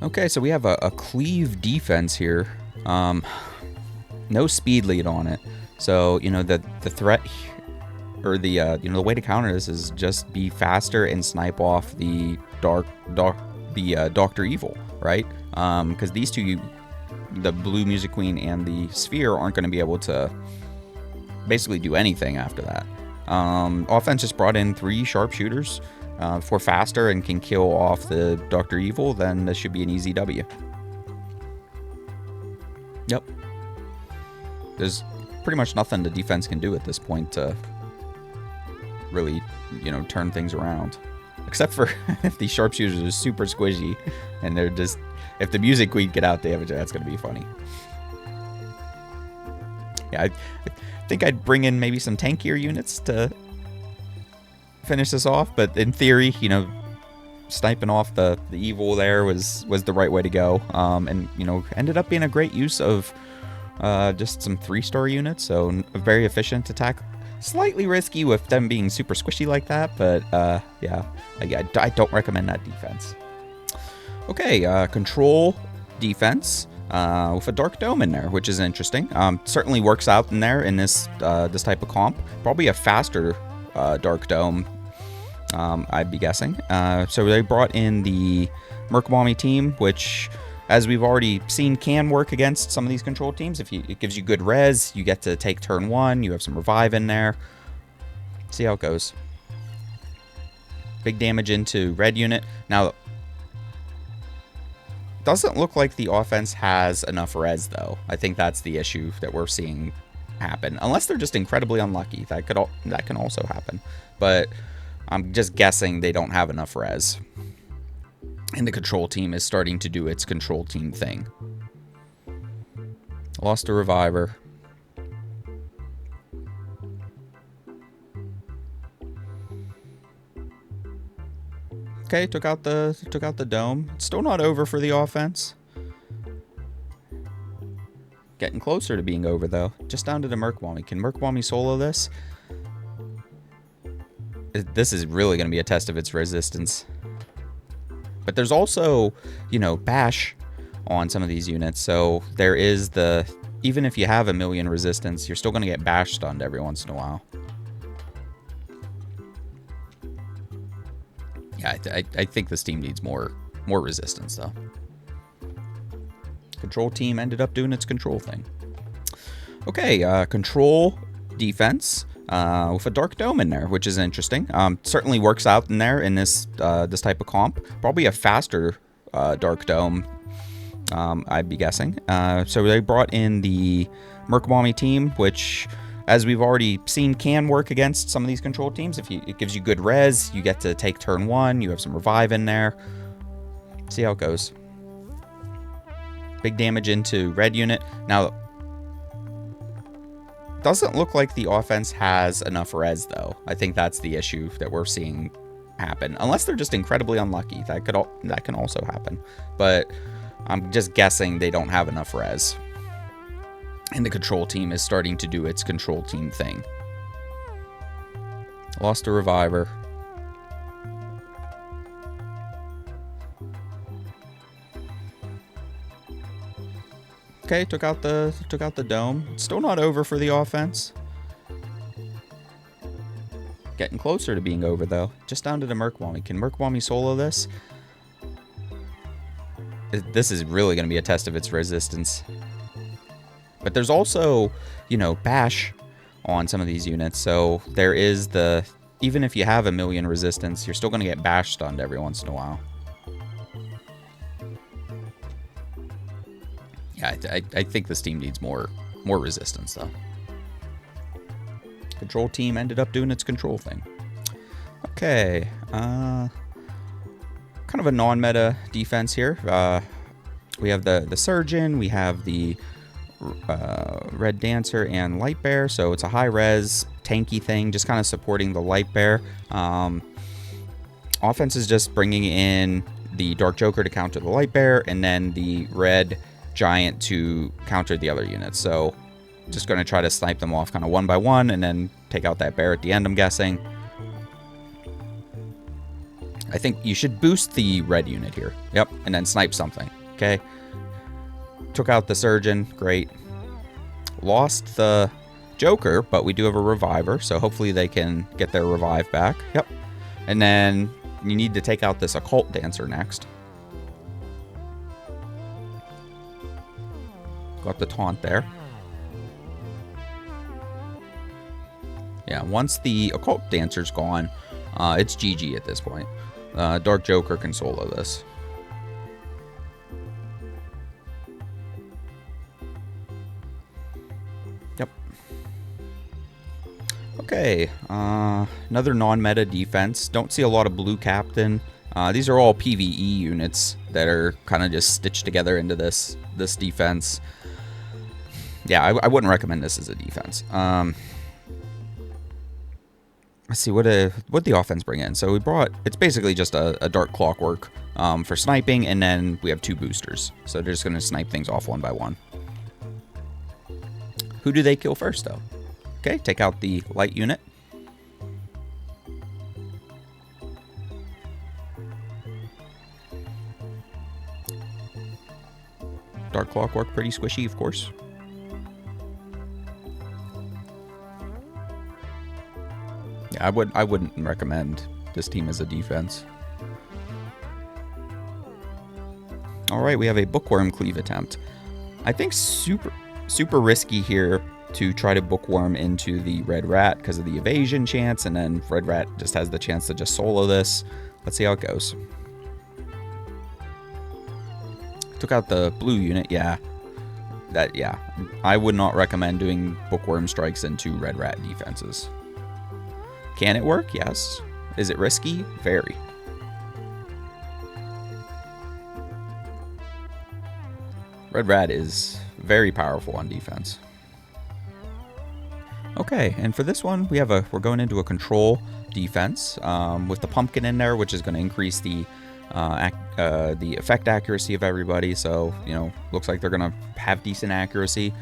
Okay, so we have a cleave defense here. No speed lead on it. So, you know, the threat or the you know, the way to counter this is just be faster and snipe off the Dr. Evil, right? Because these two, the Blue Music Queen and the Sphere, aren't going to be able to basically do anything after that. Offense just brought in 3 sharpshooters. If we're faster and can kill off the Dr. Evil, then this should be an easy W. Yep. There's pretty much nothing the defense can do at this point to really, you know, turn things around. Except for if these sharpshooters are super squishy and they're just... If the Music Queen get out damage, that's going to be funny. Yeah, I think I'd bring in maybe some tankier units to finish this off, but in theory, you know, sniping off the evil there was the right way to go. And, you know, ended up being a great use of just some 3-star units, so a very efficient attack. Slightly risky with them being super squishy like that, but yeah, I don't recommend that defense. Okay, control defense with a Dark Dome in there, which is interesting. Certainly works out in there in this this type of comp. Probably a faster Dark Dome, I'd be guessing. So they brought in the Merkabami team, which, as we've already seen, can work against some of these control teams. It gives you good res, you get to take turn 1, you have some revive in there. See how it goes. Big damage into red unit. Now, doesn't look like the offense has enough res, though. I think that's the issue that we're seeing happen. Unless they're just incredibly unlucky. That can also happen. But I'm just guessing they don't have enough res. And the control team is starting to do its control team thing. Lost a reviver. Okay, took out the dome. It's still not over for the offense. Getting closer to being over, though. Just down to the Merkwami. Can Merkwami solo this? This is really going to be a test of its resistance. But there's also, you know, bash on some of these units. So there is the... Even if you have a million resistance, you're still going to get bash stunned every once in a while. Yeah, I think this team needs more resistance, though. Control team ended up doing its control thing. Okay, control defense with a Dark Dome in there, which is interesting. Certainly works out in there in this this type of comp. Probably a faster Dark Dome, I'd be guessing. So they brought in the Merkabami team, which, as we've already seen, can work against some of these control teams. It gives you good res, you get to take turn 1, you have some revive in there. See how it goes. Big damage into red unit. Now, doesn't look like the offense has enough res, though. I think that's the issue that we're seeing happen. Unless they're just incredibly unlucky. That can also happen. But I'm just guessing they don't have enough res. And the control team is starting to do its control team thing. Lost a reviver. Okay, took out the dome. It's still not over for the offense. Getting closer to being over, though. Just down to the Merkwami. Can Merkwami solo this? This is really going to be a test of its resistance. But there's also, you know, bash on some of these units. So there is the... Even if you have a million resistance, you're still going to get bash stunned every once in a while. Yeah, I think this team needs more resistance, though. Control team ended up doing its control thing. Okay. Kind of a non-meta defense here. We have the Surgeon. We have the Red Dancer and Light Bear, so it's a high res tanky thing, just kind of supporting the Light Bear. Offense is just bringing in the Dark Joker to counter the Light Bear, and then the Red Giant to counter the other units. So just going to try to snipe them off kind of one by one, and then take out that bear at the end, I'm guessing. I think you should boost the red unit here. Yep, and then snipe something. Okay. Took out the Surgeon. Great. Lost the Joker, but we do have a Reviver, so hopefully they can get their revive back. Yep. And then you need to take out this Occult Dancer next. Got the taunt there. Yeah, once the Occult Dancer's gone, it's GG at this point. Dark Joker can solo this. Yep. Okay, another non-meta defense. Don't see a lot of Blue Captain. These are all PvE units that are kind of just stitched together into this defense. Yeah, I wouldn't recommend this as a defense. Let's see, what the offense bring in? So we brought, it's basically just a Dark Clockwork for sniping, and then we have 2 boosters. So they're just going to snipe things off one by one. Who do they kill first, though? Okay, take out the light unit. Dark Clockwork, pretty squishy, of course. Yeah, I wouldn't recommend this team as a defense. All right, we have a Bookworm Cleave attempt. I think super risky here to try to Bookworm into the Red Rat because of the evasion chance, and then Red Rat just has the chance to just solo this. Let's see how it goes. Took out the blue unit, yeah. Yeah. I would not recommend doing Bookworm strikes into Red Rat defenses. Can it work? Yes. Is it risky? Very. Red Rat is very powerful on defense. Okay, and for this one, we're going into a control defense with the pumpkin in there, which is going to increase the effect accuracy of everybody. So, looks like they're going to have decent accuracy.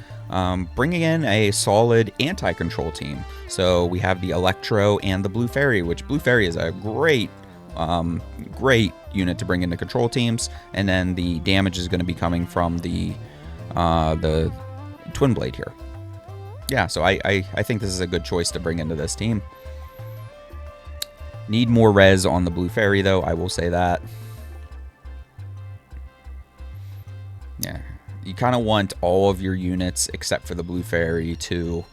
Bringing in a solid anti-control team. So we have the Electro and the Blue Fairy, which Blue Fairy is a great unit to bring into control teams. And then the damage is going to be coming from the Twin Blade here. Yeah, so I think this is a good choice to bring into this team. Need more res on the Blue Fairy, though, I will say that. Yeah, you kind of want all of your units, except for the Blue Fairy, to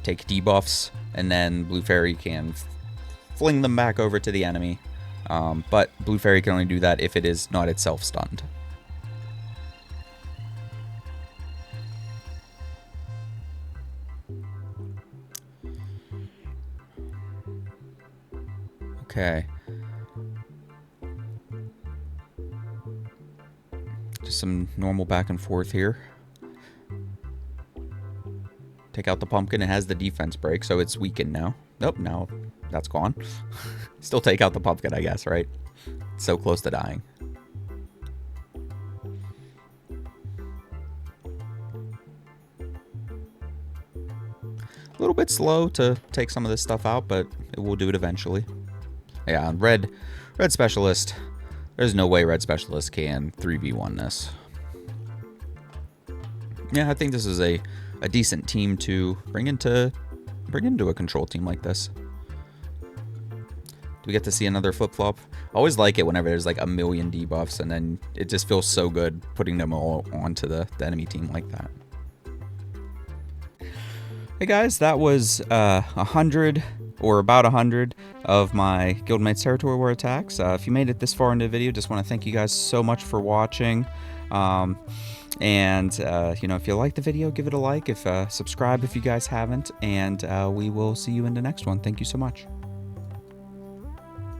take debuffs, and then Blue Fairy can fling them back over to the enemy. But Blue Fairy can only do that if it is not itself stunned. Okay. Just some normal back and forth here. Take out the pumpkin. It has the defense break, so it's weakened now. Nope, now that's gone. Still take out the pumpkin, I guess, right? It's so close to dying. A little bit slow to take some of this stuff out, but it will do it eventually. Yeah, red specialist. There's no way red specialist can 3v1 this. Yeah, I think this is a decent team to bring into a control team like this. Do we get to see another flip-flop? I always like it whenever there's like a million debuffs, and then it just feels so good putting them all onto the enemy team like that. Hey guys, that was 100 or about 100 of my Guildmates Territory War attacks. If you made it this far into the video, just want to thank you guys so much for watching. If you like the video, give it a like. Subscribe if you guys haven't, and we will see you in the next one. Thank you so much.